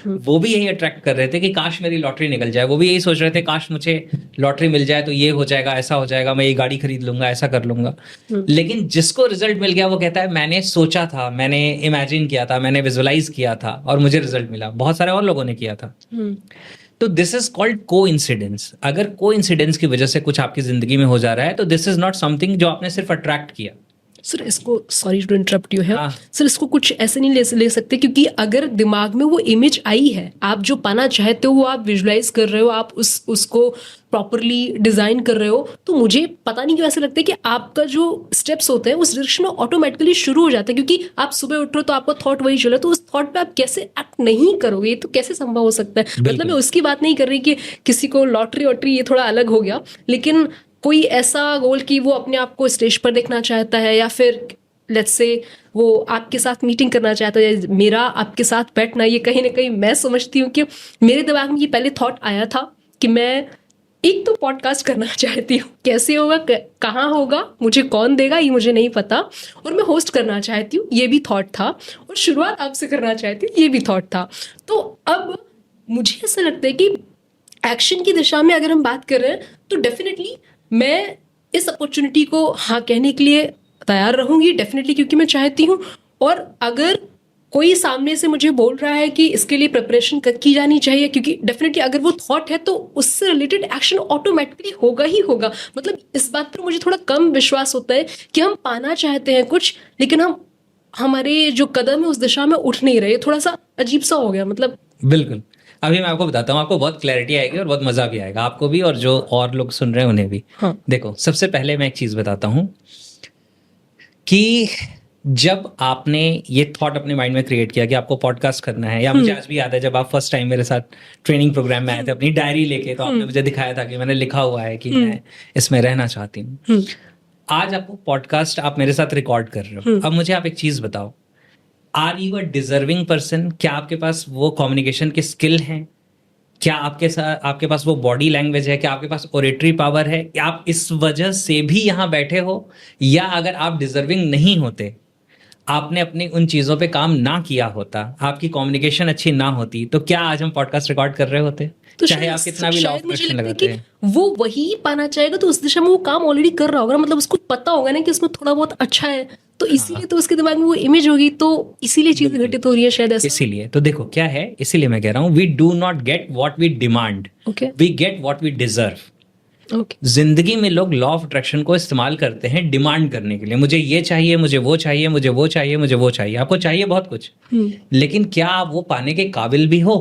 वो भी यही अट्रैक्ट कर रहे थे कि काश मेरी लॉटरी निकल जाए। वो भी यही सोच रहे थे काश मुझे लॉटरी मिल जाए तो ये हो जाएगा, ऐसा हो जाएगा, मैं ये गाड़ी खरीद लूंगा, ऐसा कर लूंगा। लेकिन जिसको रिजल्ट मिल गया वो कहता है मैंने सोचा था, मैंने इमेजिन किया था, मैंने विजुअलाइज किया था और मुझे रिजल्ट मिला। बहुत सारे और लोगों ने किया था। तो दिस इज कॉल्ड कोइंसिडेंस। अगर कोइंसिडेंस की वजह से कुछ आपकी जिंदगी में हो जा रहा है तो दिस इज नॉट समथिंग जो आपने सिर्फ अट्रैक्ट किया। सर इसको, सॉरी टू इंटरप्ट यू है सर, इसको कुछ ऐसे नहीं ले सकते, क्योंकि अगर दिमाग में वो इमेज आई है, आप जो पाना चाहते हो वो आप विजुलाइज कर रहे हो, आप उसको प्रॉपरली डिजाइन कर रहे हो, तो मुझे पता नहीं क्यों ऐसा लगता है कि आपका जो स्टेप्स होते हैं उस डायरेक्शन में ऑटोमेटिकली शुरू हो जाता है। क्योंकि आप सुबह उठ रहे हो तो आपका थॉट वही चला, तो उस थॉट पे आप कैसे एक्ट नहीं करोगे? ये तो कैसे संभव हो सकता है? मतलब मैं उसकी बात नहीं कर रही कि किसी को लॉटरी वॉटरी, ये थोड़ा अलग हो गया, लेकिन कोई ऐसा गोल कि वो अपने आप को स्टेज पर देखना चाहता है, या फिर लेट्स से वो आपके साथ मीटिंग करना चाहता है, मेरा आपके साथ बैठना, ये कहीं ना कहीं मैं समझती हूँ कि मेरे दिमाग में ये पहले थॉट आया था कि मैं एक तो पॉडकास्ट करना चाहती हूँ, कैसे होगा, कहाँ होगा, मुझे कौन देगा ये मुझे नहीं पता, और मैं होस्ट करना चाहती हूँ, ये भी थॉट था, और शुरुआत आपसे करना चाहती हूँ, ये भी थॉट था। तो अब मुझे ऐसा लगता है कि एक्शन की दिशा में अगर हम बात कर रहे हैं तो डेफिनेटली मैं इस अपॉर्चुनिटी को हाँ कहने के लिए तैयार रहूंगी, डेफिनेटली, क्योंकि मैं चाहती हूँ। और अगर कोई सामने से मुझे बोल रहा है कि इसके लिए प्रिपरेशन की जानी चाहिए, क्योंकि डेफिनेटली अगर वो थॉट है तो उससे रिलेटेड एक्शन ऑटोमेटिकली होगा ही होगा। मतलब इस बात पर मुझे थोड़ा कम विश्वास होता है कि हम पाना चाहते हैं कुछ, लेकिन हमारे जो कदम है उस दिशा में उठ नहीं रहे। थोड़ा सा अजीब सा हो गया। मतलब बिल्कुल, अभी मैं आपको बताता हूँ, आपको बहुत क्लैरिटी आएगी और बहुत मजा भी आएगा, आपको भी और जो और लोग सुन रहे हैं उन्हें भी। हाँ। देखो, सबसे पहले मैं एक चीज बताता हूँ कि जब आपने ये थॉट अपने माइंड में क्रिएट किया कि आपको पॉडकास्ट करना है, या मुझे आज भी याद है जब आप फर्स्ट टाइम मेरे साथ ट्रेनिंग प्रोग्राम में आए थे अपनी डायरी लेके, तो आपने मुझे दिखाया था कि मैंने लिखा हुआ है कि मैं इसमें रहना चाहती हूँ। आज आपको पॉडकास्ट आप मेरे साथ रिकॉर्ड कर रहे हो। अब मुझे आप एक चीज बताओ, are you a deserving person? क्या आपके पास वो कम्युनिकेशन के स्किल हैं? क्या आपके पास वो बॉडी लैंग्वेज है? क्या आपके पास ओरेटरी पावर है? क्या आप इस वजह से भी यहाँ बैठे हो? या अगर आप डिजर्विंग नहीं होते, आपने अपनी उन चीजों पे काम ना किया होता, आपकी कम्युनिकेशन अच्छी ना होती, तो क्या आज हम पॉडकास्ट रिकॉर्ड कर रहे होते? तो चाहे आप कितना भी लॉ ऑफ शायद मुझे अट्रैक्शन लगता है लगाते कि हैं। वो वही पाना चाहेगा, तो उस दिशा में वो काम ऑलरेडी कर रहा होगा, मतलब उसको पता होगा ना कि उसमें थोड़ा बहुत अच्छा है, तो इसीलिए तो उसके दिमाग में वो इमेज होगी, तो इसीलिए चीजें घटित हो रही है शायद ऐसा। इसीलिए तो देखो क्या है, इसीलिए मैं कह रहा हूँ, we do not get what we demand, okay we get what we deserve. Okay जिंदगी में लोग लॉ ऑफ अट्रैक्शन को इस्तेमाल करते हैं डिमांड करने के लिए। मुझे ये चाहिए, मुझे वो चाहिए, मुझे वो चाहिए, मुझे वो चाहिए। आपको चाहिए बहुत कुछ, लेकिन क्या आप वो पाने के काबिल भी हो?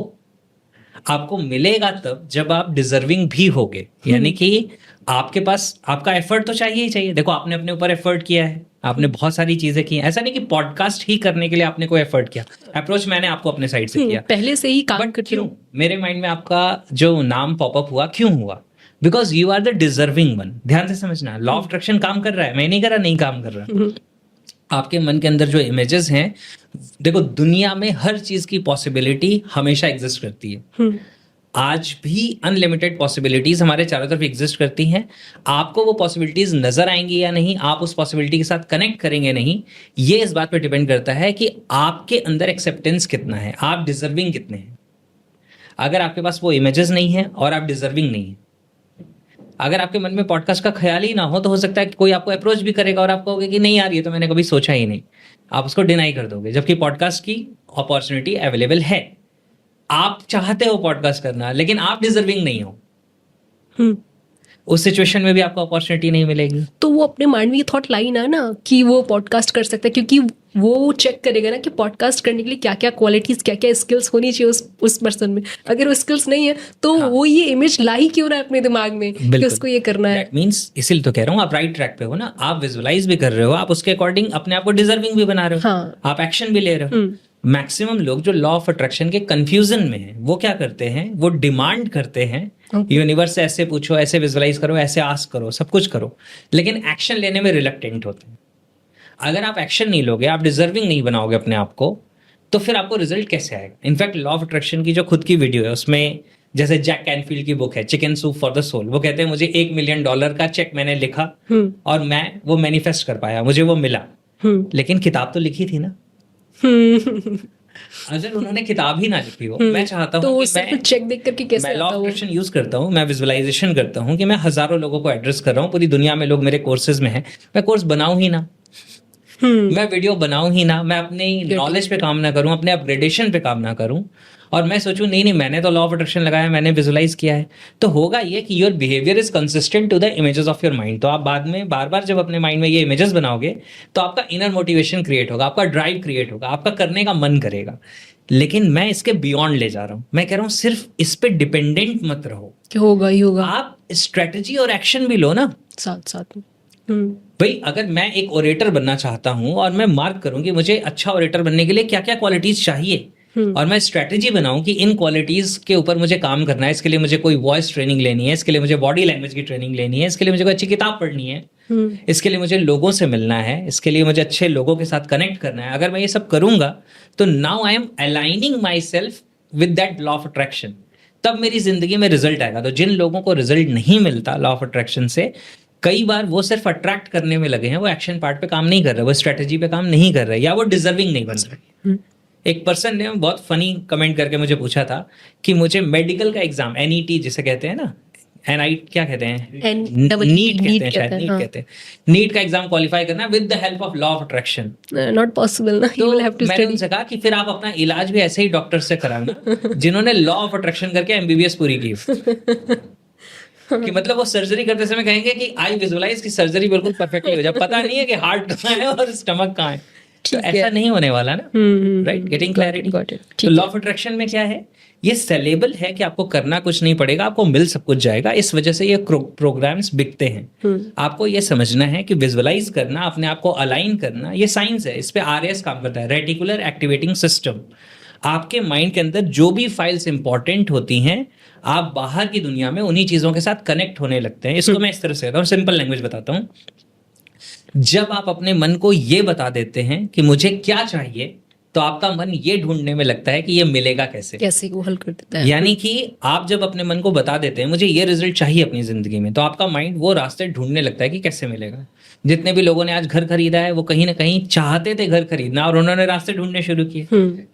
आपको मिलेगा तब जब आप डिजर्विंग भी होगे, यानी कि आपके पास आपका एफर्ट तो चाहिए ही चाहिए। देखो आपने अपने ऊपर एफर्ट किया है, आपने बहुत सारी चीजें की हैं। ऐसा नहीं कि पॉडकास्ट ही करने के लिए आपने कोई एफर्ट किया, अप्रोच मैंने आपको अपने साइड से किया, पहले से ही काम बट करती क्यों हूँ। मेरे माइंड में आपका जो नाम पॉपअप हुआ, क्यों हुआ? Because you are the deserving one. ध्यान से समझना, लॉ ऑफ अट्रैक्शन काम कर रहा है, मैं नहीं कर रहा, नहीं काम कर रहा। आपके मन के अंदर जो इमेजेस हैं, देखो दुनिया में हर चीज की पॉसिबिलिटी हमेशा एग्जिस्ट करती है। आज भी अनलिमिटेड पॉसिबिलिटीज हमारे चारों तरफ एग्जिस्ट करती हैं। आपको वो पॉसिबिलिटीज नजर आएंगी या नहीं, आप उस पॉसिबिलिटी के साथ कनेक्ट करेंगे नहीं, ये इस बात पर डिपेंड करता है कि आपके अंदर एक्सेप्टेंस कितना है, आप डिजर्विंग कितने हैं। अगर आपके पास वो इमेजेस नहीं है और आप डिजर्विंग नहीं है, अगर आपके मन में पॉडकास्ट का ख्याल ही ना हो, तो हो सकता है कि कोई आपको अप्रोच भी करेगा और आप कहोगे कि नहीं यार, ये तो मैंने कभी सोचा ही नहीं, आप उसको डिनाई कर दोगे। जबकि पॉडकास्ट की अपॉर्चुनिटी अवेलेबल है, आप चाहते हो पॉडकास्ट करना, लेकिन आप डिजर्विंग नहीं हो, उस सिचुएशन में भी आपको अपॉर्चुनिटी नहीं मिलेगी। तो वो अपने माइंड में ये थॉट लाई ना कि वो पॉडकास्ट कर सकता है, क्योंकि वो चेक करेगा ना कि पॉडकास्ट करने के लिए क्या क्या क्वालिटीज, क्या क्या स्किल्स होनी चाहिए उस पर्सन में। अगर वो स्किल्स नहीं है तो वो ये इमेज ला ही क्यों रहा है अपने दिमाग में कि उसको ये करना है। दैट मीन्स, इसीलिए तो कह रहा हूँ आप राइट ट्रैक पे हो ना। आप विजुअलाइज भी कर रहे हो, आप उसके अकॉर्डिंग अपने आप को डिजर्विंग भी बना रहे हो, हाँ। आप एक्शन भी ले रहे हो। मैक्सिमम लोग जो लॉ ऑफ अट्रैक्शन के कंफ्यूजन में हैं, वो क्या करते हैं, वो डिमांड करते हैं यूनिवर्स से ऐसे पूछो, ऐसे विजुअलाइज करो, ऐसे आस्क करो, सब कुछ करो, लेकिन एक्शन लेने में रिलक्टेंट होते हैं। अगर आप एक्शन नहीं लोगे, आप डिजर्विंग नहीं बनाओगे अपने आप को, तो फिर आपको रिजल्ट कैसे आएगा? इनफैक्ट लॉ ऑफ अट्रैक्शन की जो खुद की वीडियो है, उसमें जैसे जैक कैनफील्ड की बुक है chicken soup for the soul, वो कहते हैं मुझे $1 मिलियन का चेक मैंने लिखा और मैं वो मैनिफेस्ट कर पाया, मुझे वो मिला, लेकिन किताब तो लिखी थी ना। अगर उन्होंने किताब ही ना लिखी हो, मैं चाहता तो हूँ कि सिर्फ चेक देख करके कैसे मैं लॉ आता ऑफ वो? अट्रैक्शन यूज करता हूँ, मैं विजुअलाइजेशन करता हूँ कि मैं हजारों लोगों को एड्रेस कर रहा हूँ, पूरी दुनिया में लोग मेरे कोर्सेज में हैं, मैं कोर्स बनाऊं ही ना, मैं वीडियो बनाऊं ही ना, मैं अपनी नॉलेज पे काम ना करूं, अपने अपग्रेडेशन पे काम ना करूं, और मैं सोचूं नहीं मैंने तो लॉ ऑफ अट्रैक्शन लगाया, मैंने विजुअलाइज किया है, तो होगा ये कि your behaviour is consistent to the images of your mind. तो आप बाद में बार बार जब अपने माइंड में ये इमेजेस बनाओगे, तो आपका इनर मोटिवेशन क्रिएट होगा, आपका ड्राइव क्रिएट होगा, आपका करने का मन करेगा। लेकिन मैं इसके बियॉन्ड ले जा रहा हूं, मैं कह रहा हूं सिर्फ इस पे डिपेंडेंट मत रहो, कि होगा ही होगा, आप स्ट्रेटजी और एक्शन भी लो ना साथ साथ में। भाई। अगर मैं एक ओरेटर बनना चाहता हूं और मैं मार्क करूं कि मुझे अच्छा ओरेटर बनने के लिए क्या क्या क्वालिटीज चाहिए, और मैं स्ट्रेटेजी बनाऊं कि इन क्वालिटीज के ऊपर मुझे काम करना है, इसके लिए मुझे कोई वॉइस ट्रेनिंग लेनी है, इसके लिए मुझे बॉडी लैंग्वेज की ट्रेनिंग लेनी है, इसके लिए मुझे कोई अच्छी किताब पढ़नी है, इसके लिए मुझे लोगों से मिलना है, इसके लिए मुझे अच्छे लोगों के साथ कनेक्ट करना है, अगर मैं ये सब करूंगा, तो now I am aligning my self with that law of attraction, तब मेरी जिंदगी में रिजल्ट आएगा। तो जिन लोगों को रिजल्ट नहीं मिलता लॉ ऑफ अट्रैक्शन से, कई बार वो सिर्फ अट्रैक्ट करने में लगे हैं, वो एक्शन पार्ट पे काम नहीं कर रहे, वो स्ट्रेटेजी पे काम नहीं कर रहे, या वो डिजर्विंग नहीं बन रहे। एक पर्सन ने बहुत फनी कमेंट करके मुझे पूछा था कि मुझे मेडिकल का एग्जाम, NET जिसे कहते हैं ना, क्या कहते हैं, नीट कहते हैं शायद, नीट कहते हैं, नीट का एग्जाम क्वालिफाई करना with the help of law of attraction. Not possible ना, यू विल हैव टू मैंने स्टडी। उनसे कहा कि फिर आप अपना इलाज भी ऐसे ही डॉक्टर से कराना जिन्होंने लॉ ऑफ अट्रैक्शन करके MBBS पूरी की। कि मतलब वो सर्जरी करते समय कहेंगे कि आई विजुअलाइज की सर्जरी बिल्कुल परफेक्टली हो जाए, पता नहीं है कि हार्ट कहाँ है और स्टमक कहाँ है, तो ऐसा नहीं होने वाला ना, राइट? Getting clarity. तो लॉ ऑफ अट्रैक्शन में क्या है, ये सेलेबल है कि आपको करना कुछ नहीं पड़ेगा, आपको मिल सब कुछ जाएगा। इस वजह से ये प्रोग्राम्स बिकते हैं। आपको ये समझना है कि विजुअलाइज करना, अपने आप को अलाइन करना, ये साइंस है। इस पे आरएस काम करता है, रेटिकुलर एक्टिवेटिंग सिस्टम। आपके माइंड के अंदर जो भी फाइल्स इंपॉर्टेंट होती हैं, आप बाहर की दुनिया में उन्हीं चीजों के साथ कनेक्ट होने लगते हैं। इसको मैं इस तरह से कहता हूँ, सिंपल लैंग्वेज बताता हूँ। जब आप अपने मन को ये बता देते हैं कि मुझे क्या चाहिए, तो आपका मन ये ढूंढने में लगता है कि ये मिलेगा कैसे, कैसे वो हल कर देता है। यानी कि आप जब अपने मन को बता देते हैं मुझे ये रिजल्ट चाहिए अपनी जिंदगी में, तो आपका माइंड वो रास्ते ढूंढने लगता है कि कैसे मिलेगा। जितने भी लोगों ने आज घर खरीदा है, वो कहीं ना कहीं चाहते थे घर खरीदना और उन्होंने रास्ते ढूंढने शुरू किए।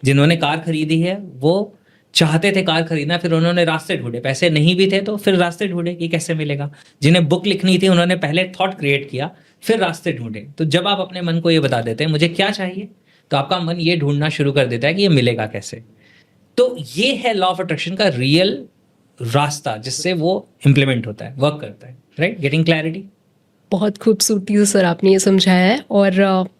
जिन्होंने कार खरीदी है वो चाहते थे कार खरीदना, फिर उन्होंने रास्ते ढूंढे। पैसे नहीं भी थे तो फिर रास्ते ढूंढे कि कैसे मिलेगा। जिन्हें बुक लिखनी थी उन्होंने पहले थॉट क्रिएट किया, फिर रास्ते ढूंढे। तो जब आप अपने मन को ये बता देते हैं मुझे क्या चाहिए, तो आपका मन ये ढूंढना शुरू कर देता है कि ये मिलेगा कैसे। तो ये है लॉ ऑफ अट्रैक्शन का रियल रास्ता, जिससे वो इम्प्लीमेंट होता है, वर्क करता है, राइट? Getting clarity. बहुत खूबसूरती से सर आपने ये समझाया है, और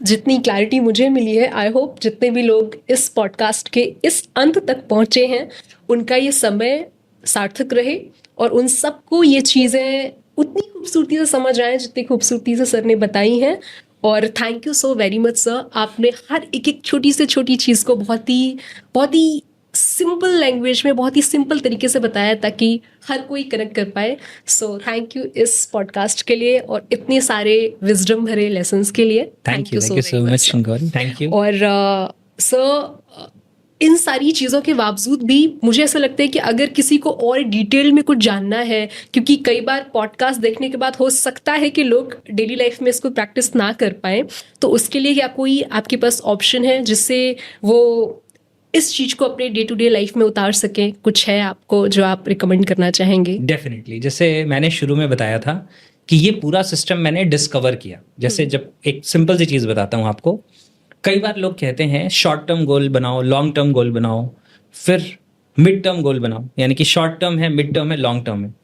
जितनी क्लैरिटी मुझे मिली है, आई होप जितने भी लोग इस पॉडकास्ट के इस अंत तक पहुंचे हैं उनका ये समय सार्थक रहे और उन सबको ये चीज़ें उतनी खूबसूरती से समझ आए जितनी खूबसूरती से सर ने बताई हैं। और thank you so very much sir, आपने हर एक एक छोटी से छोटी चीज़ को बहुत ही सिंपल लैंग्वेज में, बहुत ही सिंपल तरीके से बताया ताकि हर कोई कनेक्ट कर पाए। सो थैंक यू इस पॉडकास्ट के लिए और इतने सारे विजडम भरे लेसन्स के लिए। Thank you so much Gauri, thank you. और सर इन सारी चीज़ों के बावजूद भी मुझे ऐसा लगता है कि अगर किसी को और डिटेल में कुछ जानना है, क्योंकि कई बार पॉडकास्ट देखने के बाद हो सकता है कि लोग डेली लाइफ में इसको प्रैक्टिस ना कर पाए, तो उसके लिए क्या कोई आपके पास ऑप्शन है जिससे वो इस चीज को अपने डे टू डे लाइफ में उतार सकें? कुछ है आपको जो आप रिकमेंड करना चाहेंगे? डेफिनेटली, जैसे मैंने शुरू में बताया था कि ये पूरा सिस्टम मैंने डिस्कवर किया। जैसे जब एक सिंपल सी चीज़ बताता हूँ आपको, कई बार लोग कहते हैं शॉर्ट टर्म गोल बनाओ, लॉन्ग टर्म गोल बनाओ, फिर मिड टर्म गोल बनाओ। यानी कि शॉर्ट टर्म है, मिड टर्म है, लॉन्ग टर्म है,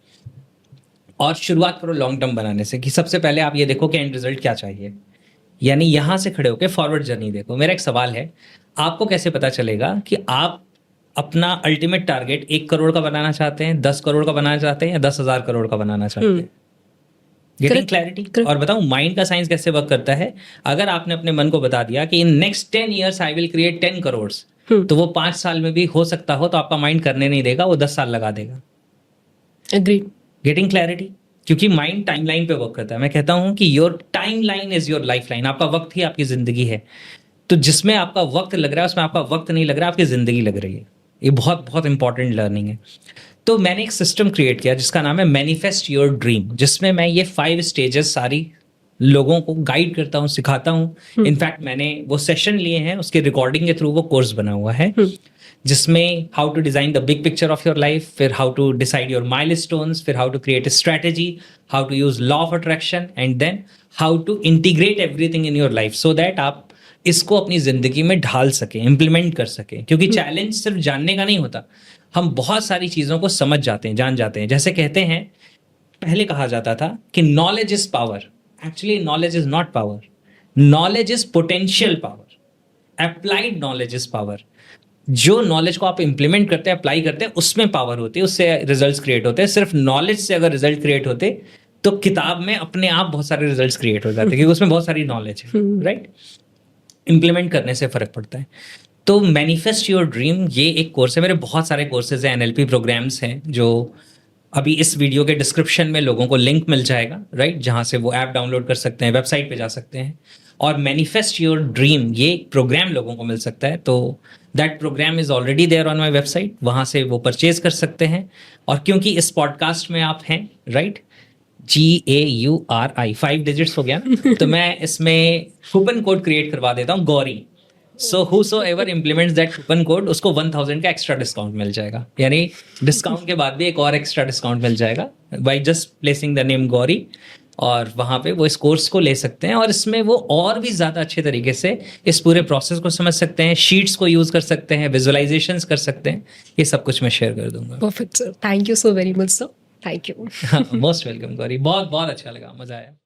और शुरुआत करो लॉन्ग टर्म बनाने से कि सबसे पहले आप ये देखो कि एंड रिजल्ट क्या चाहिए, यानी यहाँ से खड़े होकर फॉरवर्ड जर्नी देखो। मेरा एक सवाल है, आपको कैसे पता चलेगा कि आप अपना अल्टीमेट टारगेट 1 करोड़ का बनाना चाहते हैं, 10 करोड़ का बनाना चाहते हैं, या 10,000 करोड़ का बनाना चाहते हैं? Getting clarity. और बताऊं माइंड का साइंस कैसे वर्क करता है। अगर आपने अपने मन को बता दिया कि in next 10 years I will create 10 crore, तो वो 5 साल में भी हो सकता हो, तो आपका माइंड करने नहीं देगा, वो 10 साल लगा देगा। एग्री। Getting clarity. क्योंकि माइंड टाइमलाइन पे वर्क करता है। मैं कहता हूं कि your timeline is your life line. आपका वक्त ही आपकी जिंदगी है। तो जिसमें आपका वक्त लग रहा है उसमें आपका वक्त नहीं लग रहा, आपकी जिंदगी लग रही है। ये बहुत बहुत इंपॉर्टेंट लर्निंग है। तो मैंने एक सिस्टम क्रिएट किया जिसका नाम है मैनिफेस्ट योर ड्रीम, जिसमें मैं ये 5 स्टेजेस सारी लोगों को गाइड करता हूँ, सिखाता हूँ। इनफैक्ट मैंने वो सेशन लिए हैं, उसके रिकॉर्डिंग के थ्रू वो कोर्स बना हुआ है, जिसमें how to design the big picture of your life, फिर how to decide your milestones, फिर how to create a strategy, how to use law of attraction, and then how to integrate everything in your life so that आप इसको अपनी जिंदगी में ढाल सकें, इंप्लीमेंट कर सकें। क्योंकि चैलेंज सिर्फ जानने का नहीं होता, हम बहुत सारी चीज़ों को समझ जाते हैं, जान जाते हैं। जैसे कहते हैं, पहले कहा जाता था कि knowledge is power. Actually knowledge is not power, knowledge is potential power. Applied knowledge is power. जो नॉलेज को आप इंप्लीमेंट करते हैं, अप्लाई करते हैं, उसमें पावर होती है, उससे रिजल्ट्स क्रिएट होते हैं। सिर्फ नॉलेज से अगर रिजल्ट क्रिएट होते तो किताब में अपने आप बहुत सारे रिजल्ट्स क्रिएट हो जाते, क्योंकि उसमें बहुत सारी नॉलेज है, राइट? इंप्लीमेंट करने से फर्क पड़ता है। तो मैनिफेस्ट योर ड्रीम ये एक कोर्स है। मेरे बहुत सारे कोर्सेज हैं, एनएलपी प्रोग्राम्स हैं, जो अभी इस वीडियो के डिस्क्रिप्शन में लोगों को लिंक मिल जाएगा, राइट? जहाँ से वो ऐप डाउनलोड कर सकते हैं, वेबसाइट पे जा सकते हैं। और मैनिफेस्ट योर ड्रीम ये एक प्रोग्राम लोगों को मिल सकता है। तो that program is already there on my website, वहाँ से वो परचेज कर सकते हैं। और क्योंकि इस पॉडकास्ट में आप हैं, राइट, GAURI 5 डिजिट्स हो गया ना, तो मैं इसमें कूपन कोड क्रिएट करवा देता हूँ, गौरी। सो whosoever implements that coupon code, उसको 1000 का एक्स्ट्रा डिस्काउंट मिल जाएगा। यानी डिस्काउंट के बाद भी एक और एक्स्ट्रा डिस्काउंट मिल जाएगा by just placing the name Gauri. और वहाँ पे वो इस कोर्स को ले सकते हैं, और इसमें वो और भी ज़्यादा अच्छे तरीके से इस पूरे प्रोसेस को समझ सकते हैं, शीट्स को यूज़ कर सकते हैं, विजुअलाइजेशंस कर सकते हैं। ये सब कुछ मैं शेयर कर दूंगा। Perfect sir, thank you so very much sir, thank you. Most welcome Gauri, बहुत बहुत अच्छा लगा, मज़ा आया।